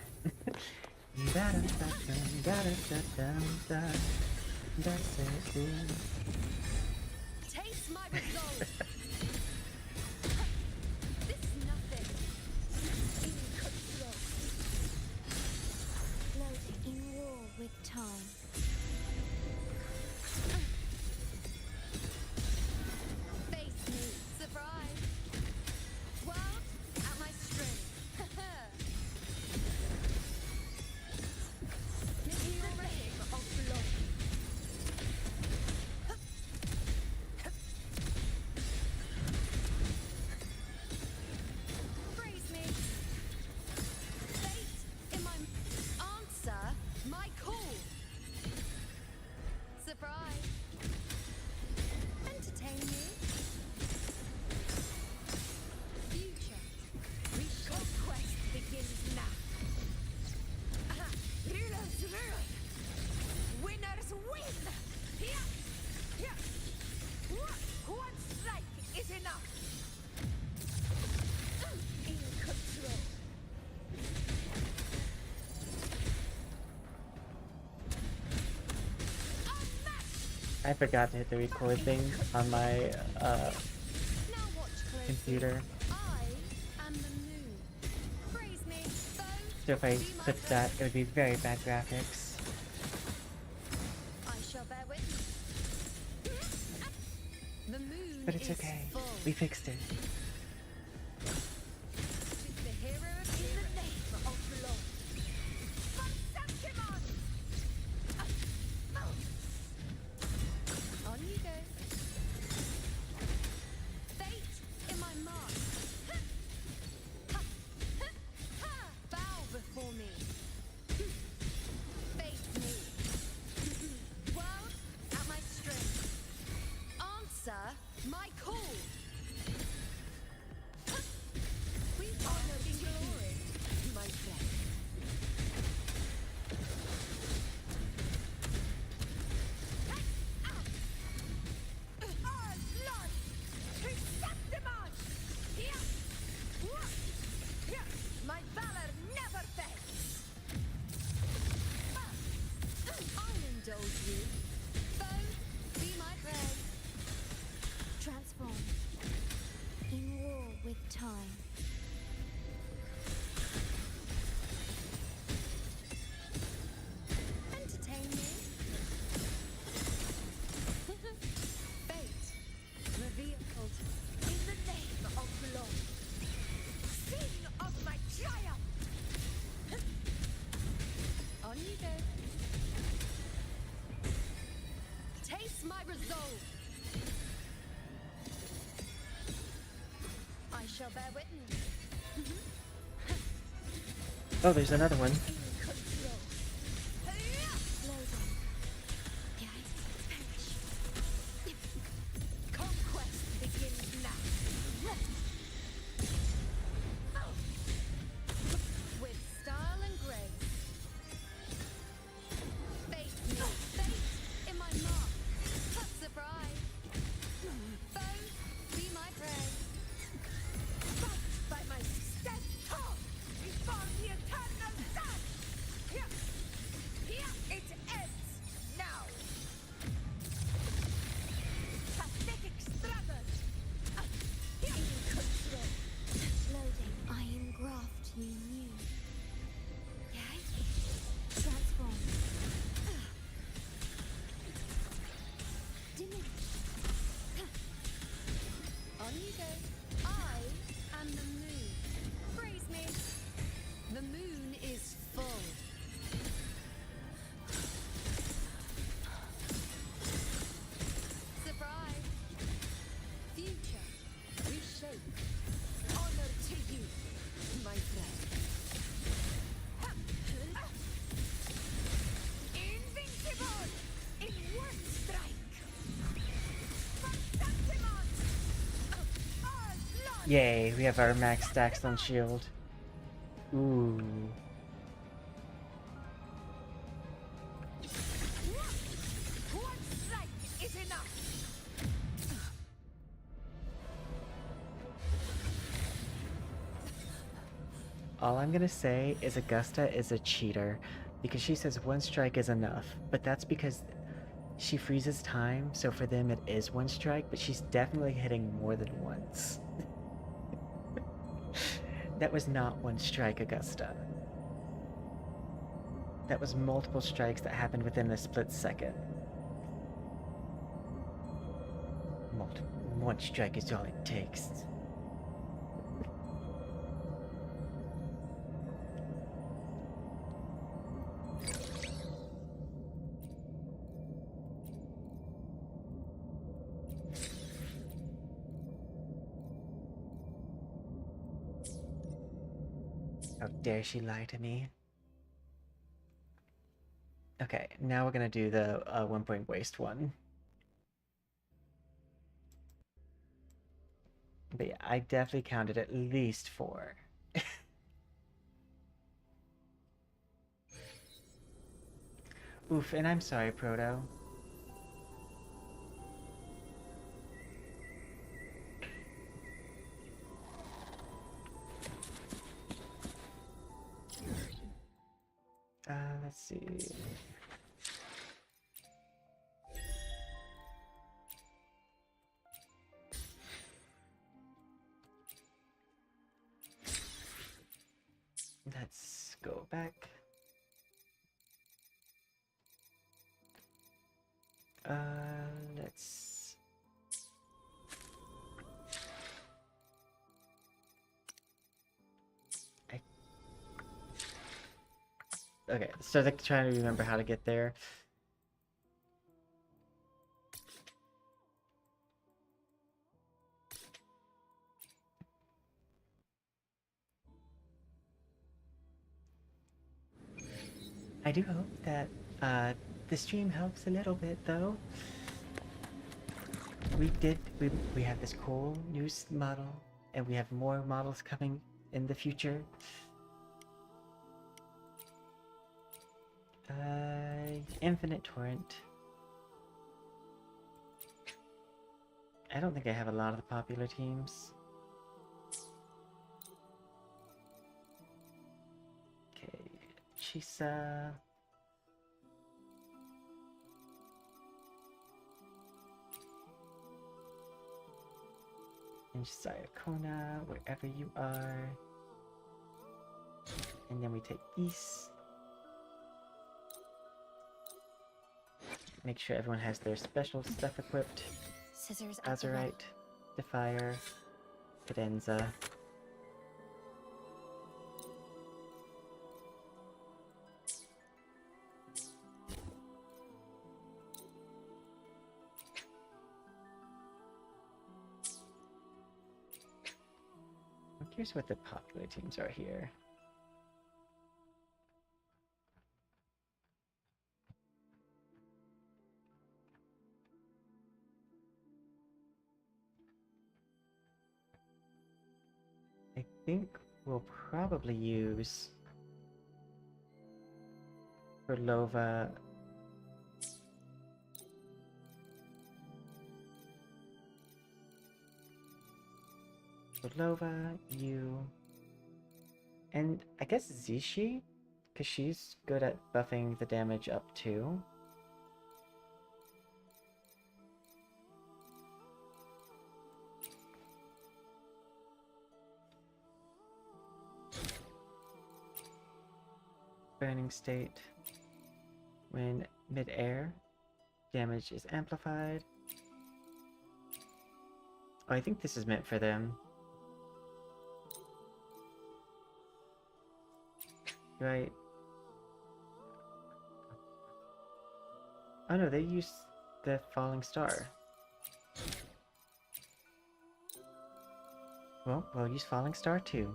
That's it. Taste my resolve. This is nothing. Floating in war with time. Face me, surprise. World at my string. You're ready for offload. Praise me. Fate in my answer, my call. Surprise. Entertain me. Future. Conquest begins now. Heroes rule. Winners win. Here. One strike is enough. In control. I forgot to hit the record thing on my Now watch closely. computer. I am the moon. Praise me, foe. So if I Be my clicked that, it would be very bad graphics. I shall bear witness. The moon But it's is okay. full. We fixed it. She's the hero of the name for Ultralord. On you go. Fate in my mark. Bow before me. Face me. World at my string. Answer my call. Oh, there's another one. Conquest begins now. With style and grace. Fate me, fate in my mark. What surprise. Foes, be my prey. Fight by my step. Before the eternal sun. Here, it ends now. Pathetic struggle. In control. Loading. I engraft you new. Yay. Transform. Diminish. On you go. I am the moon. Praise me. The moon is full. Surprise. Future. Reshape. Honor to you, my friend. Invincible! In one strike! Fantastimos! All blood! Yay, we have our max stacks on shield. Ooh. One strike is enough! All I'm gonna say is Augusta is a cheater because she says one strike is enough, but that's because she freezes time, so for them it is one strike, but she's definitely hitting more than once. That was not one strike, Augusta. That was multiple strikes that happened within a split second. One strike is all it takes. How dare she lie to me? Okay, now we're gonna do the 1 point waste one. But yeah, I definitely counted at least 4. Oof, and I'm sorry, Proto. Let's see. Let's go back. Let's... Okay, so like trying to remember how to get there. I do hope that the stream helps a little bit, though. We have this cool new model, and we have more models coming in the future. Infinite Torrent. I don't think I have a lot of the popular teams. Okay, Chisa. And Sayakona, wherever you are. And then we take East. Make sure everyone has their special stuff equipped. Scissors. Azurite, Defier, Cadenza. I'm curious what the popular teams are here. think we'll probably use for Lova. For Lova, you, and I guess Zishi, because she's good at buffing the damage up too. Burning state. When mid-air, damage is amplified. Oh, I think this is meant for them. Right. Oh no, they use the falling star. Well, we'll use falling star too.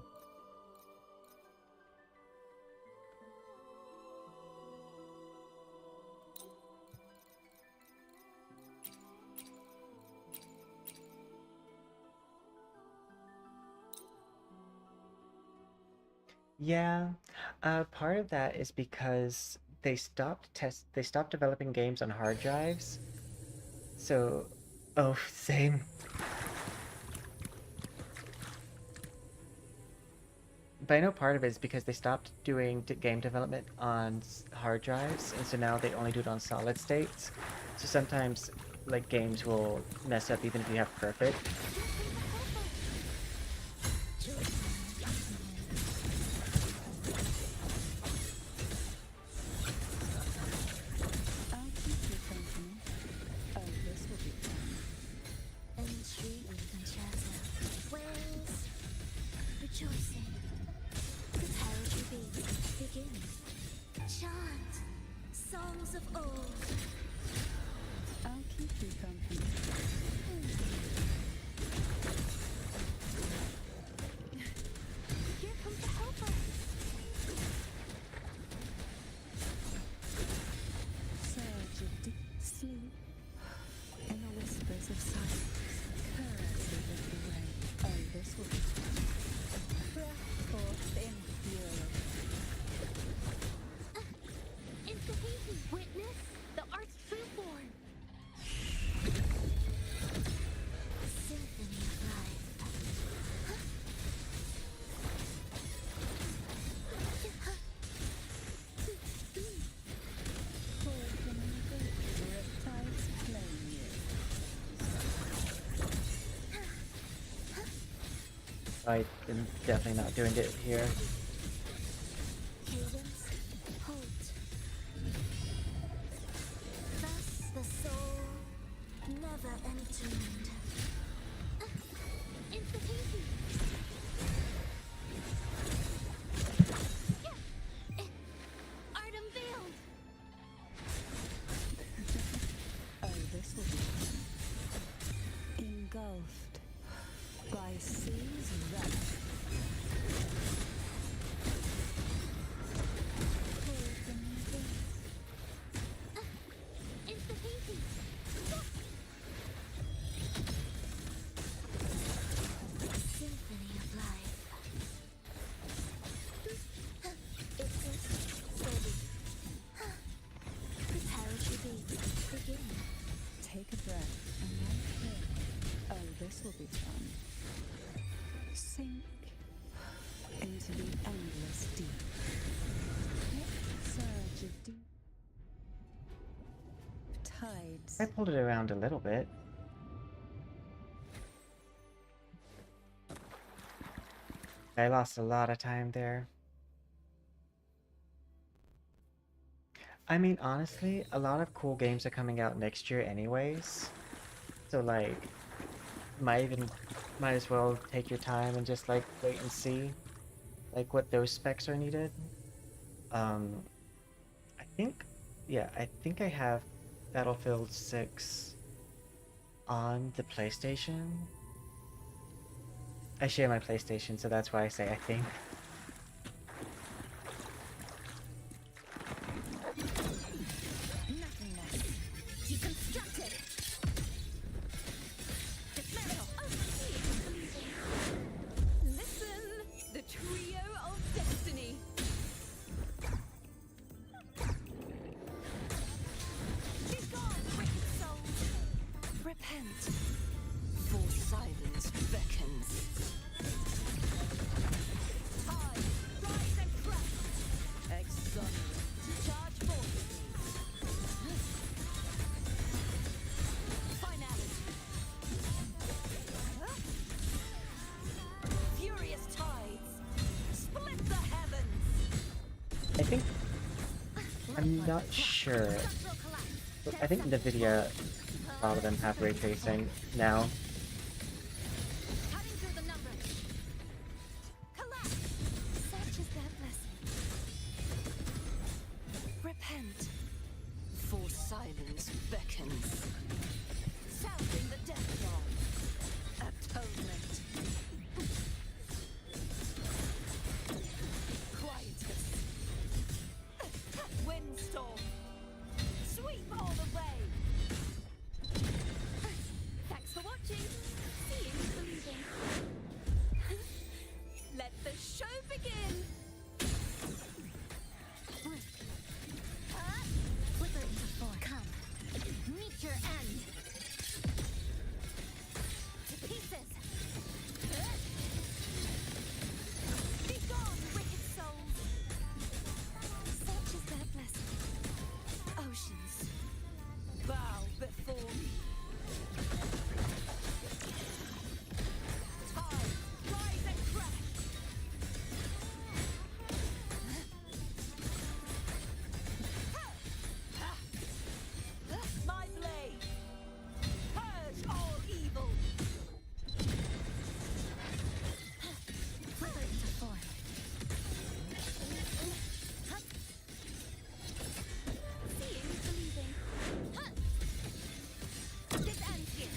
Yeah, part of that is because they stopped developing games on hard drives. So, oh, same. But I know part of it is because they stopped doing game development on hard drives, and so now they only do it on solid states. So sometimes, like, games will mess up even if you have perfect. I'll keep you company. Oh, this will be fun. Intrigue and chatter. Wings. Rejoicing. Prepare to be. Begin. Chant. Songs of old. I'll keep you company. Here comes the helper. Surge of deep sleep. In the whispers of silence, curiously with the rain. Oh, this will be fun. Breath forth in fury. Instantaneous witness the art's trueborn. Symphony of life. Reptiles claim you. I am definitely not doing it here. Cadence, halt. Thus the soul, never entombed. Instantaneous. Art unveiled. Oh, this will be fun. Engulfed by seas wrath. Symphony of life. It's steady. Prepare to be. Begin. Take a breath and then clear. Oh, this will be fun. Sink into the endless deep. Surge of deep tides. I pulled it around a little bit. I lost a lot of time there. I mean, honestly, a lot of cool games are coming out next year anyways. So, like, might as well take your time and just, like, wait and see, like, what those specs are needed. I think, yeah, I think I have Battlefield 6 on the PlayStation. I share my PlayStation, so that's why I say I think. Nothingness. Deconstructed. Dismantle. Listen. I think I'm not sure. But I think NVIDIA, a lot of them have ray tracing now. Cutting through the numbers. Collapse. Such is their blessing. Repent. For silence beckons. Sounding the death knell. Atonement. Quietus. Windstorm. Sweep all the way. Thanks for watching. Seeing is believing. Let the show begin. Wither into four. Come. Meet your end. To pieces. Be gone, wicked souls. Such is their blessing. Oceans. Bow before me. Tides. Rise and crash. My blade. Purge all evil. Wither into form. Seeing is believing. This ends here.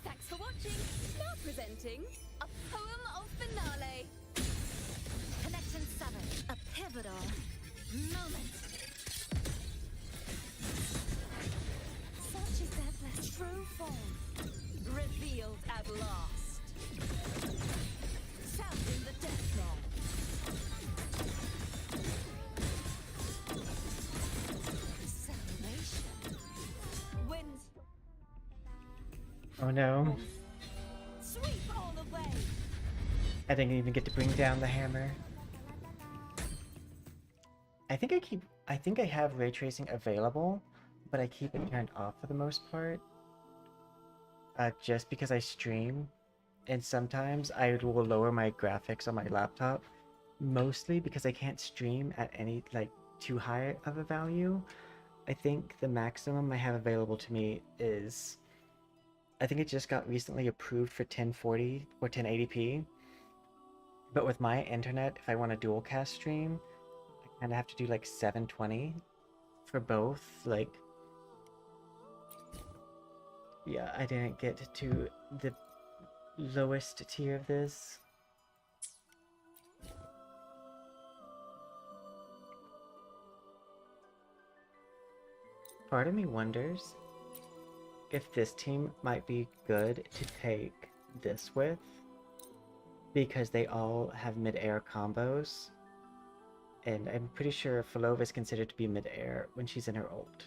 Thanks for watching. Now presenting a poem of finale. Connection severed. A pivotal moment. Such is their blessing. True form. Revealed at last. Sounding the death knell. Salvation. Winds. Oh no. Sweep all the way. I didn't even get to bring down the hammer. I think I have ray tracing available, but I keep it turned off for the most part. Just because I stream, and sometimes I will lower my graphics on my laptop, mostly because I can't stream at any, like, too high of a value. I think the maximum I have available to me is, I think it just got recently approved for 1040 or 1080p. But with my internet, if I want a dual cast stream, I kind of have to do like 720 for both. Like, yeah, I didn't get to the lowest tier of this. Part of me wonders if this team might be good to take this with, because they all have mid-air combos, and I'm pretty sure Falova is considered to be mid-air when she's in her ult.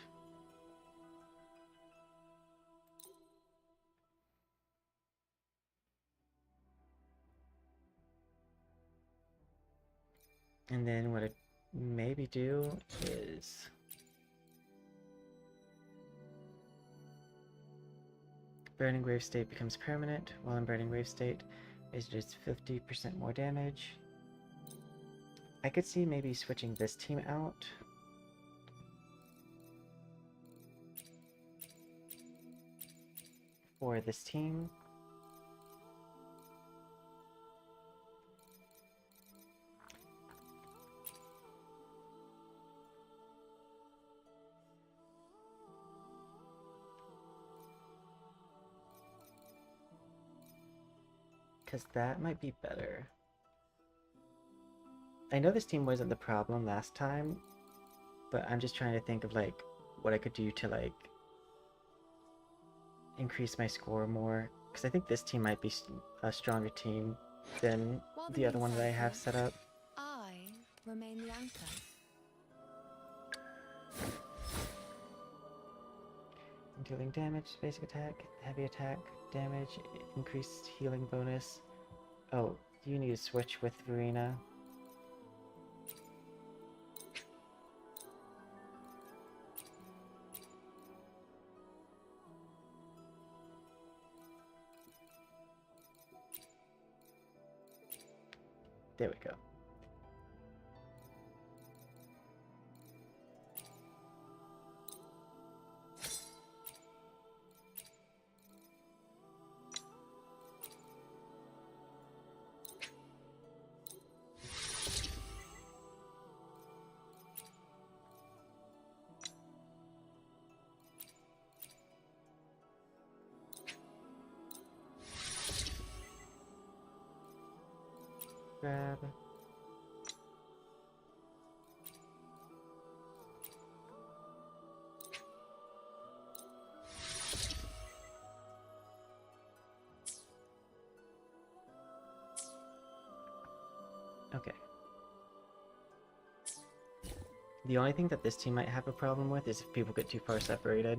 And then what I maybe do is Burning Wave State becomes permanent. While in Burning Wave State, it does 50% more damage. I could see maybe switching this team out. For this team. Because that might be better. I know this team wasn't the problem last time, but I'm just trying to think of like what I could do to like increase my score more. Because I think this team might be a stronger team than the other one that I have set up. I remain the anchor. Dealing damage, basic attack, heavy attack, damage, increased healing bonus. Oh, you need to switch with Verena. There we go. grab. Okay. The only thing that this team might have a problem with is if people get too far separated.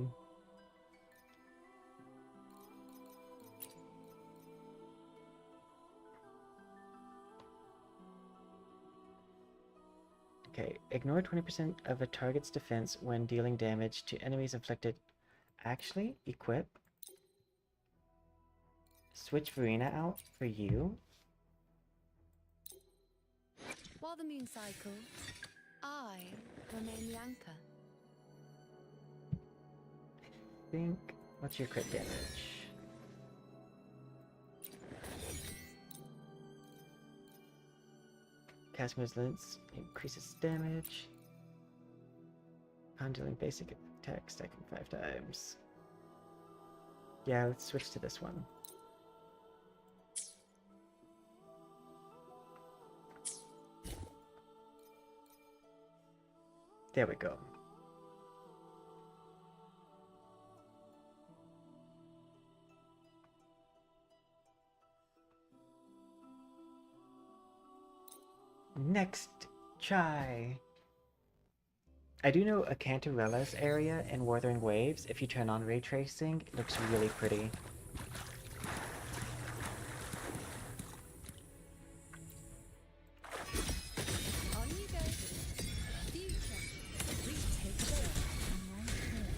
Okay, ignore 20% of a target's defense when dealing damage to enemies inflicted. Actually, equip. Switch Verena out for you. While the moon cycles, I remain the anchor. Think. What's your crit damage? Cast Resilience increases damage. Upon dealing basic attack, stacking 5 times. Yeah, let's switch to this one. There we go. Next, Chai. I do know a Cantarella's area in Wuthering Waves. If you turn on ray tracing, it looks really pretty. On you go. Future. Please take care. I'm right here.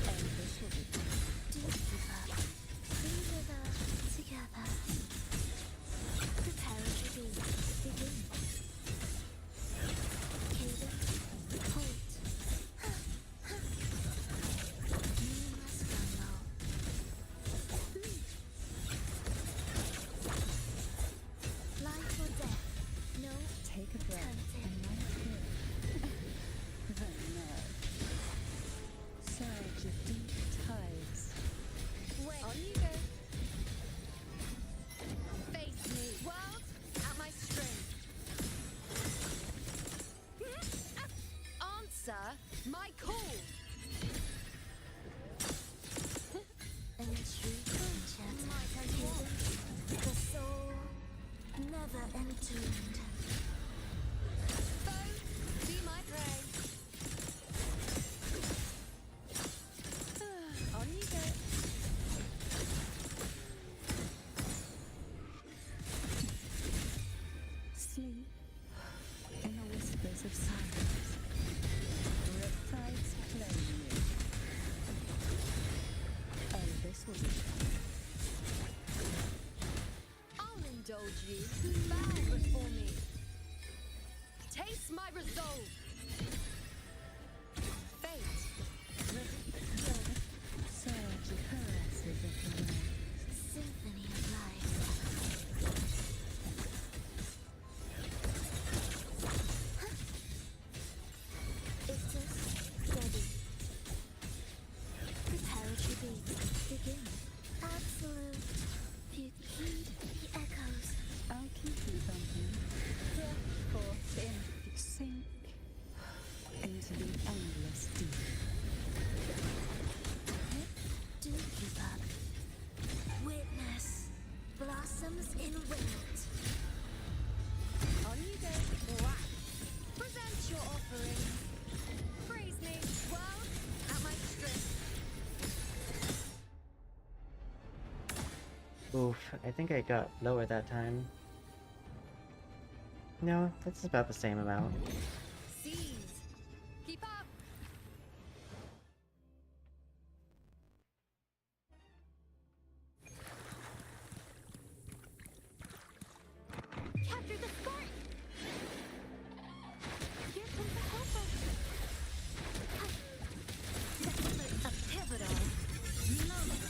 And this will be fun. Do you give up? We wither together. Prepare to be. Begin. Cadence. Halt. You must rumble. Life or death. No. Take a breath. I'm right here. The nerve. Surge of deep tides. Wait. On you go. Face me. World at my string. Answer my call. And true culture. My cadence. The soul never entombed. Foe, be my prey. On you go. Sleep in the whispers of silence. Riptides claim you. Oh, this will be fun. I'll indulge you. Bow before me. Taste my resolve. Fate. Surge of caresses of the wind. Symphony of life. Ictus, steady. Preparatory beats. Begin. Absolute. Heed the echoes. I'll keep you thumping. Breath forth in. Sink into the endless deep. Do keep up. Witness. Blossoms in wind. On you go. Whack. Present your offering. Praise me. World at my strength. Oof, I think I got lower that time. No, that's about the same amount. Seize. Keep up. Capture the spark. Here comes the helper. A pivotal moment.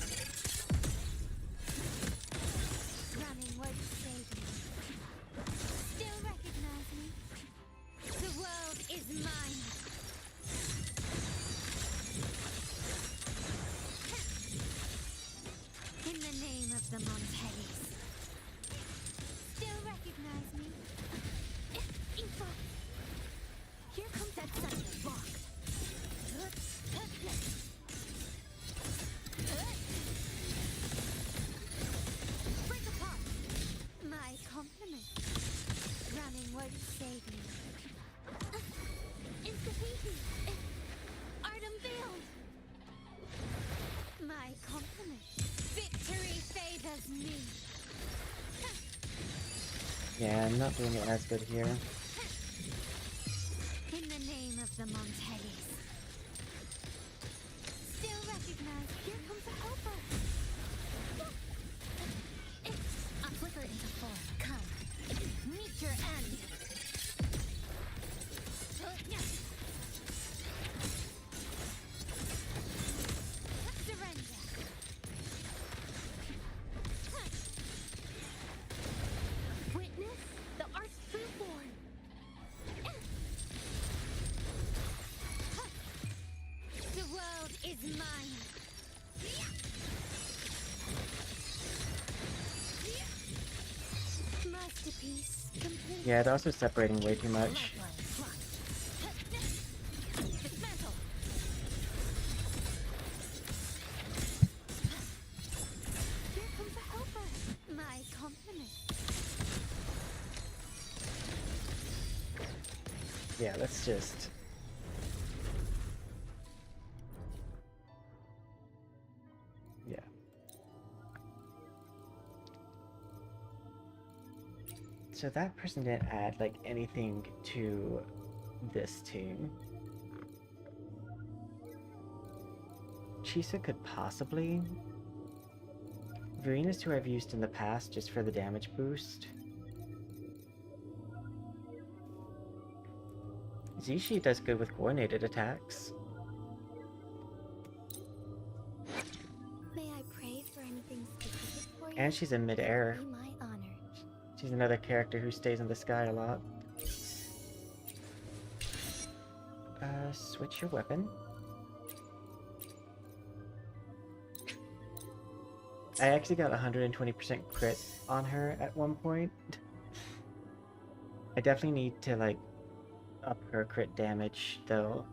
Running where to save me. Still recognize me. The world is mine. Yeah, I'm not doing it as good here. In the name of the Montellis. Still recognize. Here comes a helper. A flicker into form. Come. Meet your end. Surrender. Witness the art's true form. The world is mine. Masterpiece complete. Yeah, they're also separating way too much. Dismantle. Here comes a helper. My compliments. Yeah, let's just... Yeah. So that person didn't add, like, anything to this team. Chisa could possibly. Verena's who I've used in the past just for the damage boost. Zishi does good with coordinated attacks. May I pray for anything specific for you? And she's in mid-air. Be my honor. She's another character who stays in the sky a lot. Switch your weapon. I actually got 120% crit on her at one point. I definitely need to, like, up her crit damage, though.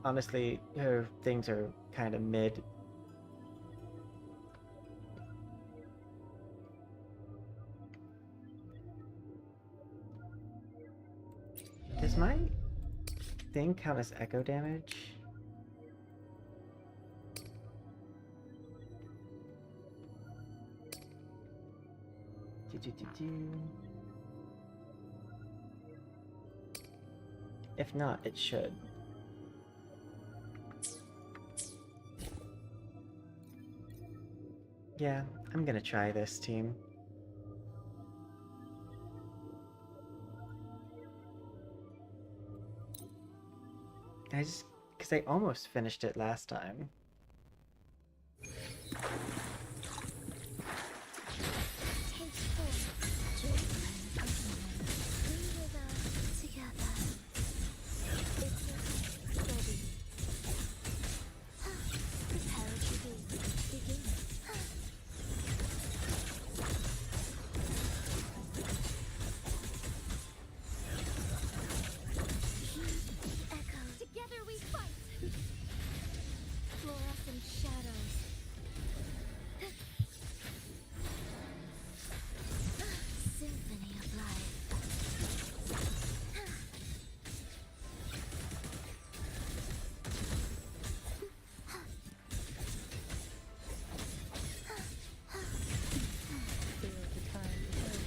Honestly, her things are kind of mid. Does my thing count as echo damage? If not, it should. Yeah, I'm gonna try this team. Because I almost finished it last time. Take form. We will together. It's ready. Prepare to be. Begin. Echo. Together we fight. Fluorescent shadows. Symphony of life. Feel the time return.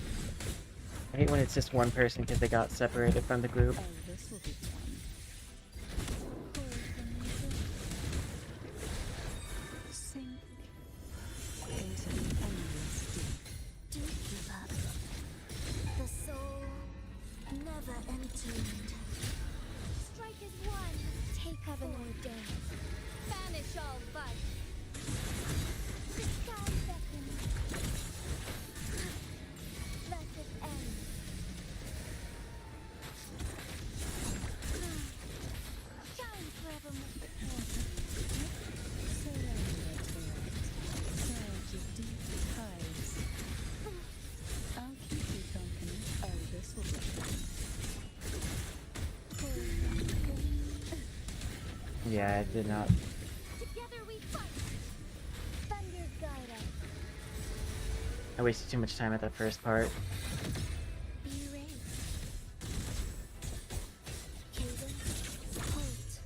I hate when it's just one person because they got separated from the group. Oh, this will be fun. Pull from the sink into the endless deep. Don't give up. The soul never entombed. Strike as one. Take heaven ordained. Banish all vice. The sky beckons. Let it end. Shine forevermore. Surrender to it. Surge of deep tides. I'll keep you company. Oh, this will be fun. Pull from the Yeah, I did not. Together we fight. Thunder guide us. I wasted too much time at that first part. Erase. Cadence. Halt.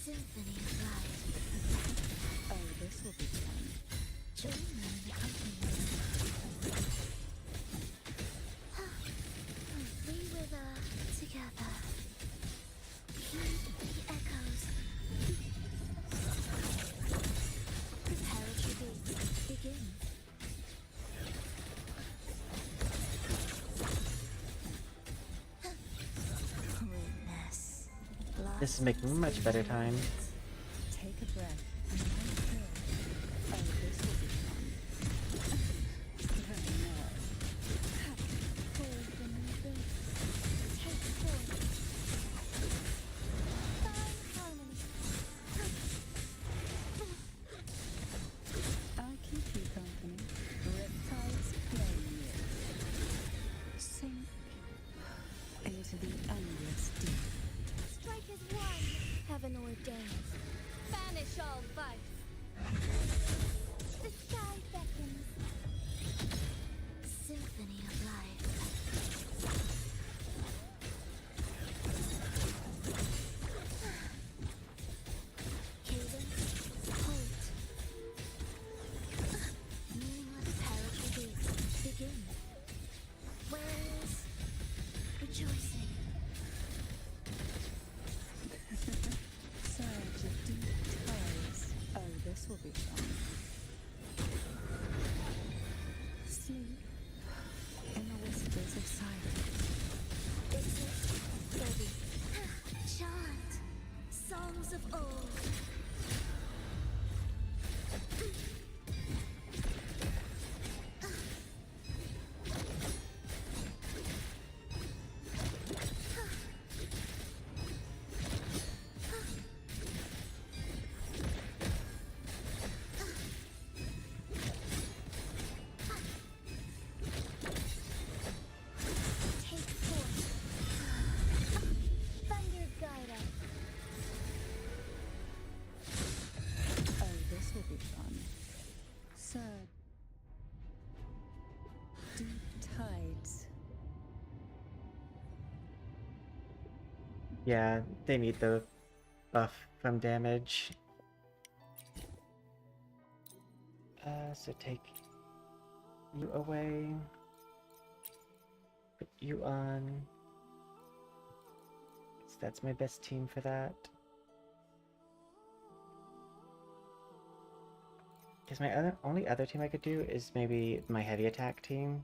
Symphony This is making much better time. Take a breath and lie still. Oh, this will be fun. Oh no. Hold the movement. Take four. Fine harmony. I'll keep you company. Reptiles claim you. Sink into the endless deep. Strike as one. Heaven ordained. Banish all vice. The sky beckons. Symphony of life. Cadence, hold. Meaningless paratroopers begin. Where is rejoicing? Surge of deep tides. Oh, this will be fun. Sleep in the whispers of silence. Exist, steady. Chant songs of old. Take force. Thunder guide us. Oh, this will be fun. Surge. Deep tides. Yeah, they need the buff from damage. So take you away. Put you on. So that's my best team for that. Because my only other team I could do is maybe my heavy attack team.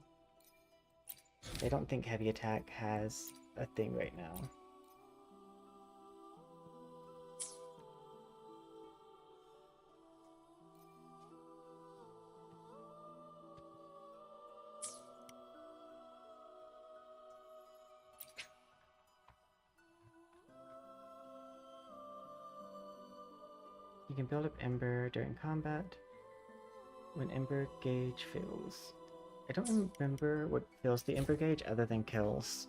I don't think heavy attack has a thing right now. You can build up Ember during combat when Ember gauge fills. I don't remember what fills the Ember gauge other than kills.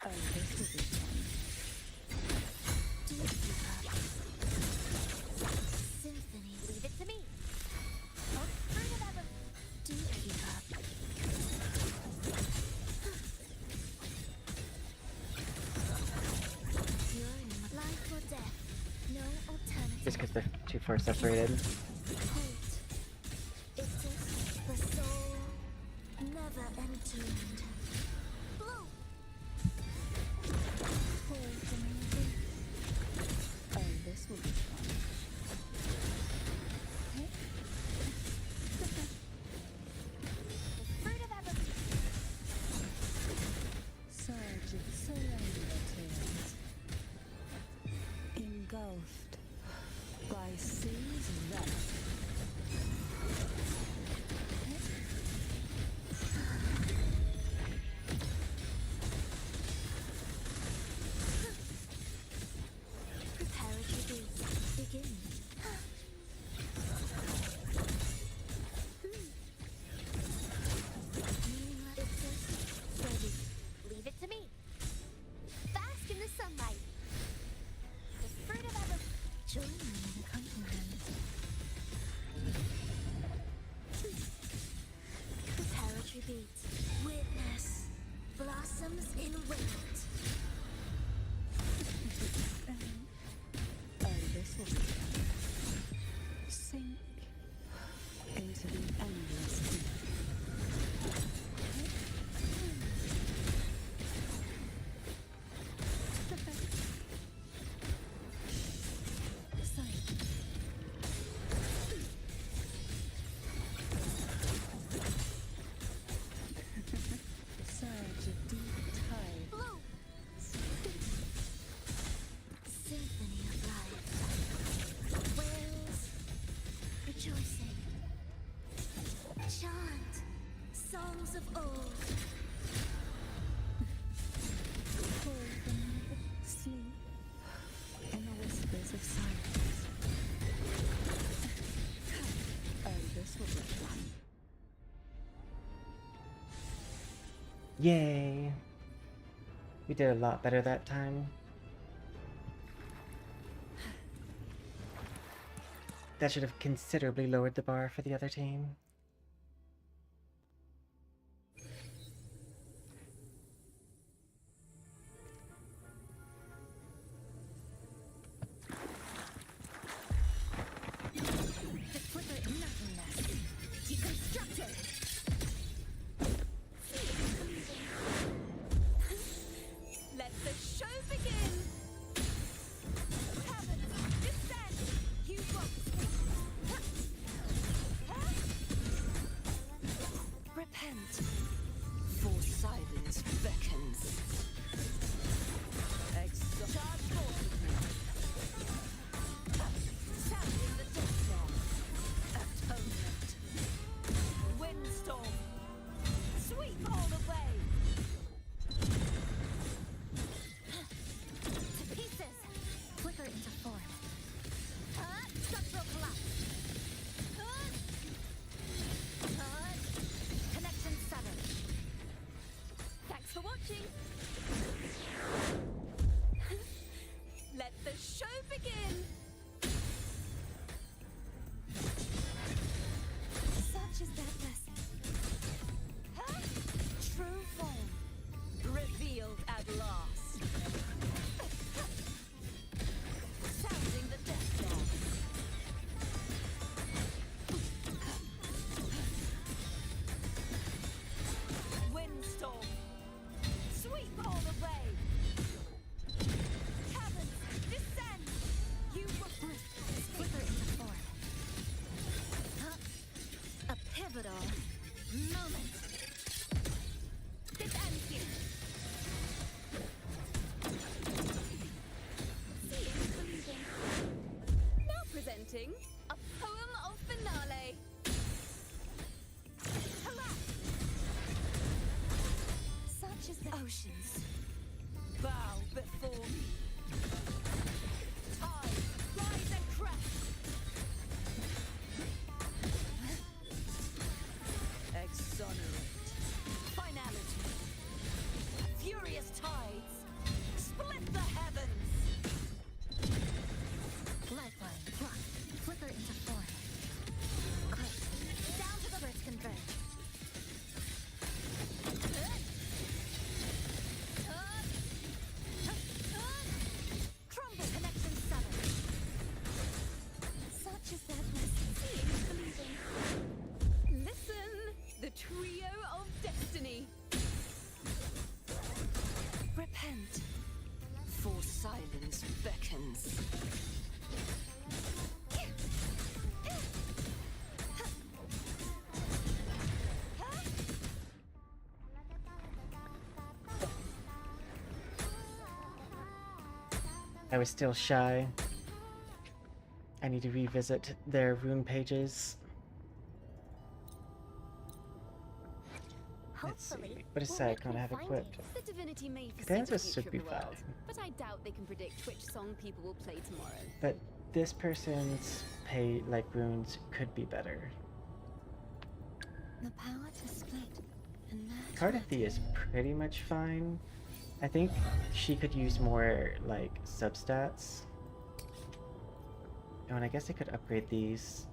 Oh, this will be fun. Do keep up. Symphony, leave it to me. Oh, fruit of ever. Do keep up. You're in life or death. No alternative. Just because they're too far separated. Hold. Exist the soul, never entombed. Blow. Hold the movement. Oh, this will be fun. Hey. Fruit of ever. Surge of surrender tears. Engulfed by seas wrath. Preparatory beats begin. Meaningless. Exist, steady. Leave it to me. Bask in the sunlight. The fruit of ever. Join me in accompaniment. Preparatory beats. Witness. Blossoms in wind. Oh, this will be fun. songs of old. Call them sleep in the whispers of silence. Oh, this will be fun. Yay! We did a lot better that time. That should have considerably lowered the bar for the other team. The flicker in nothingness. Deconstructed. Let the show begin. Heavens, descend. You won't. Repent, for silence beckons. Charge forth with me. Sounding the death knell. Atonement. Windstorm. Sweep all away. To pieces. Flicker into form. Structural collapse. Connection severed. Thanks for watching. Let the show begin. Such is that blessing. True form. Revealed at last. Sounding the death knell. Windstorm. Sweep all away. Heavens, descend. You will Flicker into form. A pivotal moment. This ends here. Seeing is believing. Now presenting a poem of finale. Hurrah! Such is the oceans. Bow before me. Tides rise and crest. Exonerate. Finality. Furious tides. Split the heavens. lifeline. Block. Flicker into form. Click. Down to the birds converge. Crumble. Connection severed. Such is that blessing. Seeing is believing. Listen, the trio of destiny. Repent, for silence beckons. I was still shy. I need to revisit their rune pages. Let's see. Hopefully, What does we'll Sayakona make have new equipped? findings. The divinity may foresee Cadenza the should future be of the world, fine. but I doubt they can predict which song people will play tomorrow. But this person's runes could be better. The power to split and merge. Cardithy is pretty much fine. I think she could use more substats. Oh, and I guess I could upgrade these.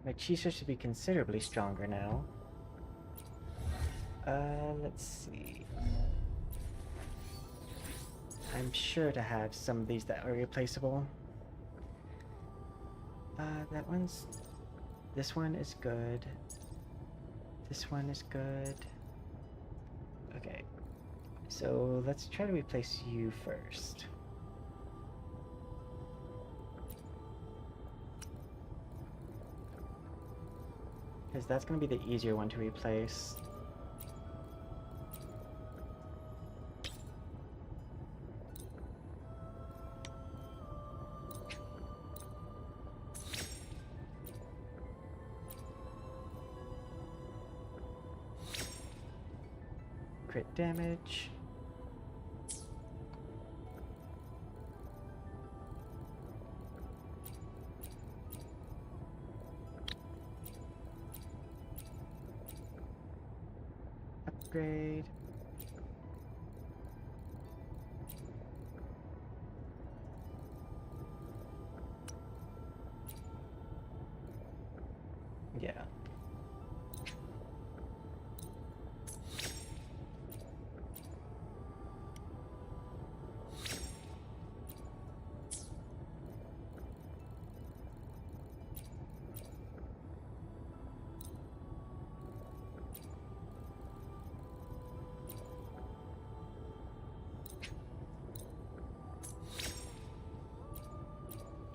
My Chisha should be considerably stronger now. Let's see. I'm sure to have some of these that are replaceable. That one's... This one is good. This one is good. Okay. So let's try to replace you first. Because that's going to be the easier one to replace. Crit damage. Upgrade. Yeah.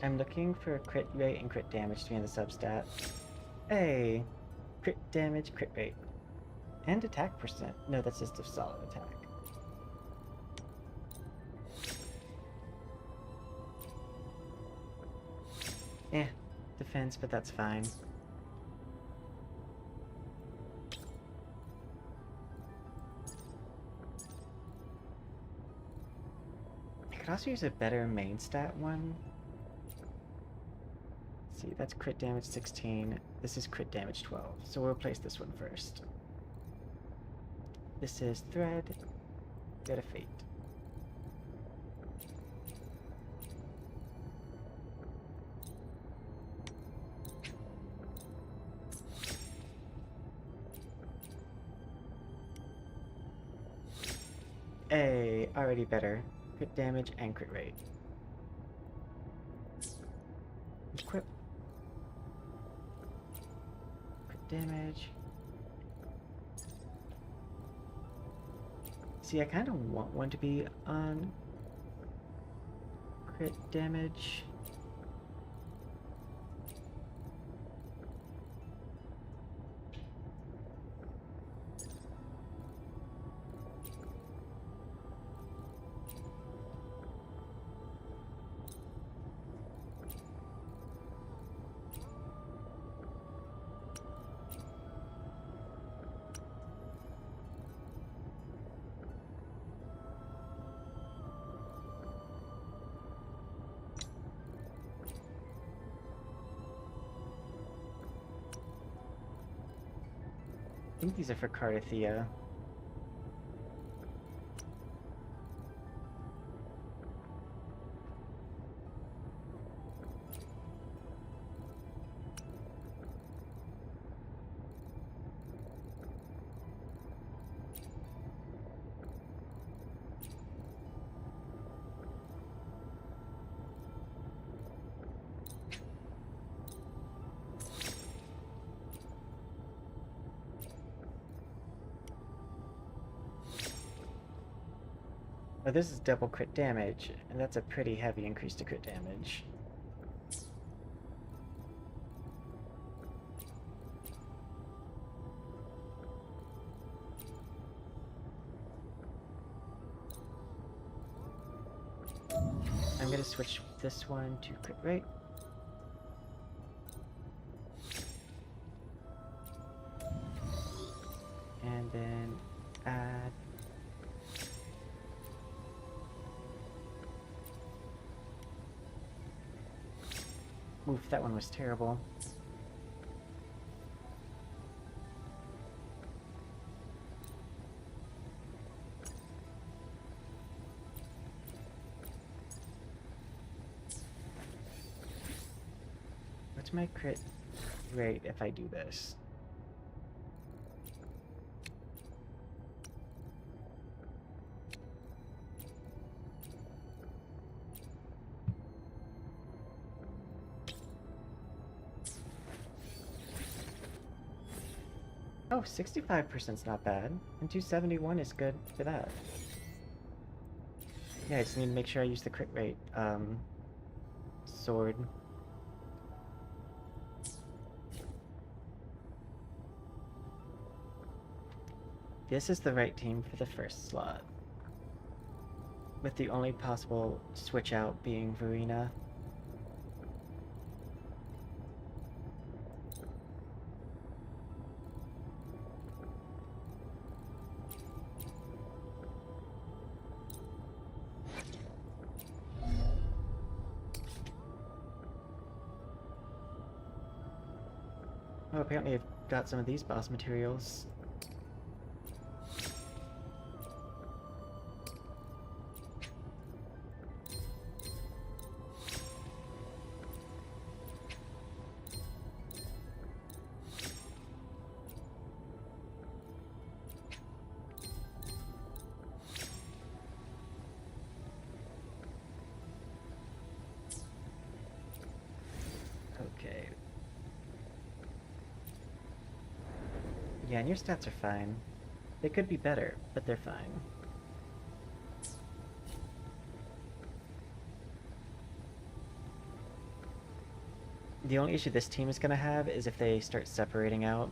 I'm looking for crit rate and crit damage to be in the substat. Hey! Crit damage, crit rate. And attack percent. No, that's just a solid attack. Eh, defense, but that's fine. I could also use a better main stat one. See, that's crit damage 16. This is crit damage 12. So we'll replace this one first. This is Thread. Get a Fate. Hey, already better. Crit damage and crit rate. Equip. Damage. See, I kind of want one to be on crit damage. I think these are for Cardathea. Oh, this is double crit damage, and that's a pretty heavy increase to crit damage. I'm gonna switch this one to crit rate. And then add oof, that one was terrible. What's my crit great if I do this. Oh, 65%'s not bad, and 271 is good for that. Yeah, I just need to make sure I use the crit rate, sword. This is the right team for the first slot, with the only possible switch out being Verena. Oh, apparently I've got some of these boss materials. Okay. Yeah, and your stats are fine. They could be better, but they're fine. The only issue this team is gonna have is if they start separating out.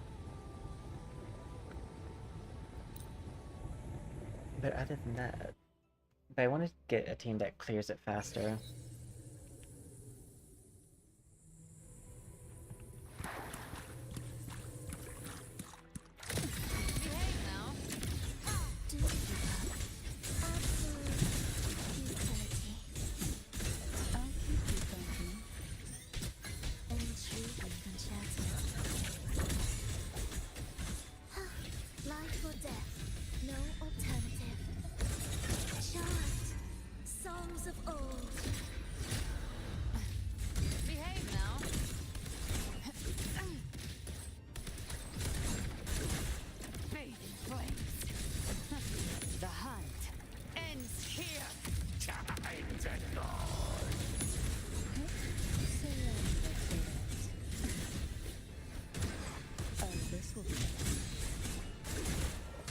But other than that... But I want to get a team that clears it faster. Behave now. Do you have absolute futility? I'll keep you company. Intriguing concerto. Life or death, no alternative. Chant songs of old. Behave now. Fading flames. The hunt ends here. Surrender to it. Oh, this will be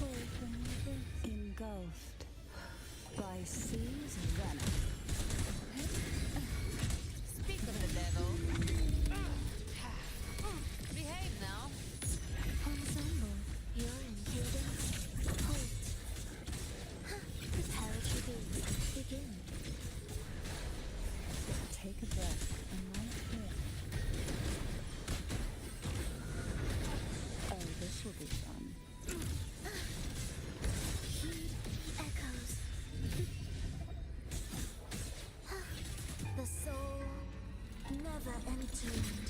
open, engulfed by seas of venom. Speak of the devil. Behave now. Ensemble, you're in cadence. Halt. Prepare a tribute. Begin. Take a breath and right here. Oh, this will be fun. Heed the echoes. The soul never entombed.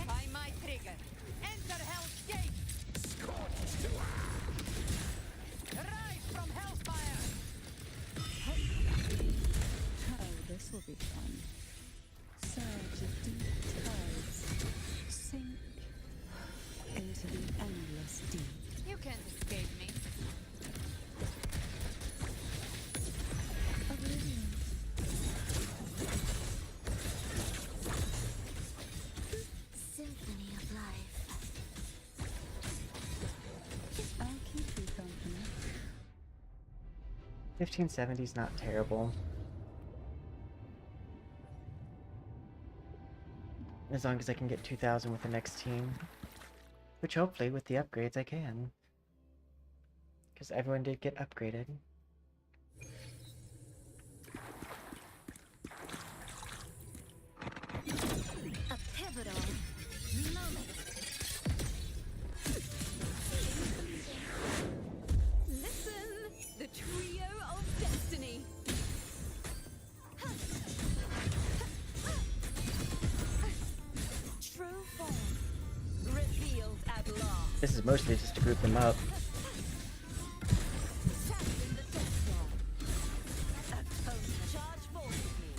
By my trigger. Enter Hell's Gate. Rise from Hellfire. Oh, this will be fun. Surge of deep tides. Sink into the endless deep. You can't escape me. Oblivion. Symphony of life. I'll keep you company. 1570's not terrible. As long as I can get 2000 with the next team. Which hopefully with the upgrades I can. Because everyone did get upgraded. A pivotal moment. Listen, the trio of destiny. This is mostly just to group them up. Sounding the death knell. Opponent, charge forward with me.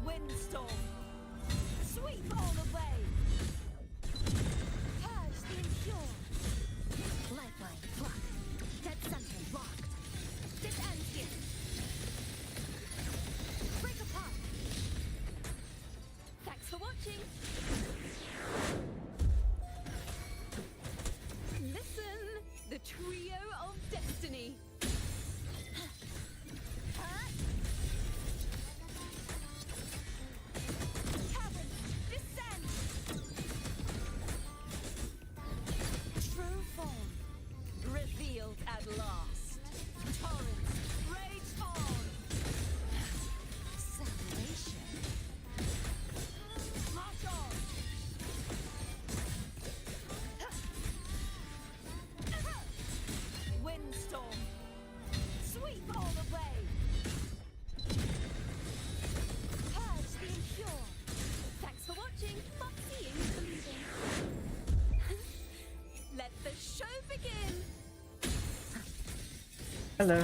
Windstorm. Sweep all the way. Purge the impure. Lifeline blocked. Dead center locked. This ends here. Break apart. Thanks for watching. Listen, the trio of destiny. Huh? Cavern, descend. True form. Revealed at last. Torrents, rage on. Salvation. March on. Windstorm. Sweep all the way. Purge the impure. Thanks for watching. But seeing is believing. Let the show begin. Hello.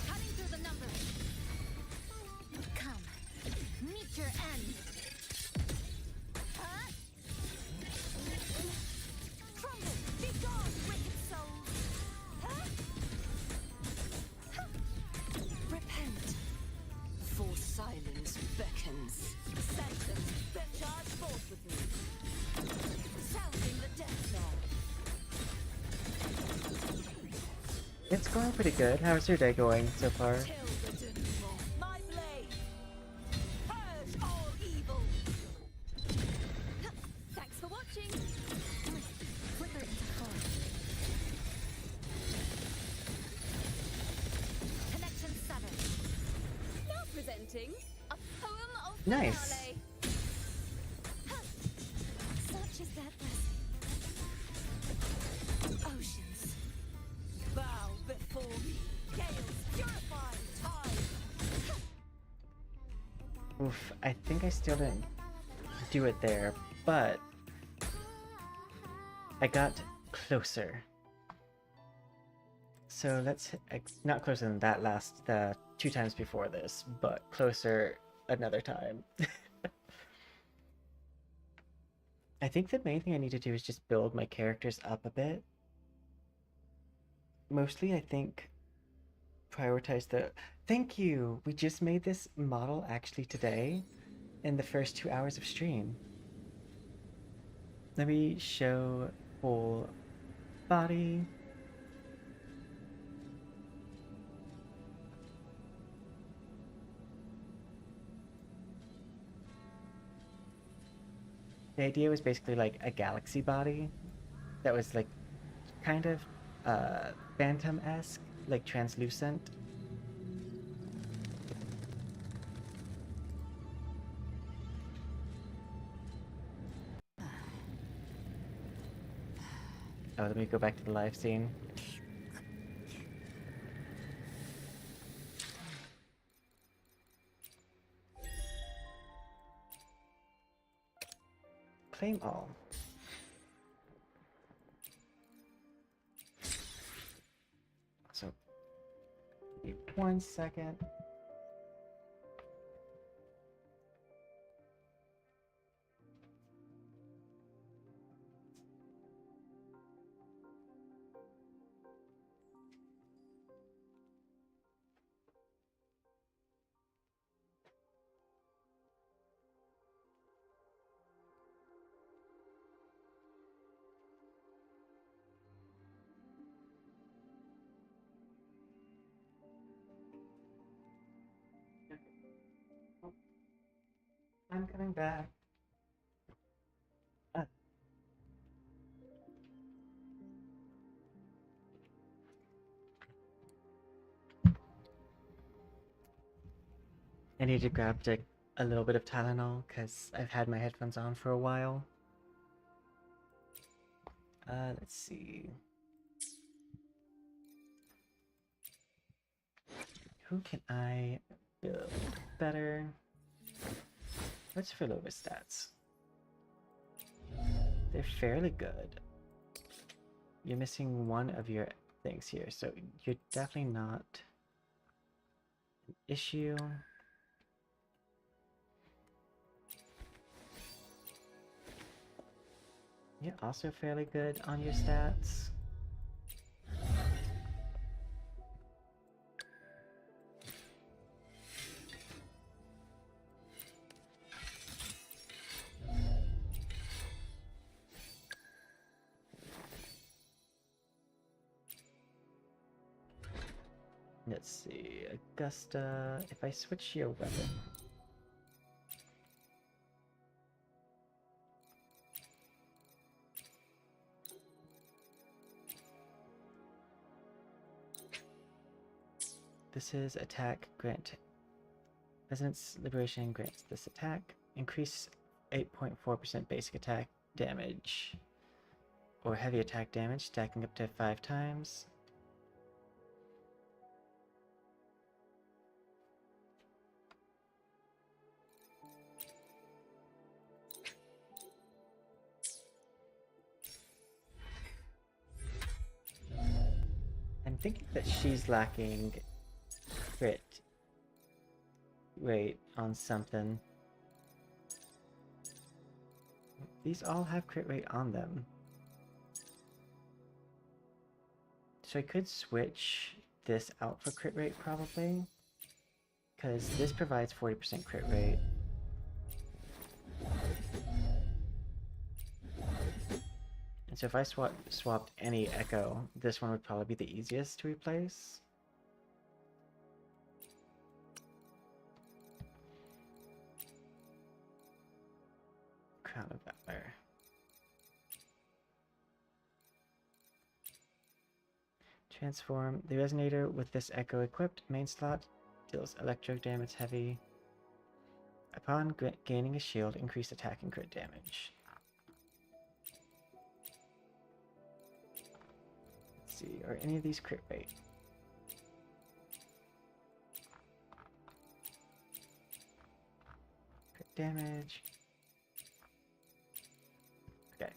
Cutting through the numbers. Come, meet your end. Huh? Crumble, be gone, wicked souls. Huh? Repent, for silence beckons. Sanctum, charge forth with me. Sounding the death knell. It's going pretty good. How's your day going so far? Till the denouement. My blade. Purge all evil. Thanks for watching. Flicker into form. Connection 7. Now presenting a poem of Nice. finale. Such is that blessing. Oceans. Bow before me. Gales purify tide. Oof, I think I still didn't do it there, but I got closer. So let's not closer than that last the 2 times before this, but closer another time. I think the main thing I need to do is just build my characters up a bit. Mostly, I think prioritize the... Thank you! We just made this model actually today in the first 2 hours of stream. Let me show full body. The idea was basically like a galaxy body that was like kind of phantom-esque, like translucent. Oh, let me go back to the live scene. Claim all. So, give me 1 second. I'm coming back. Ah. I need to grab a little bit of Tylenol because I've had my headphones on for a while. Let's see. Who can I build better. What's Philova's stats? They're fairly good. You're missing one of your things here, so you're definitely not an issue. You're also fairly good on your stats. Let's see, Augusta, if I switch your weapon. This is attack grant. Resonance Liberation grants this attack. Increase 8.4% basic attack damage or heavy attack damage, stacking up to 5 times. I'm thinking that she's lacking crit rate on something. These all have crit rate on them. So I could switch this out for crit rate probably, because this provides 40% crit rate. And so if I swapped any echo, this one would probably be the easiest to replace. Crown of Valor. Transform the resonator with this echo equipped. Main slot deals electro damage heavy. Upon gaining a shield, increase attack and crit damage. Let's see, are any of these crit rate? Crit damage. Okay,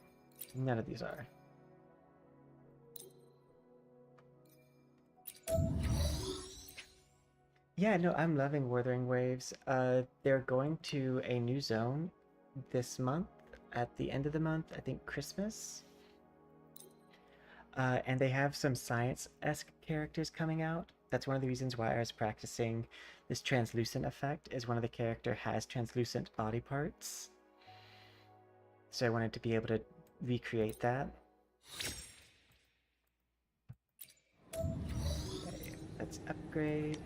none of these are. Yeah, no, I'm loving Wuthering Waves. They're going to a new zone this month, at the end of the month, I think Christmas. And they have some science-esque characters coming out. That's one of the reasons why I was practicing this translucent effect, is one of the character has translucent body parts. So I wanted to be able to recreate that. Okay, let's upgrade.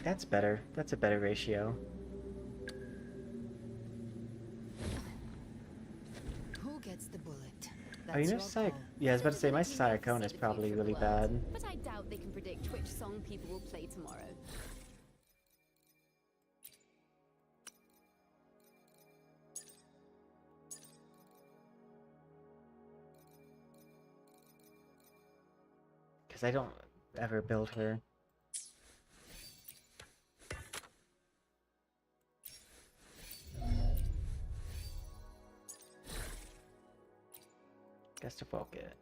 That's better. That's a better ratio. Who gets the bullet? Oh, you know, That's your call. yeah, I was about to say, my Visibility makes Sayakone is such a probably really beautiful world, bad. but I doubt they can predict which song people will play tomorrow. Because I don't ever build her. Guess to bulk it.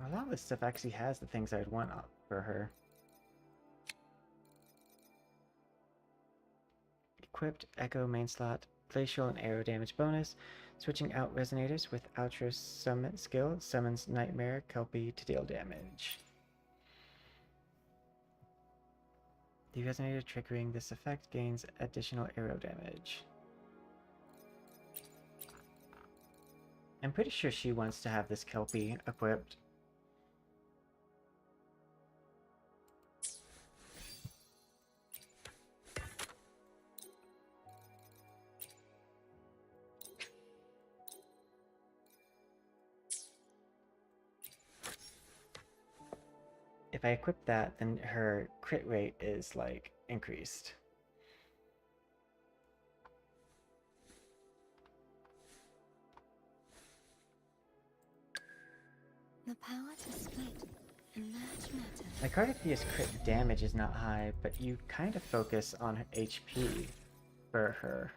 A lot of this stuff actually has the things I'd want for her. Equipped Echo main slot, glacial and arrow damage bonus. Switching out resonators with outro summon skill summons Nightmare Kelpie to deal damage. The resonator triggering this effect gains additional arrow damage. I'm pretty sure she wants to have this Kelpie equipped. if I equip that, then her crit rate is like increased. The power to split large matter. My Cardifia's crit damage is not high, but you kind of focus on her HP for her.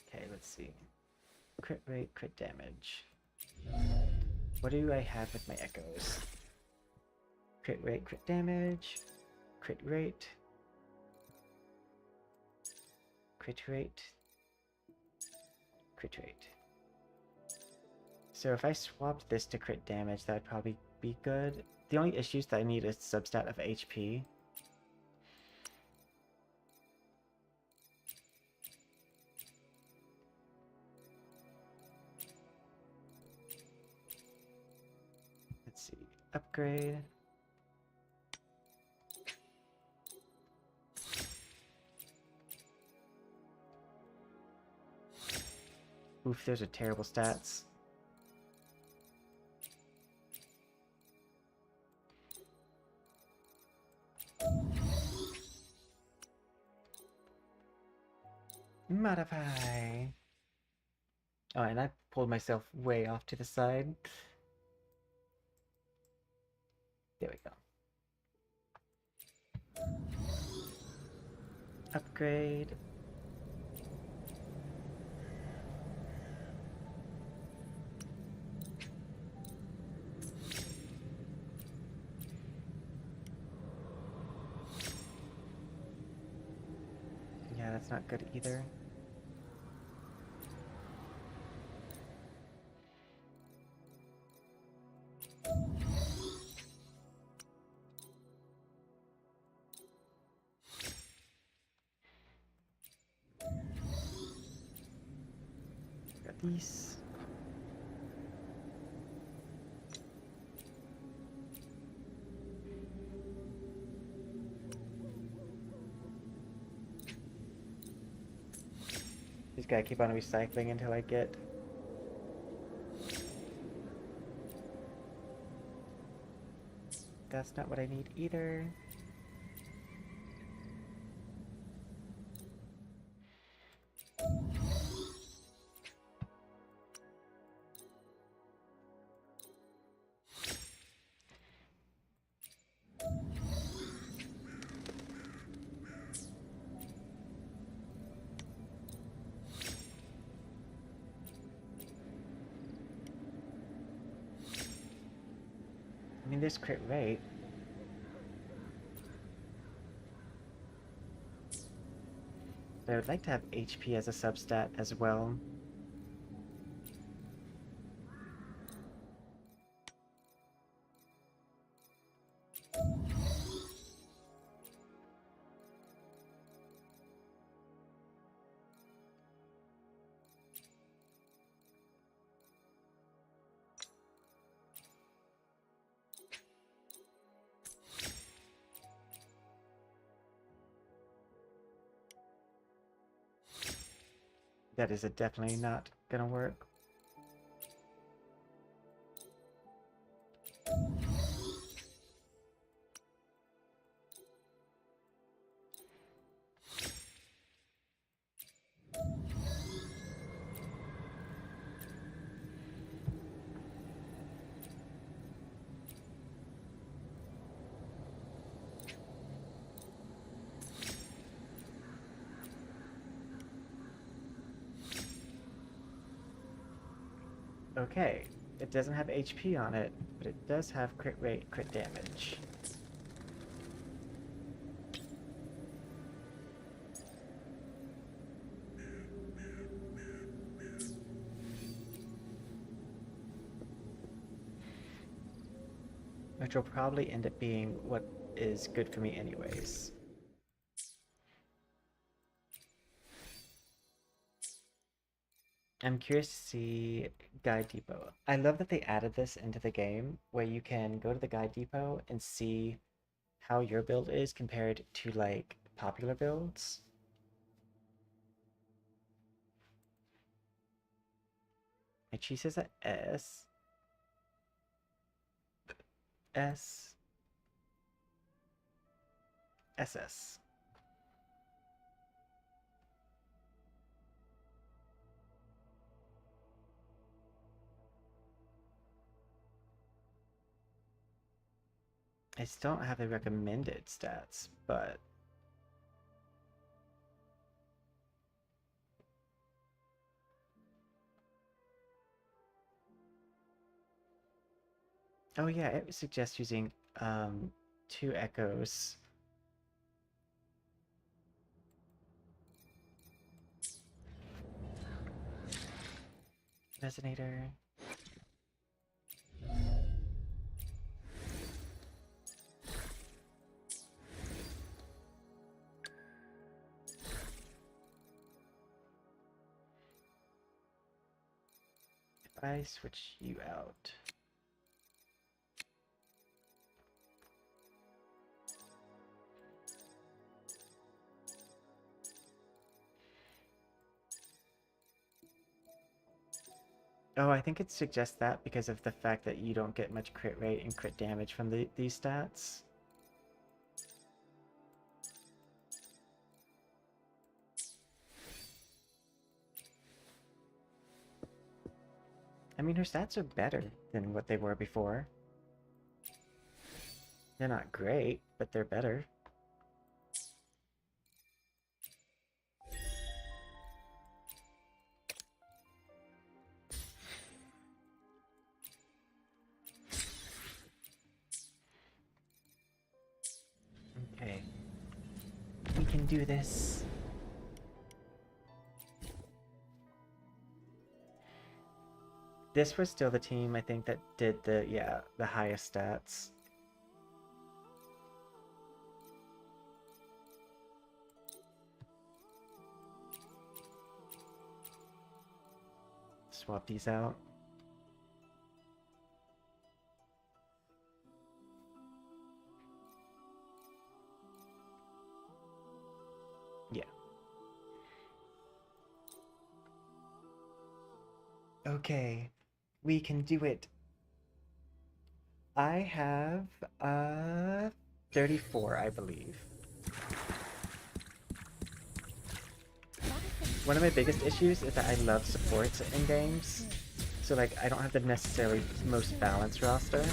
Okay, let's see. Crit rate, crit damage. What do I have with my echoes? Crit rate, crit damage, crit rate, crit rate, crit rate. So if I swapped this to crit damage, that would probably be good. The only issues that I need is substat of HP. Let's see. Upgrade. Oof, those are terrible stats. Modify. Oh, and I pulled myself way off to the side. There we go. Upgrade. Yeah, that's not good either. Got these. Just gotta keep on recycling until I get. That's not what I need either. I mean, this crit rate. But I would like to have HP as a substat as well. That is definitely not gonna work. Okay, it doesn't have HP on it, but it does have crit rate, crit damage. Which will probably end up being what is good for me anyways. I'm curious to see Guide Depot. I love that they added this into the game where you can go to the Guide Depot and see how your build is compared to like popular builds. My cheese is a S. S. SS. I still don't have the recommended stats, but oh yeah, it suggests using 2 echoes. Resonator. If I switch you out. Oh, I think it suggests that because of the fact that you don't get much crit rate and crit damage from these stats. I mean, her stats are better than what they were before. They're not great, but they're better. Okay. We can do this. This was still the team, I think, that did the highest stats. Swap these out. Yeah. Okay. We can do it. I have 34, I believe. One of my biggest issues is that I love supports in games. So like I don't have the necessarily most balanced roster.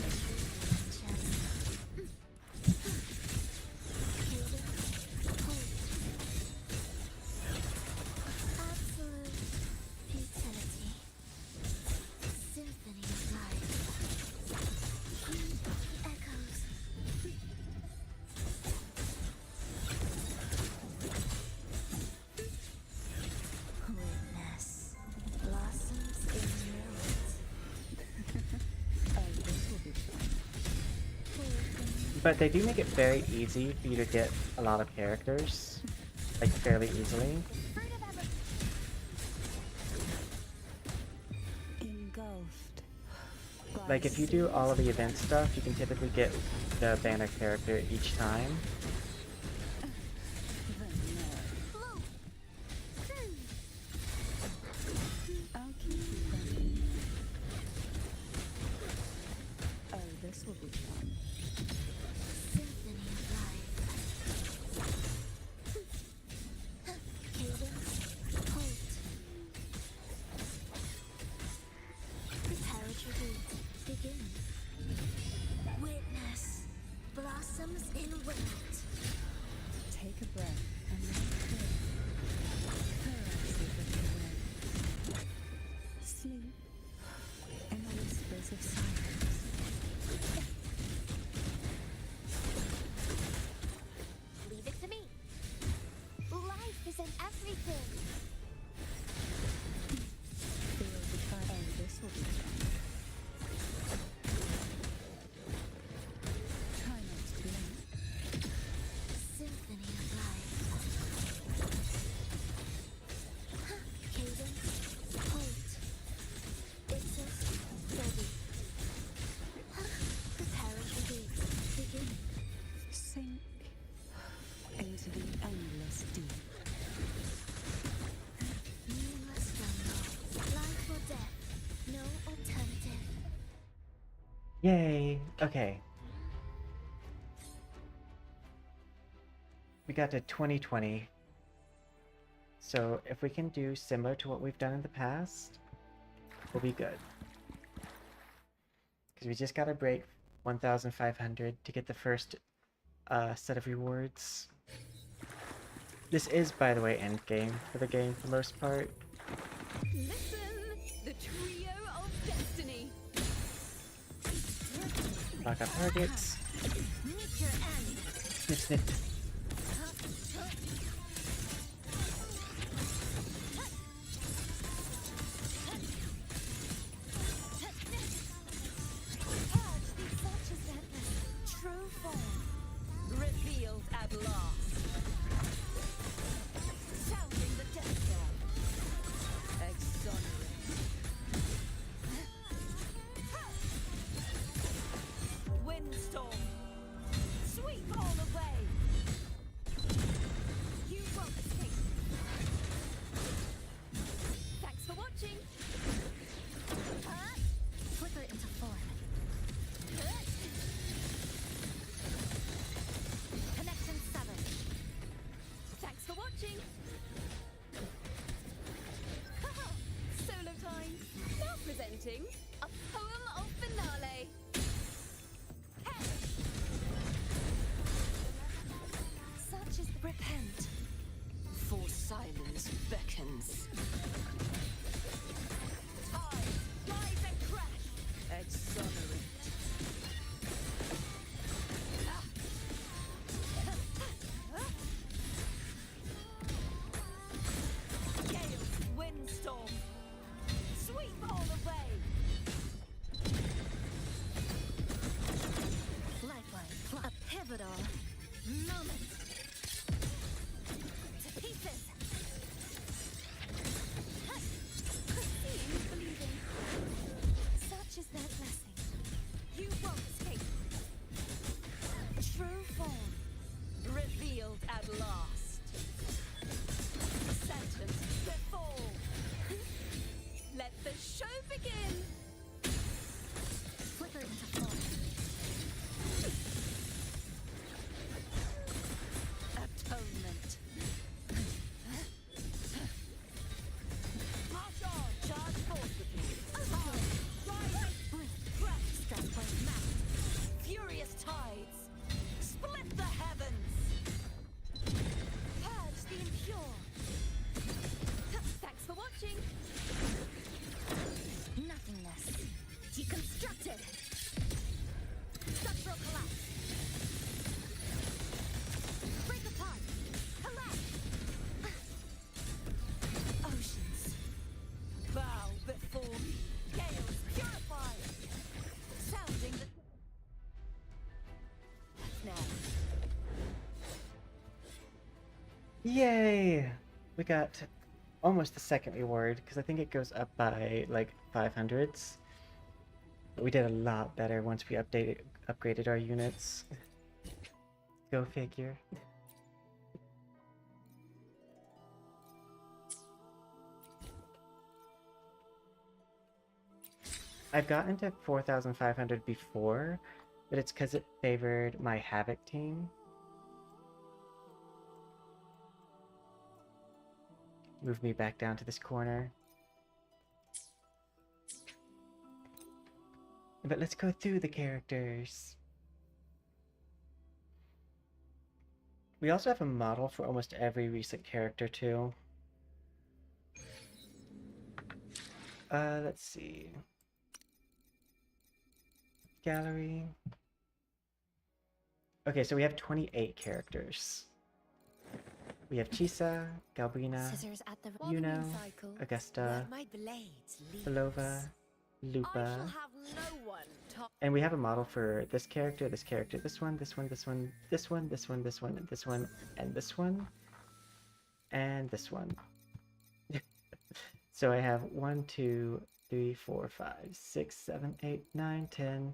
But they do make it very easy for you to get a lot of characters, like fairly easily. Like if you do all of the event stuff, you can typically get the banner character each time. this deep. Meaningless struggle. Life or death. No alternative. Yay! Okay. We got to 2020. So if we can do similar to what we've done in the past, we'll be good. Because we just gotta break 1,500 to get the first set of rewards. This is, by the way, endgame for the game for the most part. Listen, the trio of destiny. Lock up targets. Meet your end. Snip, snip. True form. Revealed at last. Sounding the death knell. Exonerate. Windstorm. Sweep all away. You won't escape. Thanks for watching. Flicker into form. Connection 7. Thanks for watching. Solo time. Now presenting a poem of finale. Such is the Repent. For silence beckons. Time. Rise and crash. Exonerate. Gales, windstorm. Sweep all away. lifeline. A pivotal moment. To pieces. Seeing is believing. Such is their blessing. You won't escape. True form. Revealed at last. Sentence before. Let the show begin. Flicker into form. Atonement. March on. Charge forth with me. Rise. Crash. Stress point mapped. Furious tides. Split the heavens. Purge the impure. Thanks for watching. Nothingness. Deconstructed. Structural collapse. Break apart. Collapse. Oceans. Bow before me. Gales purify. Sounding the now. Yay! We got almost the second reward, because I think it goes up by like 500s. But we did a lot better once we upgraded our units. Go figure. I've gotten to 4,500 before, but it's because it favored my Havoc team. Move me back down to this corner. But let's go through the characters. We also have a model for almost every recent character too. Let's see. Gallery. Okay, so we have 28 characters. We have Chisa, Galbrina, Scissors at the Yuno, Augusta, My blades lead. Belova, I Lupa, shall have no one to and we have a model for this character, this character, this one, this one, this one, this one, this one, this one, this one, and this one, and this one. So I have 1, 2, 3, 4, 5, 6, 7, 8, 9, 10.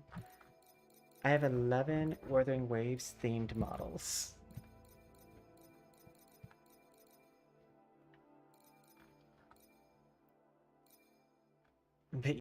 I have 11 Wuthering Waves themed models. But